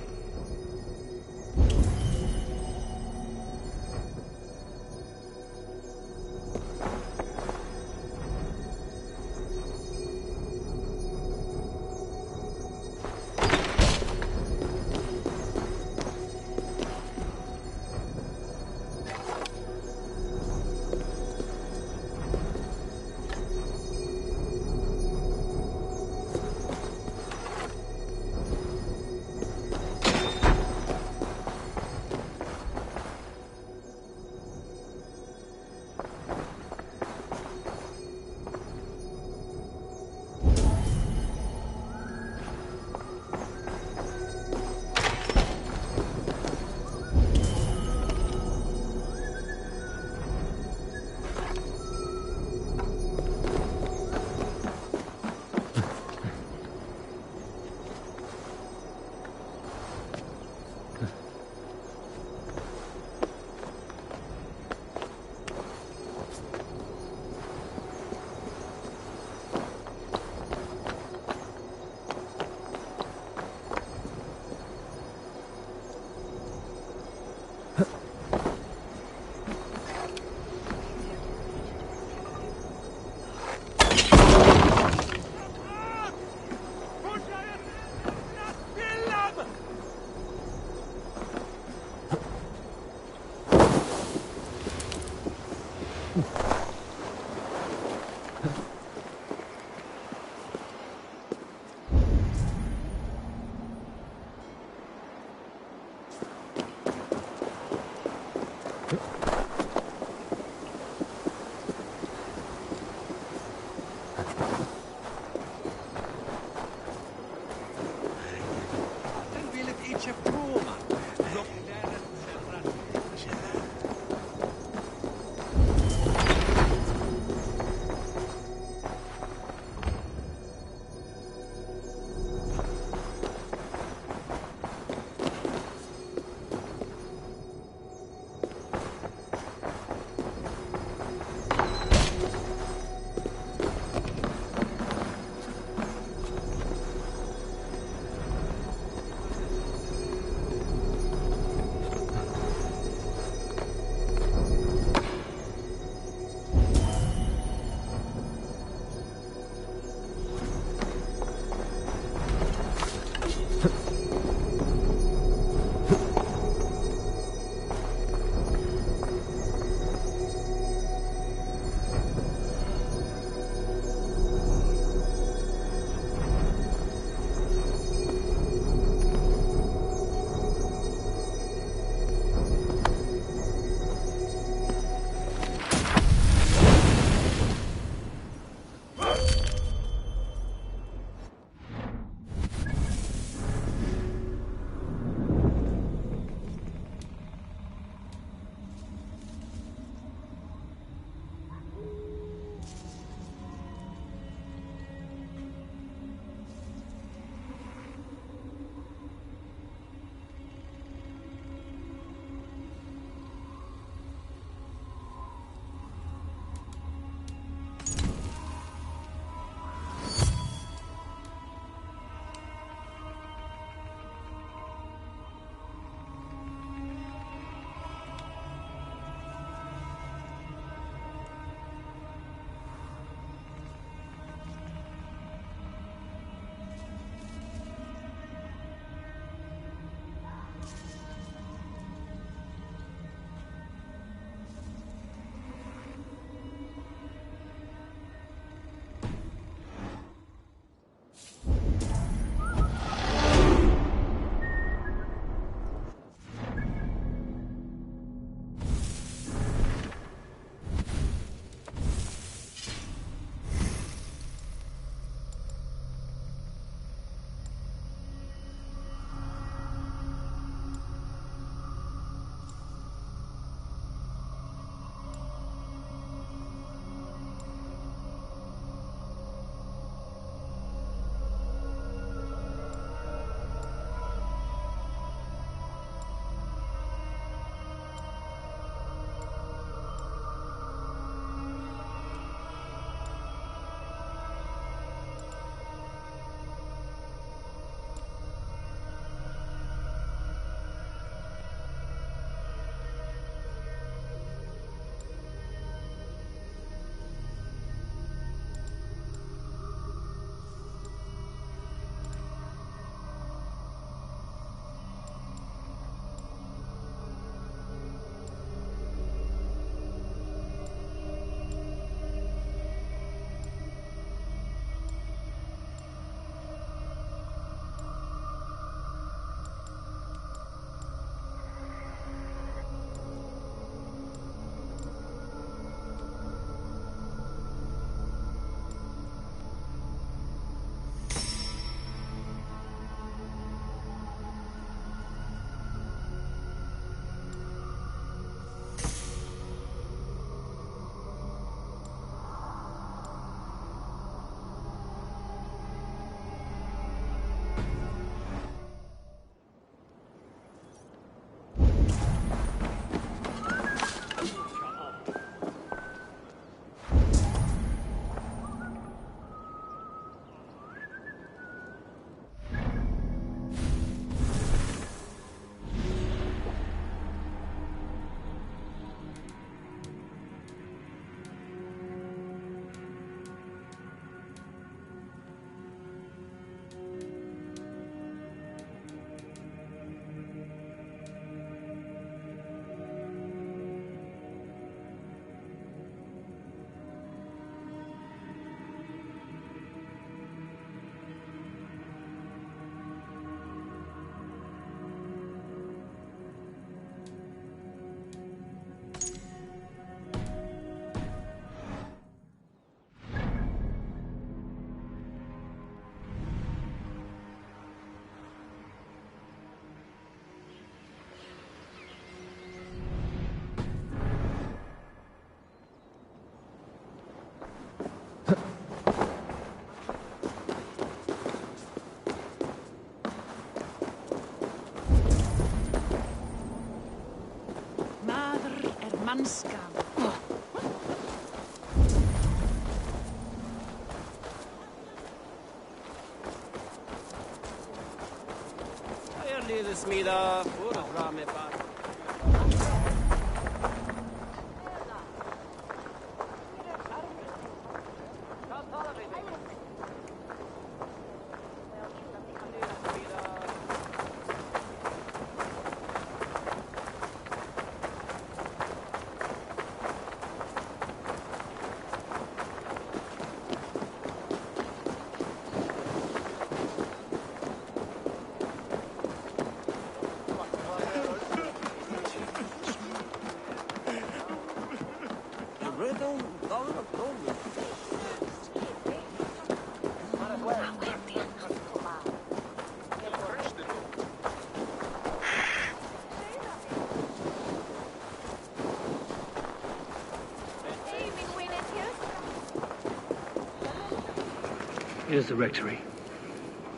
Here's the rectory.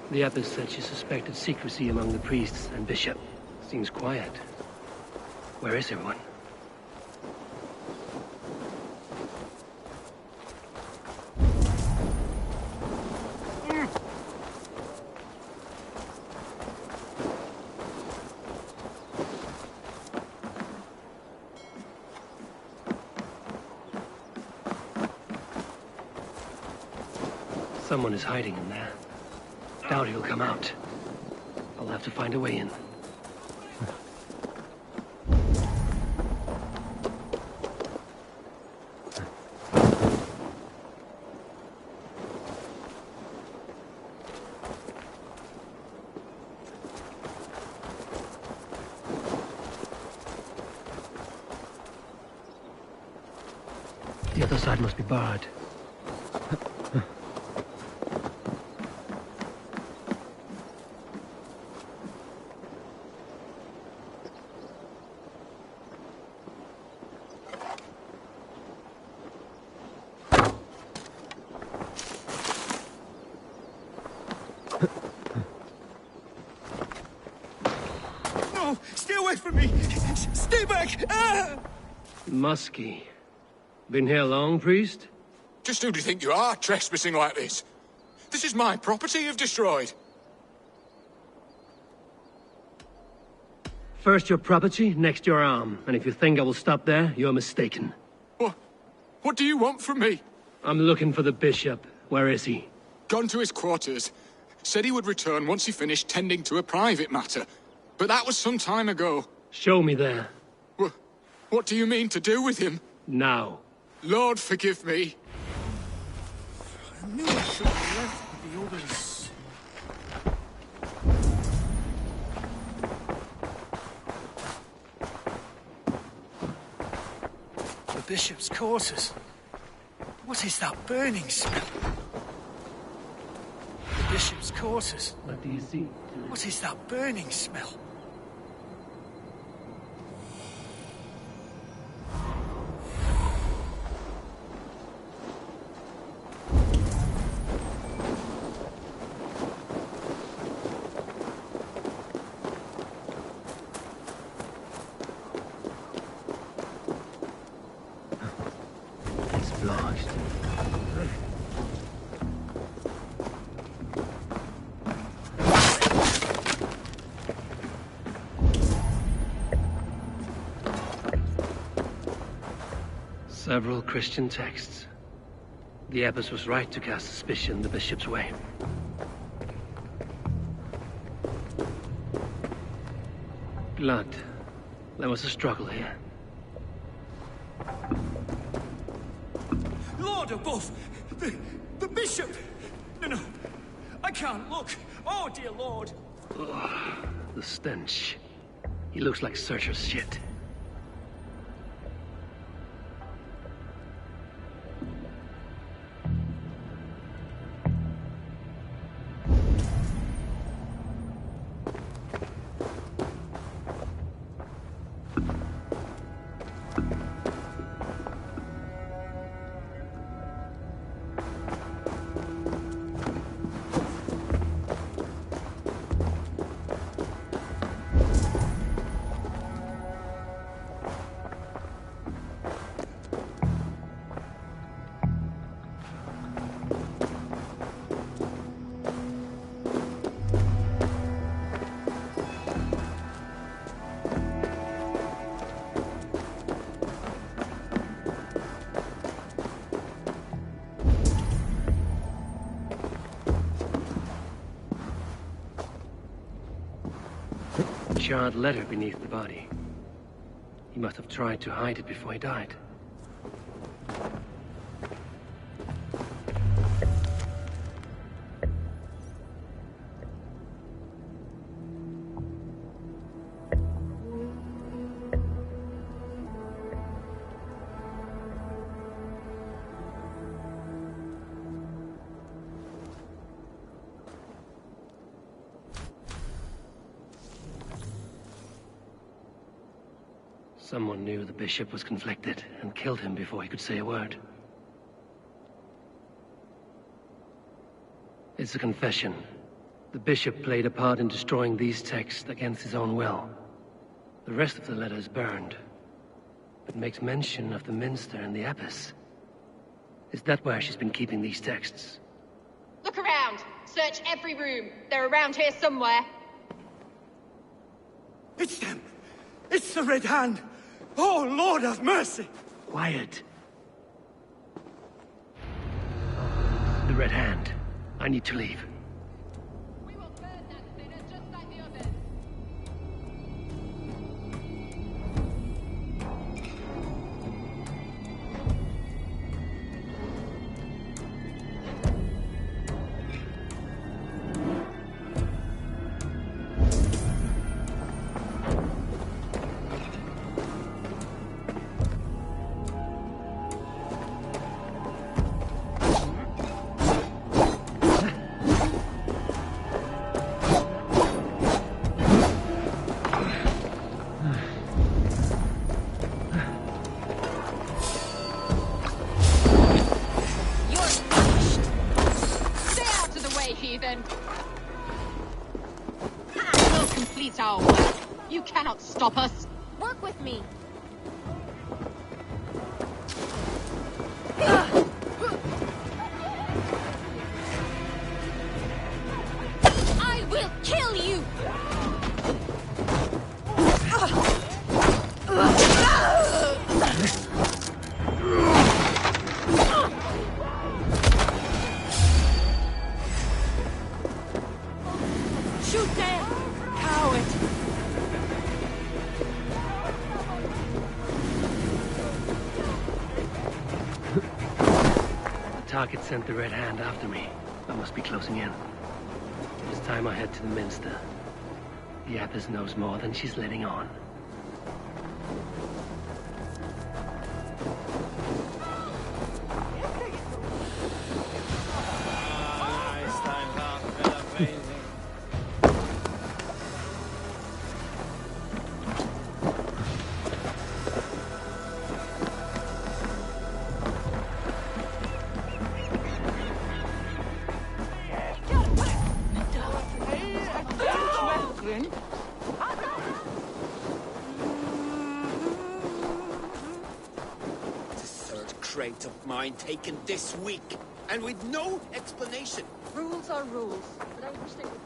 The abbess said she suspected secrecy among the priests and bishop. Seems quiet. Where is everyone? Someone is hiding in there. Doubt he'll come out. I'll have to find a way in. The other side must be barred. No! Stay away from me! Stay back! Ah! Muskie. Been here long, priest? Just who do you think you are, trespassing like this? This is my property you've destroyed. First your property, next your arm. And if you think I will stop there, you're mistaken. What do you want from me? I'm looking for the bishop. Where is he? Gone to his quarters. Said he would return once he finished tending to a private matter. But that was some time ago. Show me there. What do you mean to do with him? Now. Lord, forgive me. I knew I should have left with the others. The bishop's quarters. What is that burning smell? The bishop's quarters. What do you see? What is that burning smell? Several Christian texts. The abbess was right to cast suspicion the bishop's way. Blood. There was a struggle here. Lord above! The bishop! No. I can't look. Oh, dear Lord. Ugh, the stench. He looks like Searcher's shit. charred letter beneath the body. He must have tried to hide it before he died. Someone knew the bishop was conflicted and killed him before he could say a word. It's a confession. The bishop played a part in destroying these texts against his own will. The rest of the letter is burned, but makes mention of the minster and the abbess. Is that where she's been keeping these texts? Look around! Search every room. They're around here somewhere. It's them! It's the Red Hand! Oh, Lord have mercy! Quiet. The Red Hand. I need to leave. We'll complete our work. You cannot stop us. Work with me. I will kill you! Shoot them! Coward! The target sent the Red Hand after me. I must be closing in. It's time I head to the minster. The abbess knows more than she's letting on. Crate of mine taken this week, and with no explanation. Rules are rules, but I wish they would...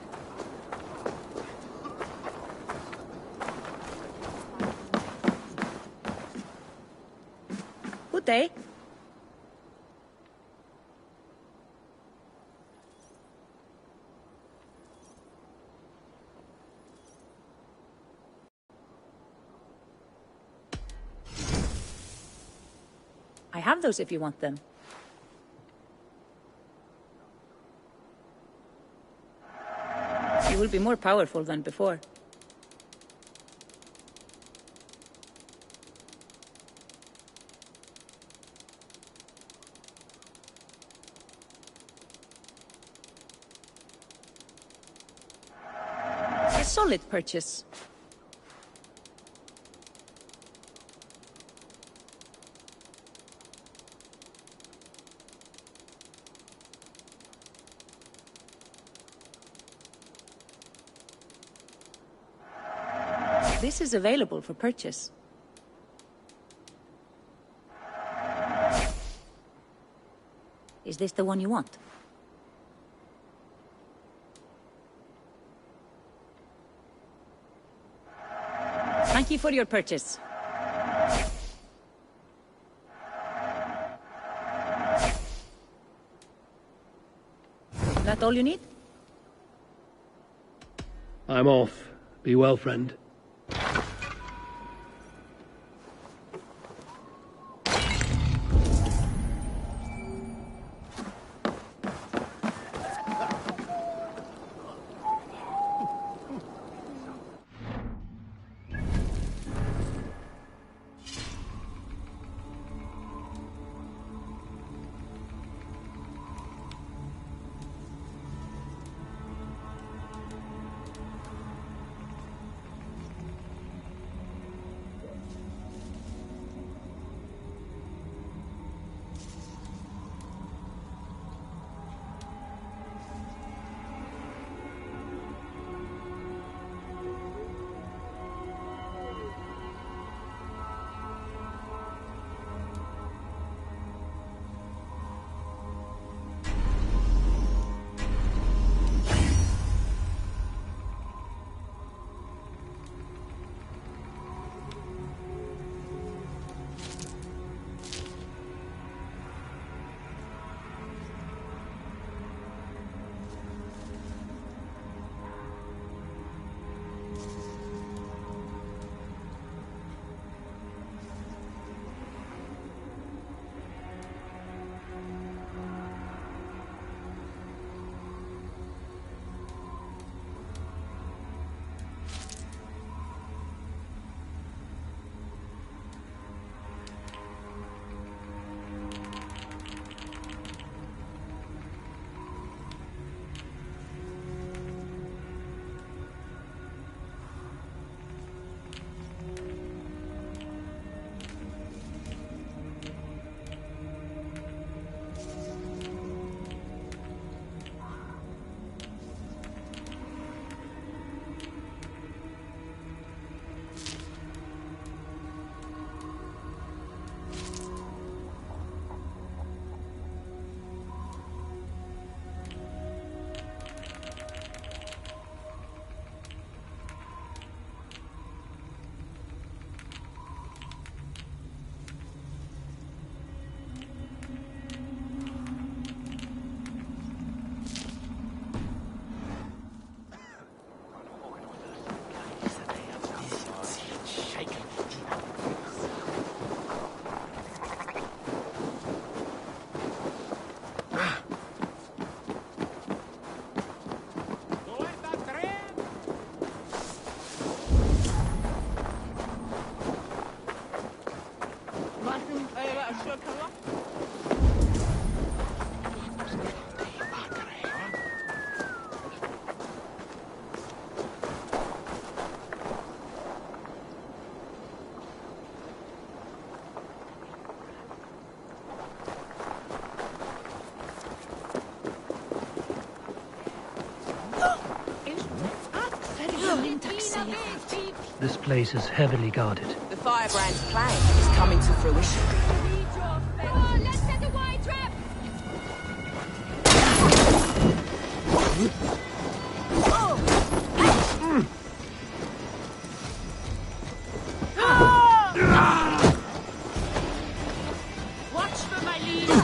Good day. I have those if you want them. You will be more powerful than before. A solid purchase. This is available for purchase. Is this the one you want? Thank you for your purchase. That all you need? I'm off. Be well, friend. This place is heavily guarded. The Firebrand's plan is coming to fruition. Oh, let's set a wide trap! Watch for my leader!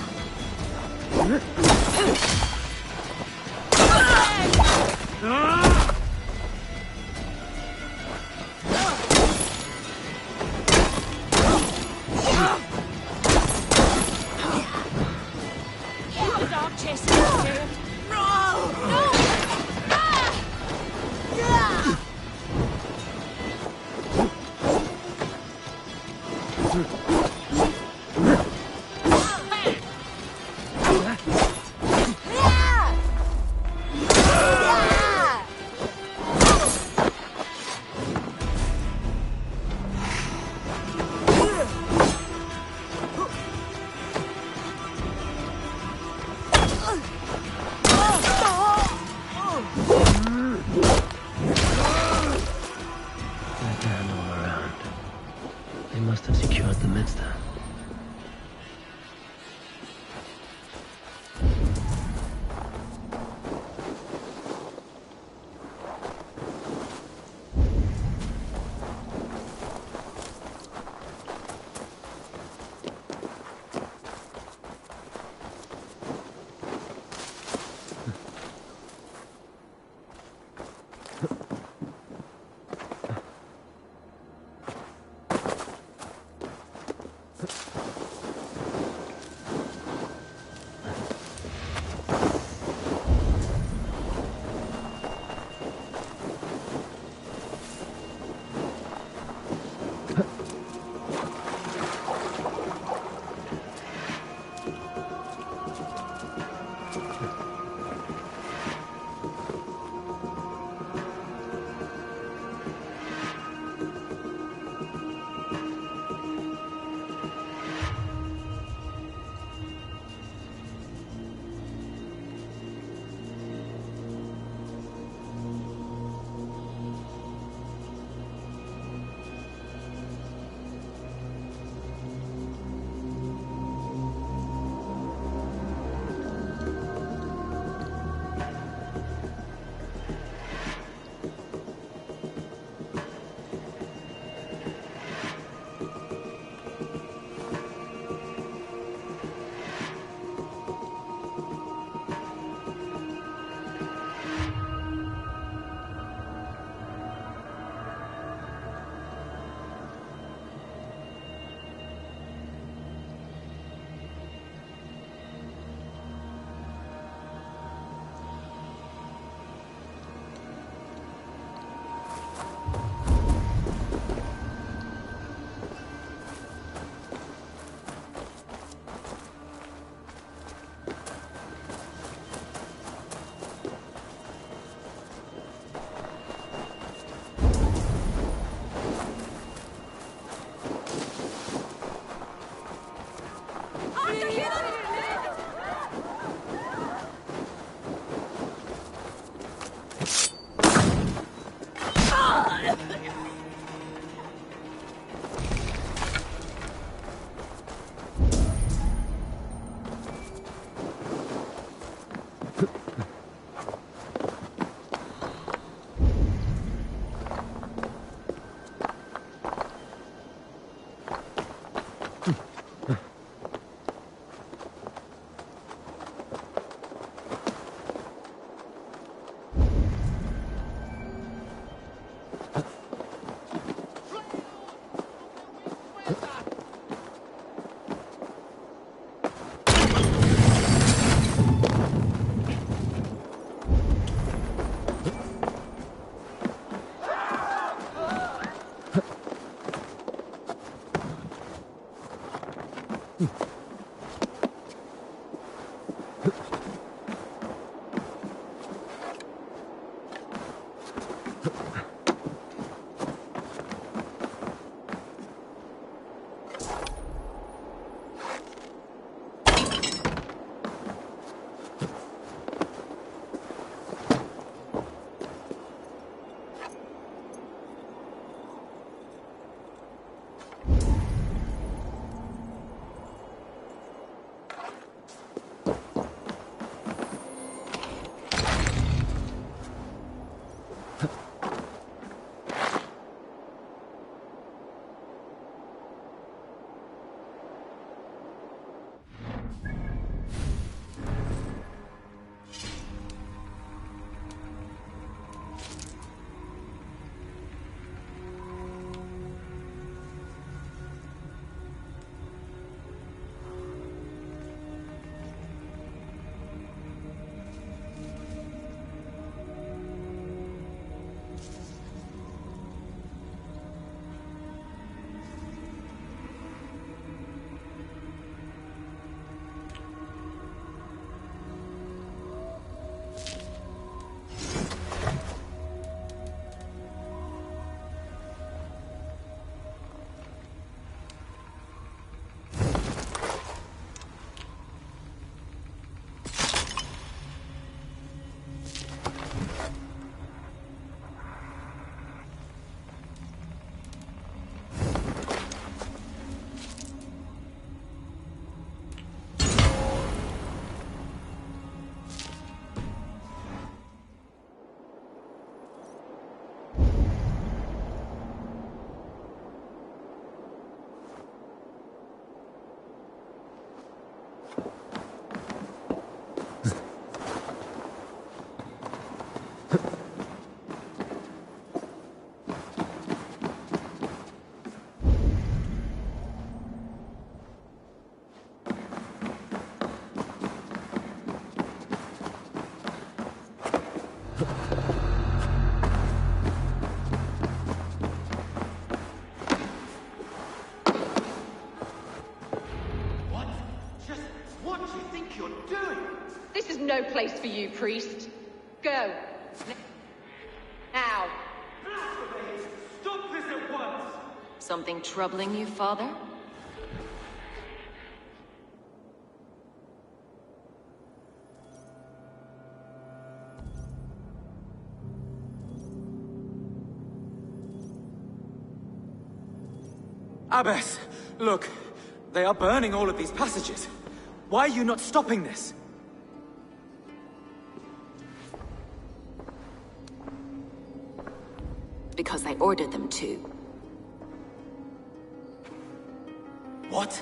This is no place for you, priest. Go. Now. Stop this at once! Something troubling you, Father? Abbess, look. They are burning all of these passages. Why are you not stopping this? Because I ordered them to. What?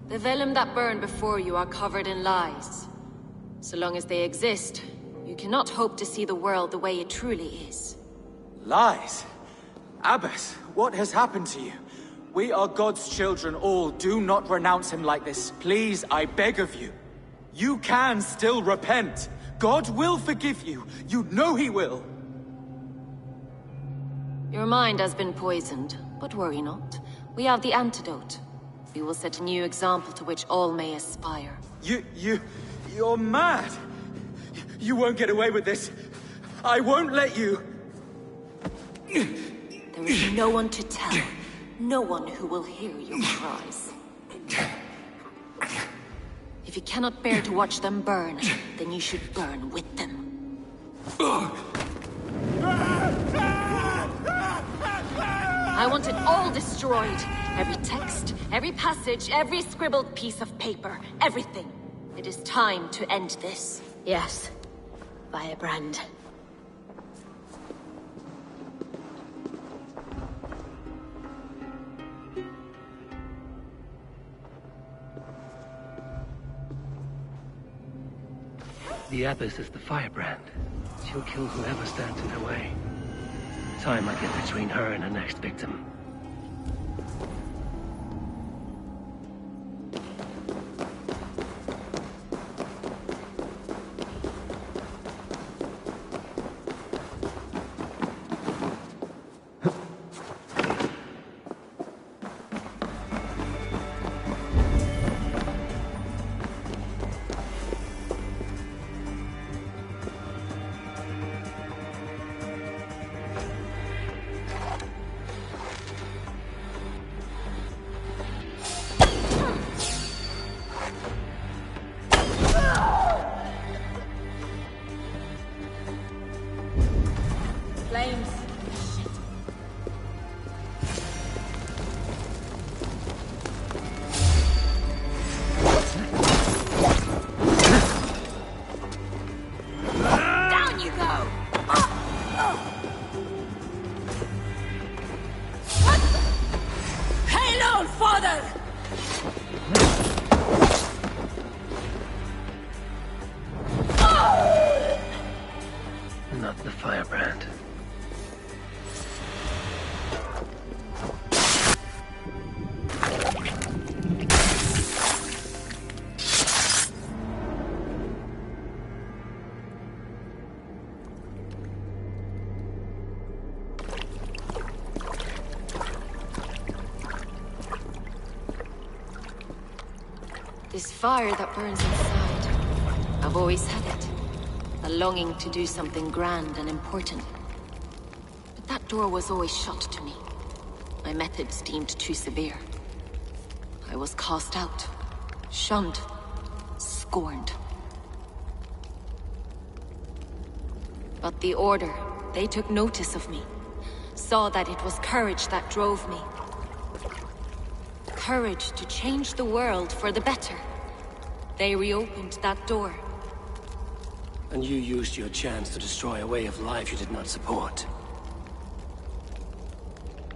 The vellum that burn before you are covered in lies. So long as they exist, you cannot hope to see the world the way it truly is. Lies? Abbess, what has happened to you? We are God's children all. Do not renounce him like this. Please, I beg of you. You can still repent. God will forgive you. You know he will. Your mind has been poisoned, but worry not. We have the antidote. We will set a new example to which all may aspire. You're mad. You won't get away with this. I won't let you. There is no one to tell. No one who will hear your cries. If you cannot bear to watch them burn, then you should burn with them. I want it all destroyed. Every text, every passage, every scribbled piece of paper, everything. It is time to end this. Yes, Firebrand. The Abbess is the Firebrand. She'll kill whoever stands in her way. Time might get between her and her next victim. Flames. Down you go! Hail on, Father! Not the Firebrand. This fire that burns inside, I've always had it. A longing to do something grand and important. But that door was always shut to me. My methods deemed too severe. I was cast out, shunned, scorned. But the Order, they took notice of me. Saw that it was courage that drove me. Courage to change the world for the better. They reopened that door. And you used your chance to destroy a way of life you did not support.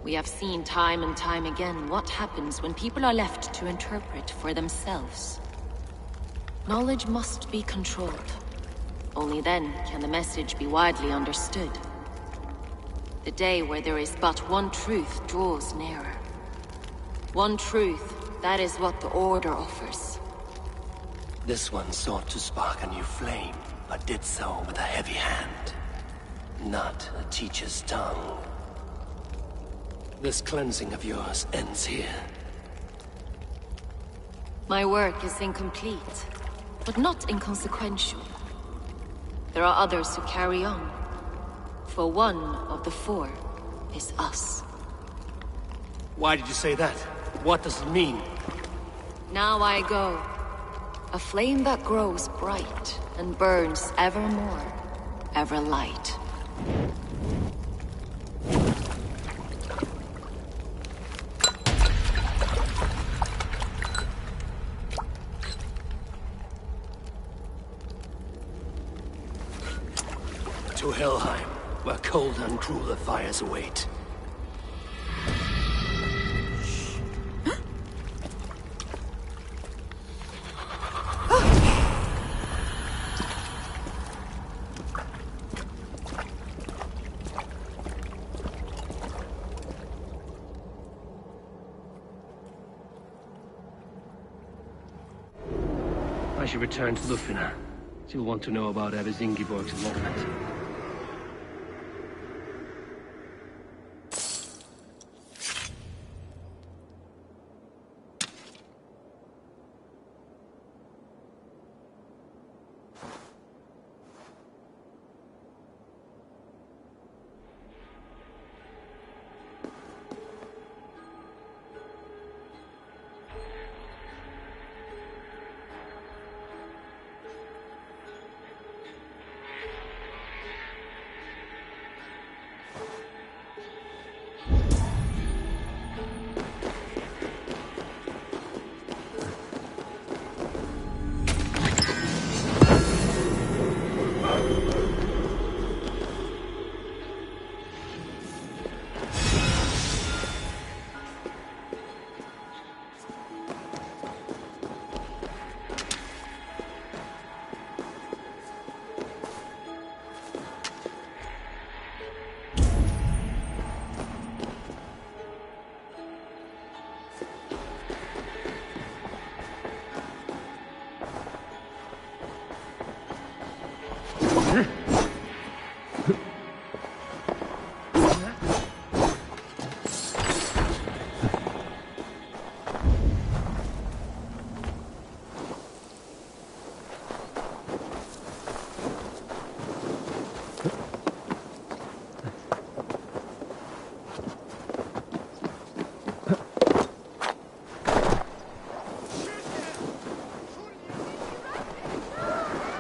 We have seen time and time again what happens when people are left to interpret for themselves. Knowledge must be controlled. Only then can the message be widely understood. The day where there is but one truth draws nearer. One truth, that is what the Order offers. This one sought to spark a new flame, but did so with a heavy hand. Not a teacher's tongue. This cleansing of yours ends here. My work is incomplete, but not inconsequential. There are others who carry on. For one of the four is us. Why did you say that? What does it mean? Now I go. A flame that grows bright and burns ever more, ever light. To Helheim, where cold and crueler fires await. I should return to Lufina. She'll want to know about Abbess Ingeborg's involvement.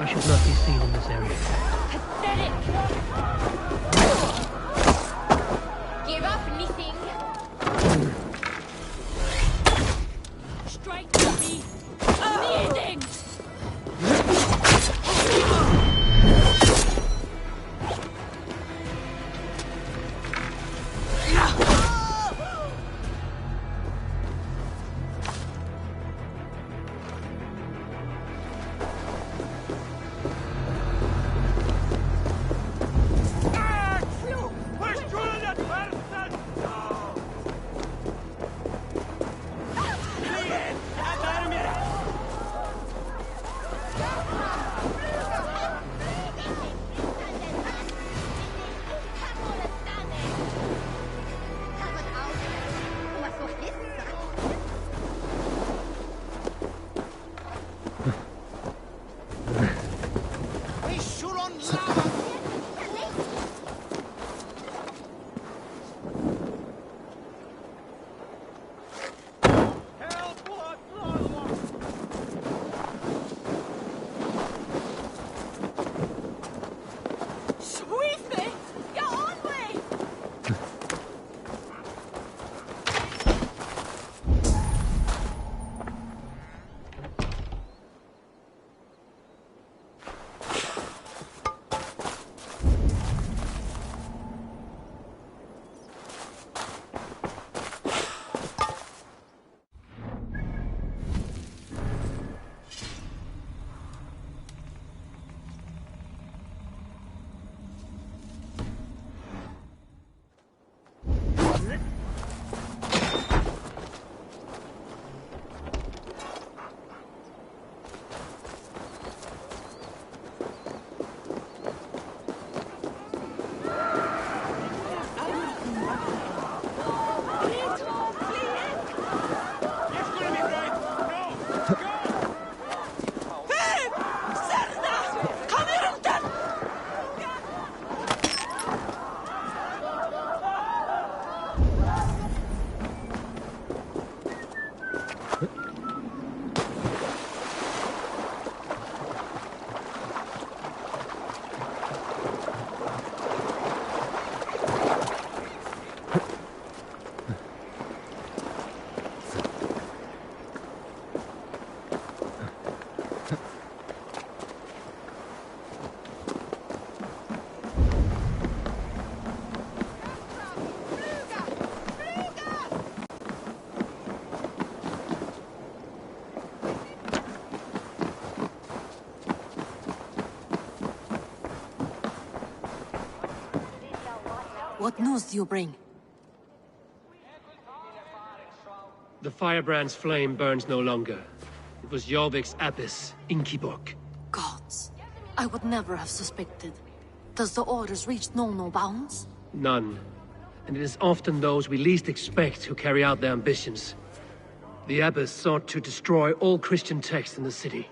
I should not be seen in this area. What news do you bring? The firebrand's flame burns no longer. It was Jorvik's abbess, Inkiborg. Gods. I would never have suspected. Does the orders reach no bounds? None. And it is often those we least expect who carry out their ambitions. The abbess sought to destroy all Christian texts in the city,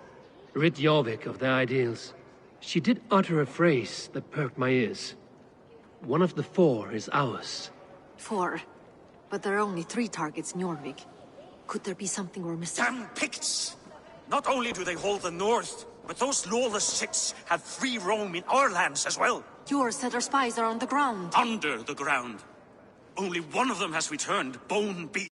rid Jorvik of their ideals. She did utter a phrase that perked my ears. One of the 4 is ours. 4? But there are only 3 targets in Jorvik. Could there be something we're missing? Damn Picts! Not only do they hold the north, but those lawless Sicks have free roam in our lands as well. Yours said our spies are on the ground. Under the ground. Only one of them has returned, bone beat.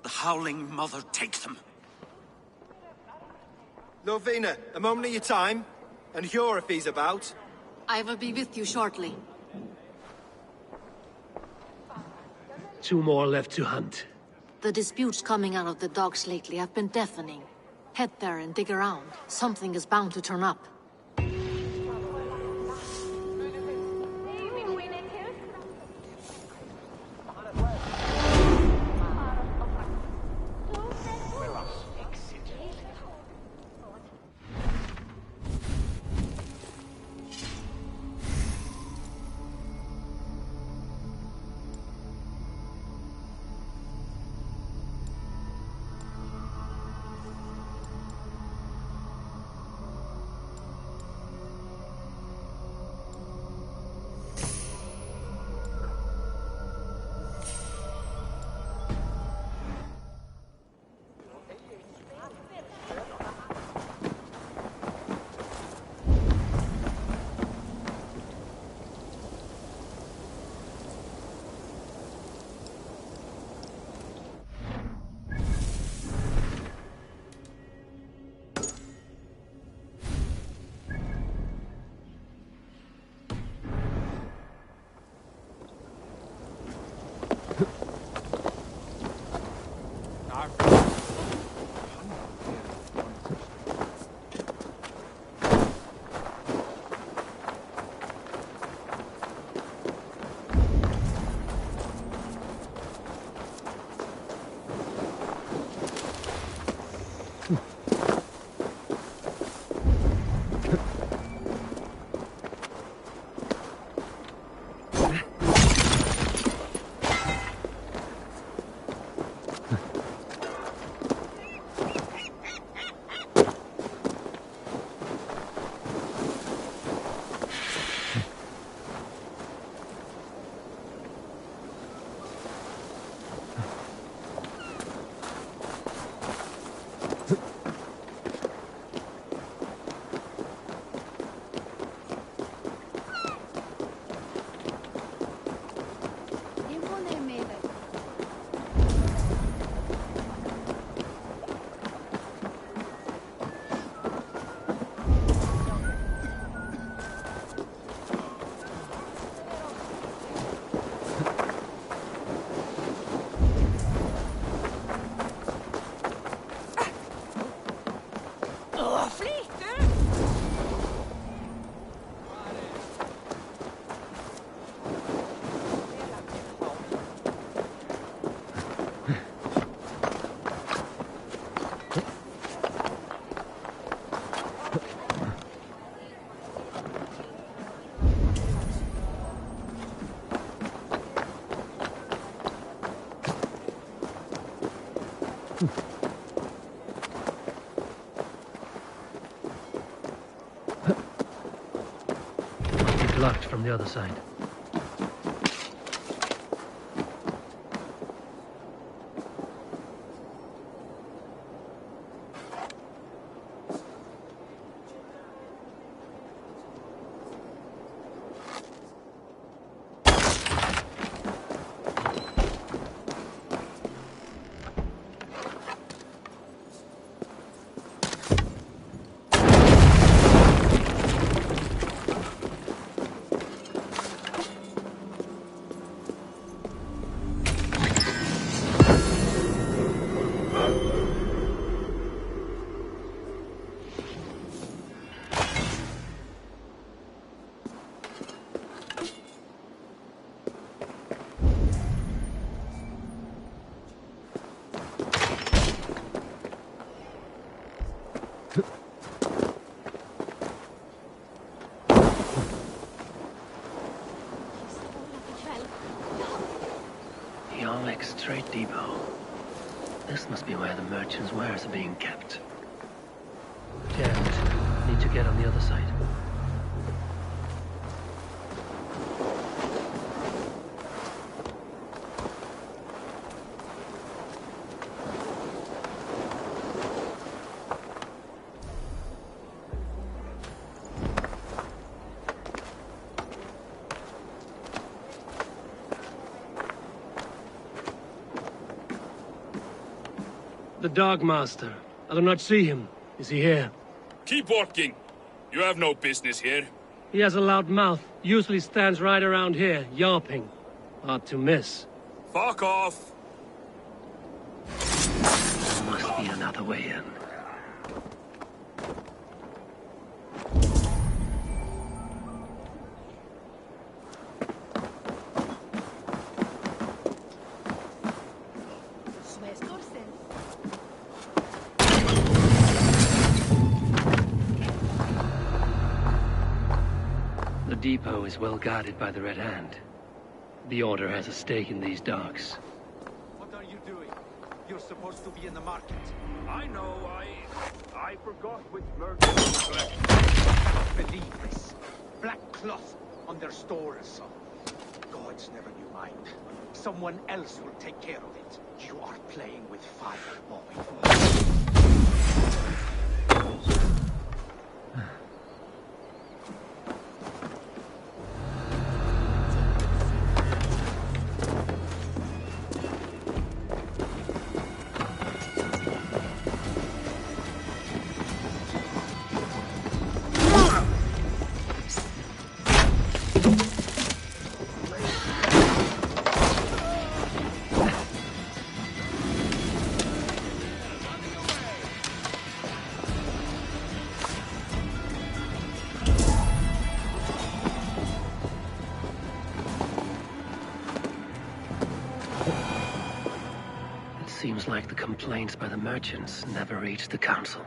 The Howling Mother take them. Lovina, a moment of your time. And Hjor if he's about. I will be with you shortly. 2 more left to hunt. The disputes coming out of the docks lately have been deafening. Head there and dig around. Something is bound to turn up. It's locked from the other side. Yarlick's trade depot. This must be where the merchants' wares are being kept. Damn it. Need to get on the other side. The Dog Master. I do not see him. Is he here? Keep walking. You have no business here. He has a loud mouth. Usually stands right around here, yelping. Hard to miss. Fuck off! There must be another way in. The depot is well guarded by the Red Hand. The Order has a stake in these docks. What are you doing? You're supposed to be in the market. I know, I forgot which merchant. Believe this. Black cloth on their stores. Gods never knew mine. Someone else will take care of it. You are playing with fire, boy. Seems like the complaints by the merchants never reached the council.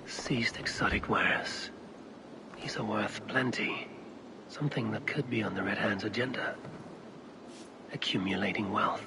Seized exotic wares. These are worth plenty. Something that could be on the Red Hand's agenda. Accumulating wealth.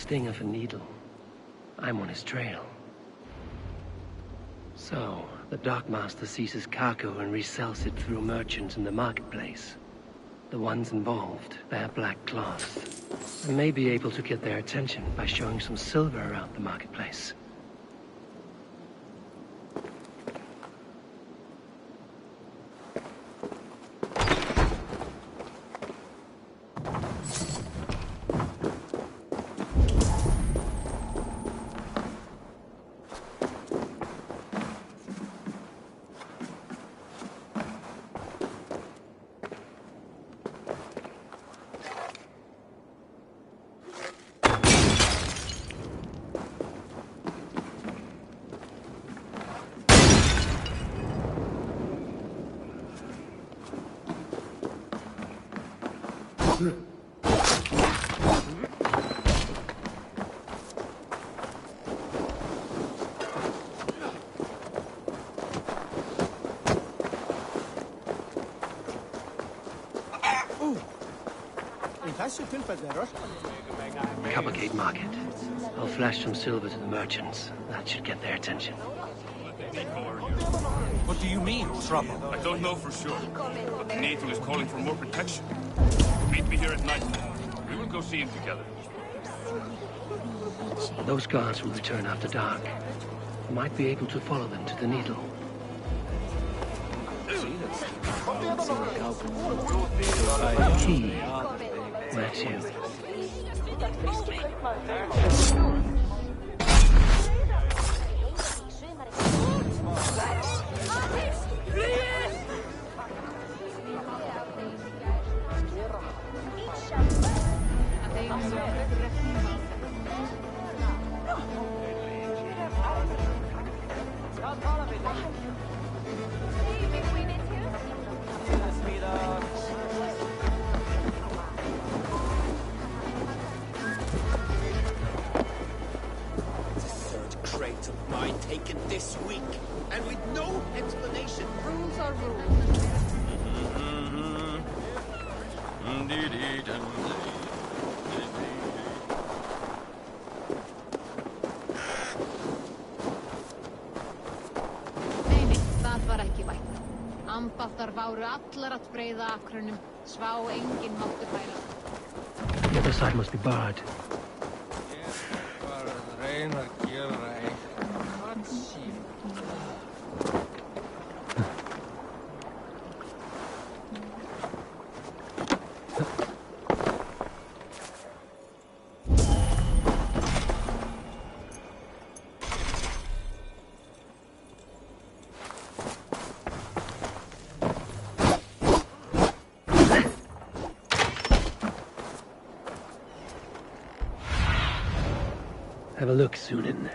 sting of a needle. I'm on his trail. So, the Dockmaster seizes cargo and resells it through merchants in the marketplace. The ones involved bear black cloths. I may be able to get their attention by showing some silver around the marketplace. Coppergate Market. I'll flash some silver to the merchants. That should get their attention. What do you mean, trouble? I don't know for sure, but the native is calling for more protection. Meet me here at night. We will go see him together. Those guards will return after dark. I might be able to follow them to the needle. Key. That's you. Taken this week, and with no explanation. Rules are rules. Nei, það var ekki vænt. Ambáttar váru allar að breiða akrunum, svá engin máttu færa. The other side must be barred. Have a look, Sunan.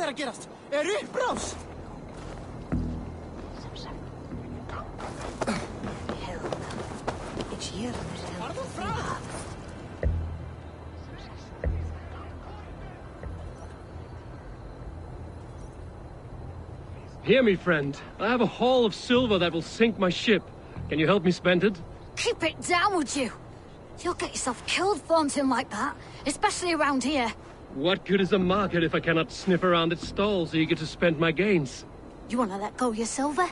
er að gerast? Uppbrás! Farðu frá! Hear me, friend. I have a haul of silver that will sink my ship. Can you help me spend it? Keep it down, would you? You'll get yourself killed flaunting like that, especially around here. What good is a market if I cannot sniff around its stalls eager to spend my gains? You want to let go of your silver?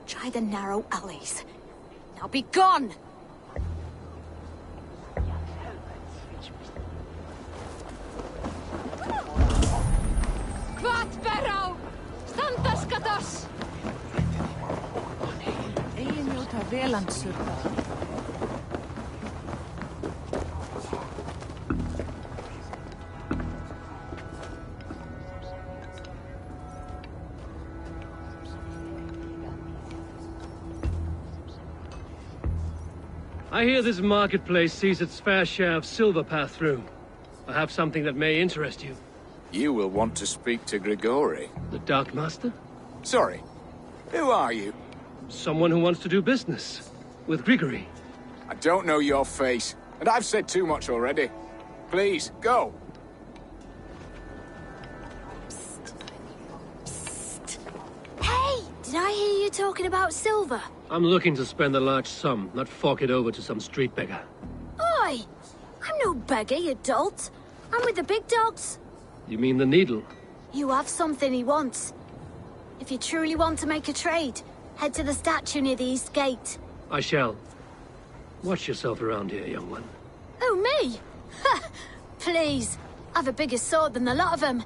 Try the narrow alleys. Now be gone! Quat Barrow! Standas Kados! Egin njóta velandsurða. I hear this marketplace sees its fair share of silver pass through. I have something that may interest you. You will want to speak to Grigori. The Dark Master? Sorry. Who are you? Someone who wants to do business. With Grigori. I don't know your face, and I've said too much already. Please, go. Hey! Did I hear you talking about silver? I'm looking to spend a large sum, not fork it over to some street beggar. Oi! I'm no beggar, you dolt. I'm with the big dogs. You mean the needle? You have something he wants. If you truly want to make a trade, head to the statue near the east gate. I shall. Watch yourself around here, young one. Oh, me? Ha! Please. I've a bigger sword than the lot of them.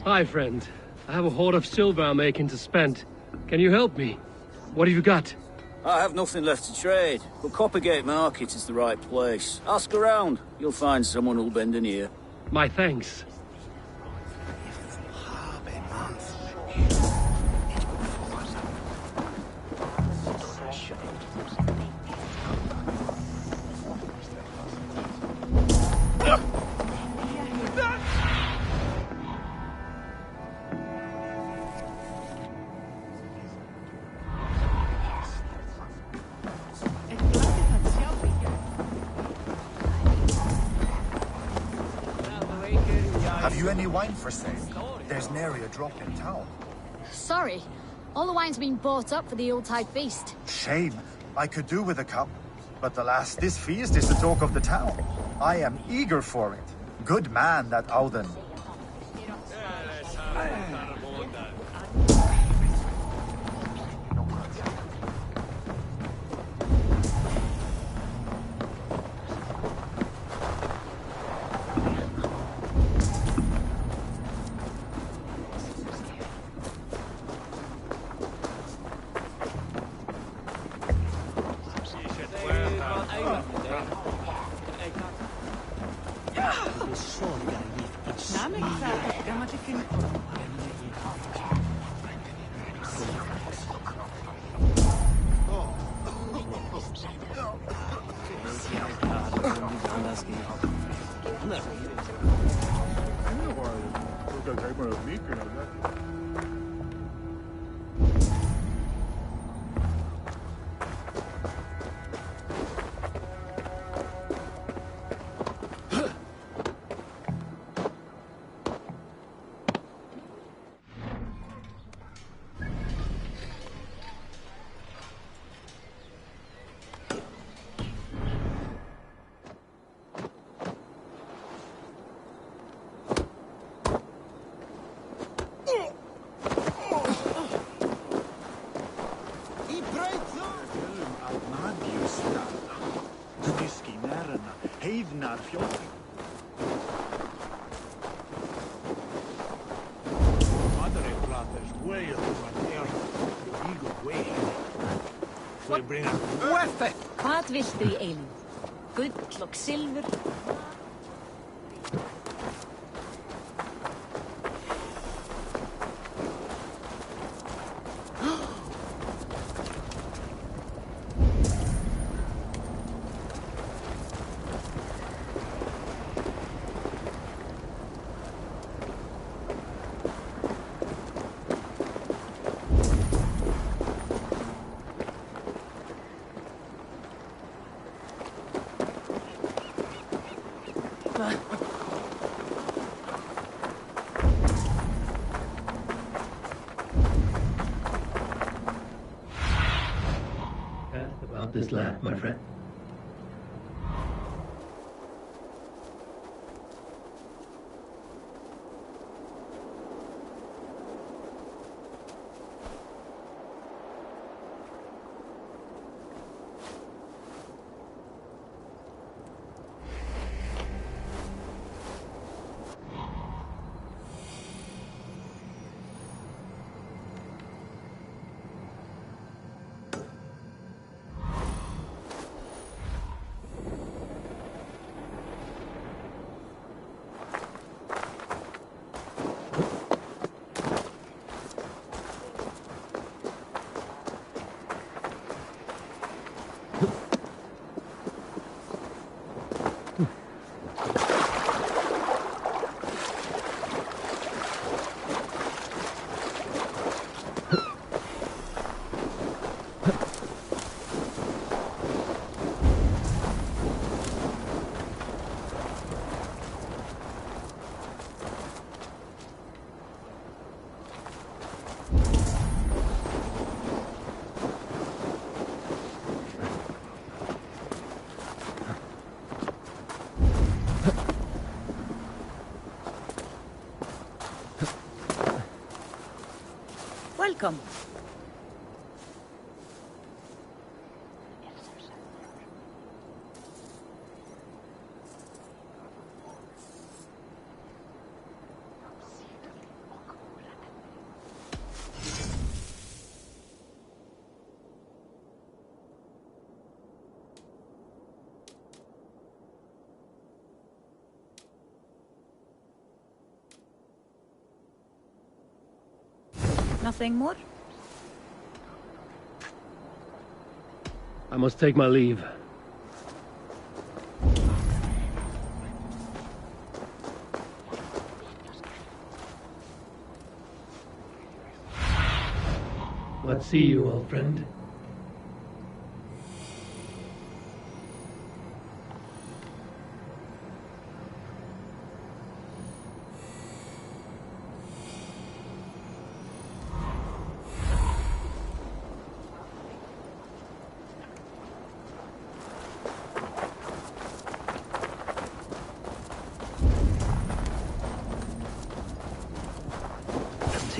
Hi, friend. I have a hoard of silver I'm making to spend. Can you help me? What have you got? I have nothing left to trade, but Coppergate Market is the right place. Ask around. You'll find someone who'll bend an ear. My thanks. Have you any wine for sale? There's nary a drop in town. Sorry. All the wine's been bought up for the Yuletide feast. Shame. I could do with a cup. But alas, this feast is the talk of the town. I am eager for it. Good man, that Auden. we bring her. Worth it! Hvað viltu í eilíð? Gull og silfur? About this land, my friend. Welcome. Nothing more? I must take my leave. What see you, old friend?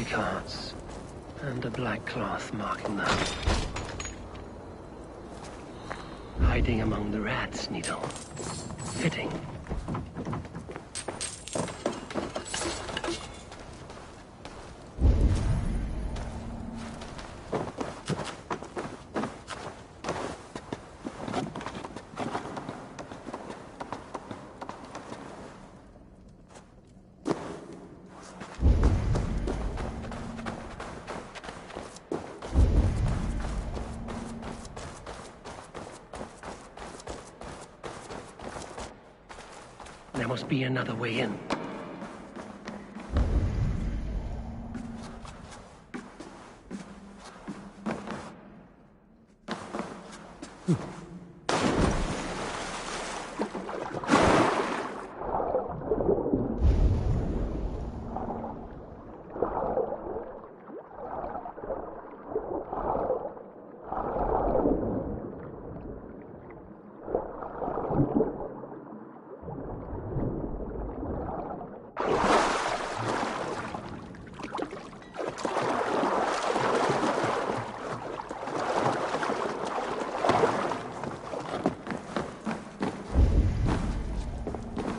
Cards and a black cloth marking them. Hiding among the rats, Needle. Fitting. There must be another way in.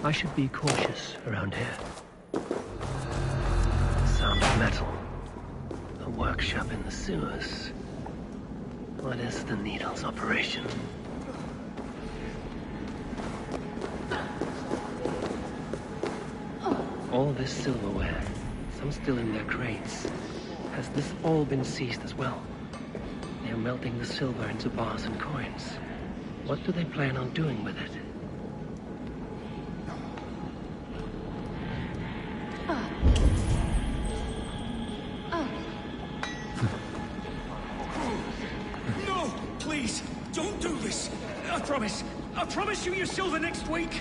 I should be cautious around here. The sound of metal. A workshop in the sewers. What is the Needle's operation? All this silverware, some still in their crates. Has this all been seized as well? They're melting the silver into bars and coins. What do they plan on doing with it? No! Please! Don't do this! I promise! I promise you your silver next week!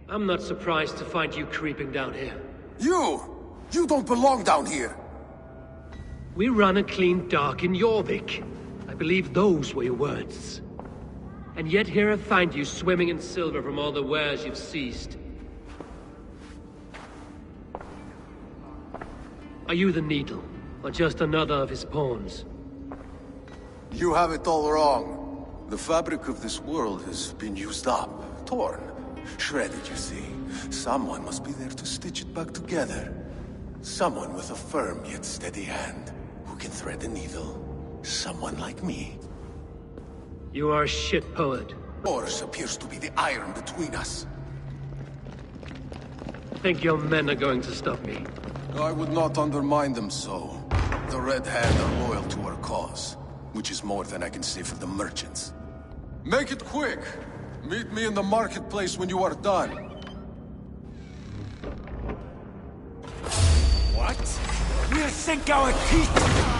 I'm not surprised to find you creeping down here. You! You don't belong down here! We run a clean dock in Jorvik. I believe those were your words. And yet here I find you swimming in silver from all the wares you've seized. Are you the Needle, or just another of his pawns? You have it all wrong. The fabric of this world has been used up, torn, shredded, you see. Someone must be there to stitch it back together. Someone with a firm yet steady hand, who can thread the needle. Someone like me. You are a shit poet. Yours appears to be the iron between us. Think your men are going to stop me? I would not undermine them so. The Red Hand are loyal to our cause, which is more than I can say for the merchants. Make it quick! Meet me in the marketplace when you are done. What? We'll sink our teeth!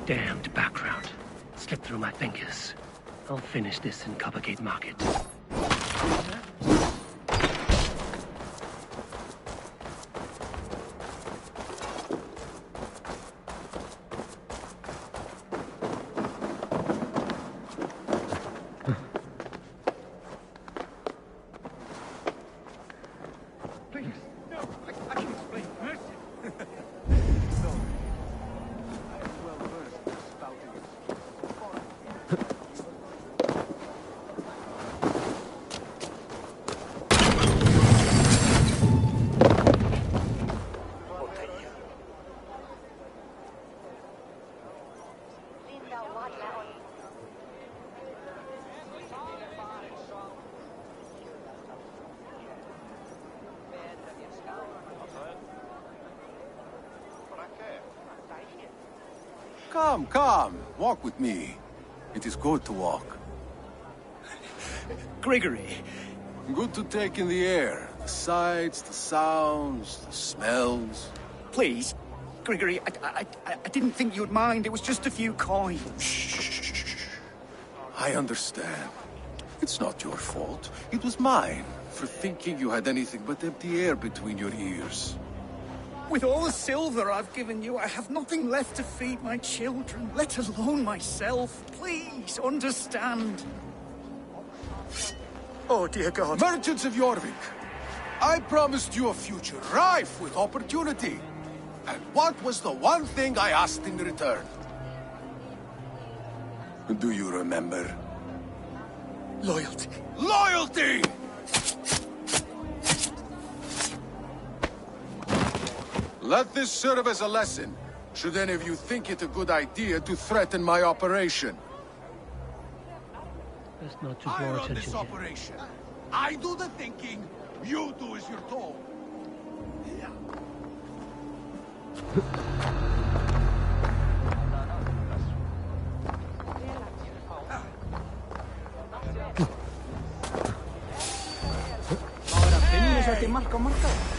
Damned background. Slipped through my fingers. I'll finish this in Coppergate Market. Come, walk with me. It is good to walk. Gregory. Good to take in the air. The sights, the sounds, the smells. Please, Gregory, I didn't think you'd mind. It was just a few coins. Shh. I understand. It's not your fault. It was mine, for thinking you had anything but empty air between your ears. With all the silver I've given you, I have nothing left to feed my children, let alone myself. Please, understand. Oh, dear God. Merchants of Jorvik, I promised you a future rife with opportunity. And what was the one thing I asked in return? Do you remember? Loyalty. Loyalty! Let this serve as a lesson, should any of you think it a good idea to threaten my operation. Let's not draw I run attention this to it. operation. I do the thinking, you do as you're told.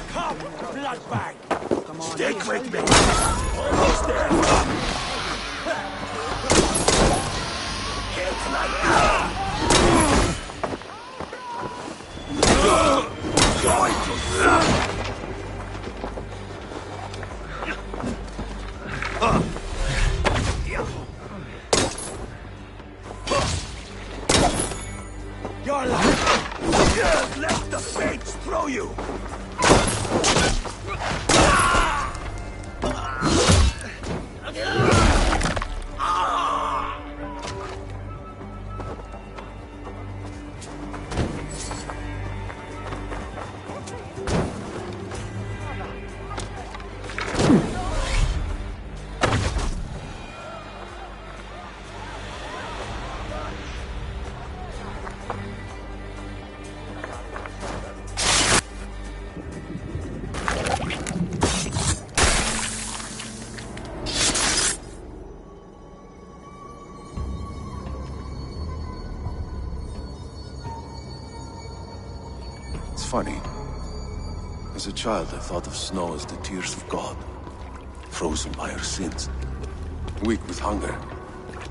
Come, bloodbag! Stick with me! Almost there! It's like Your life! Just let the fates throw you! Funny. As a child, I thought of snow as the tears of God, frozen by our sins. Weak with hunger,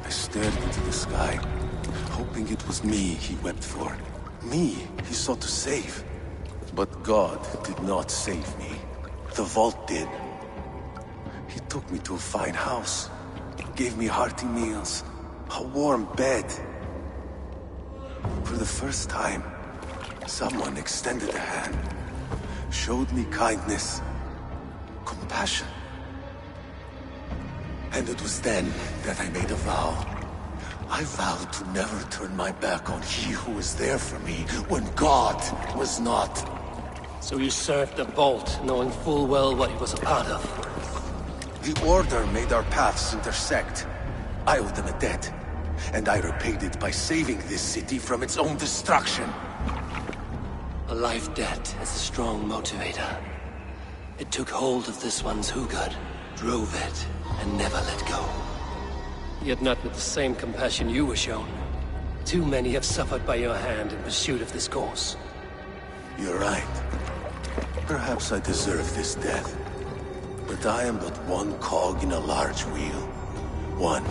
I stared into the sky, hoping it was me he wept for. Me he sought to save. But God did not save me. The vault did. He took me to a fine house, gave me hearty meals, a warm bed. For the first time, someone extended a hand, showed me kindness, compassion. And it was then that I made a vow. I vowed to never turn my back on he who was there for me when God was not. So you served the Bolt, knowing full well what he was a part of. The Order made our paths intersect. I owed them a debt, and I repaid it by saving this city from its own destruction. A life debt is a strong motivator. It took hold of this one's Hugad, drove it, and never let go. Yet not with the same compassion you were shown. Too many have suffered by your hand in pursuit of this course. You're right. Perhaps I deserve this death. But I am but one cog in a large wheel. One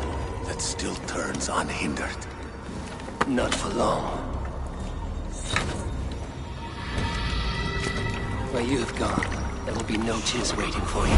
that still turns unhindered. Not for long. Where you have gone, there will be no tears waiting for you.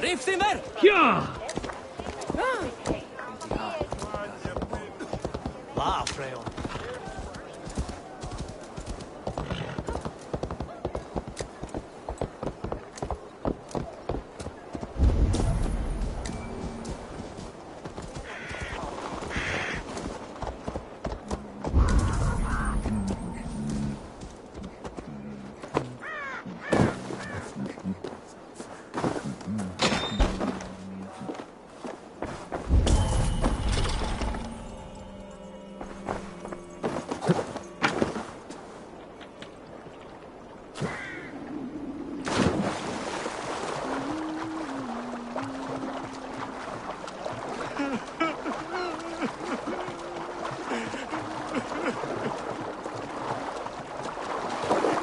Riftimer! Ja! Va, Freon.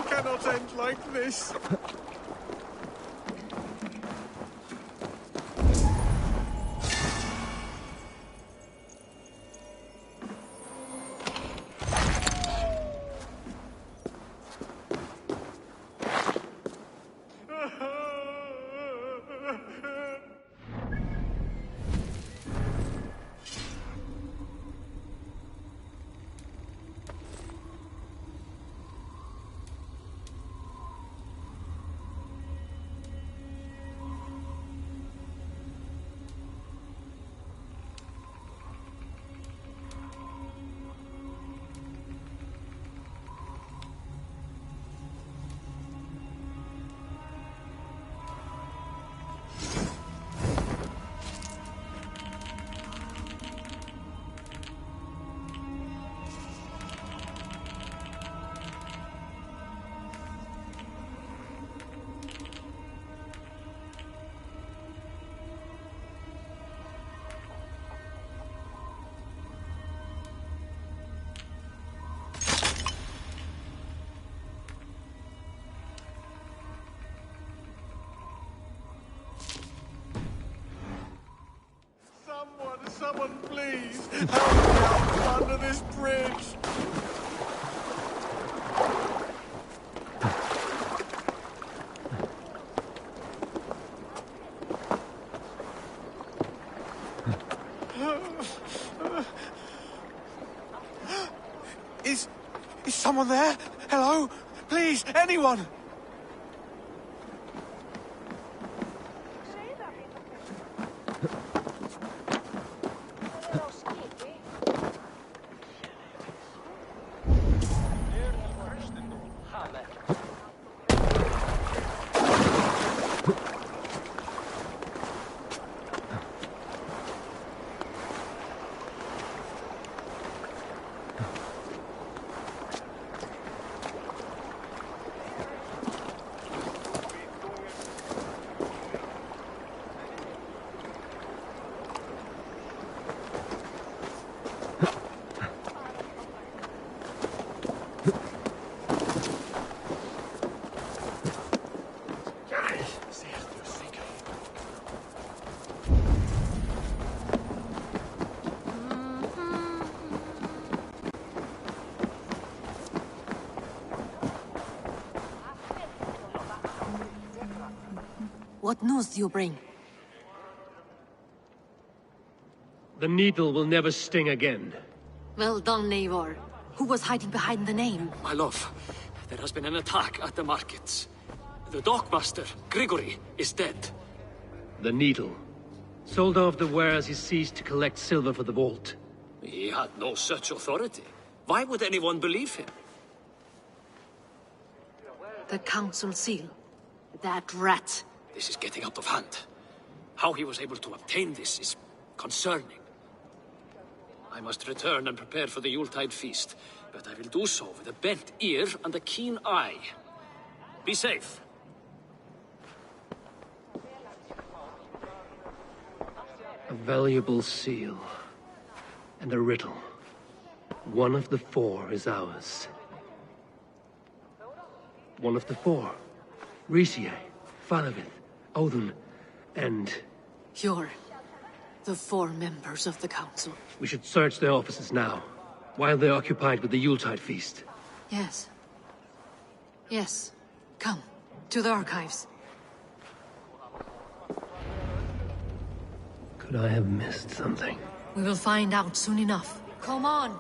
Cannot end like this. Someone please help me out under this bridge. Is someone there? Hello? Please, anyone? What news do you bring? The needle will never sting again. Well done, Eivor. Who was hiding behind the name? My love, there has been an attack at the markets. The dockmaster, Grigory, is dead. The needle. Sold off the wares he ceased to collect silver for the vault. He had no such authority. Why would anyone believe him? The council seal. That rat. This is getting out of hand. How he was able to obtain this is concerning. I must return and prepare for the Yuletide feast, but I will do so with a bent ear and a keen eye. Be safe. A valuable seal. And a riddle. One of the four is ours. One of the four. Risie, Falavith, Odin, and... You're the four members of the council. We should search their offices now, while they're occupied with the Yuletide feast. Yes. Yes. Come, to the archives. Could I have missed something? We will find out soon enough. Come on!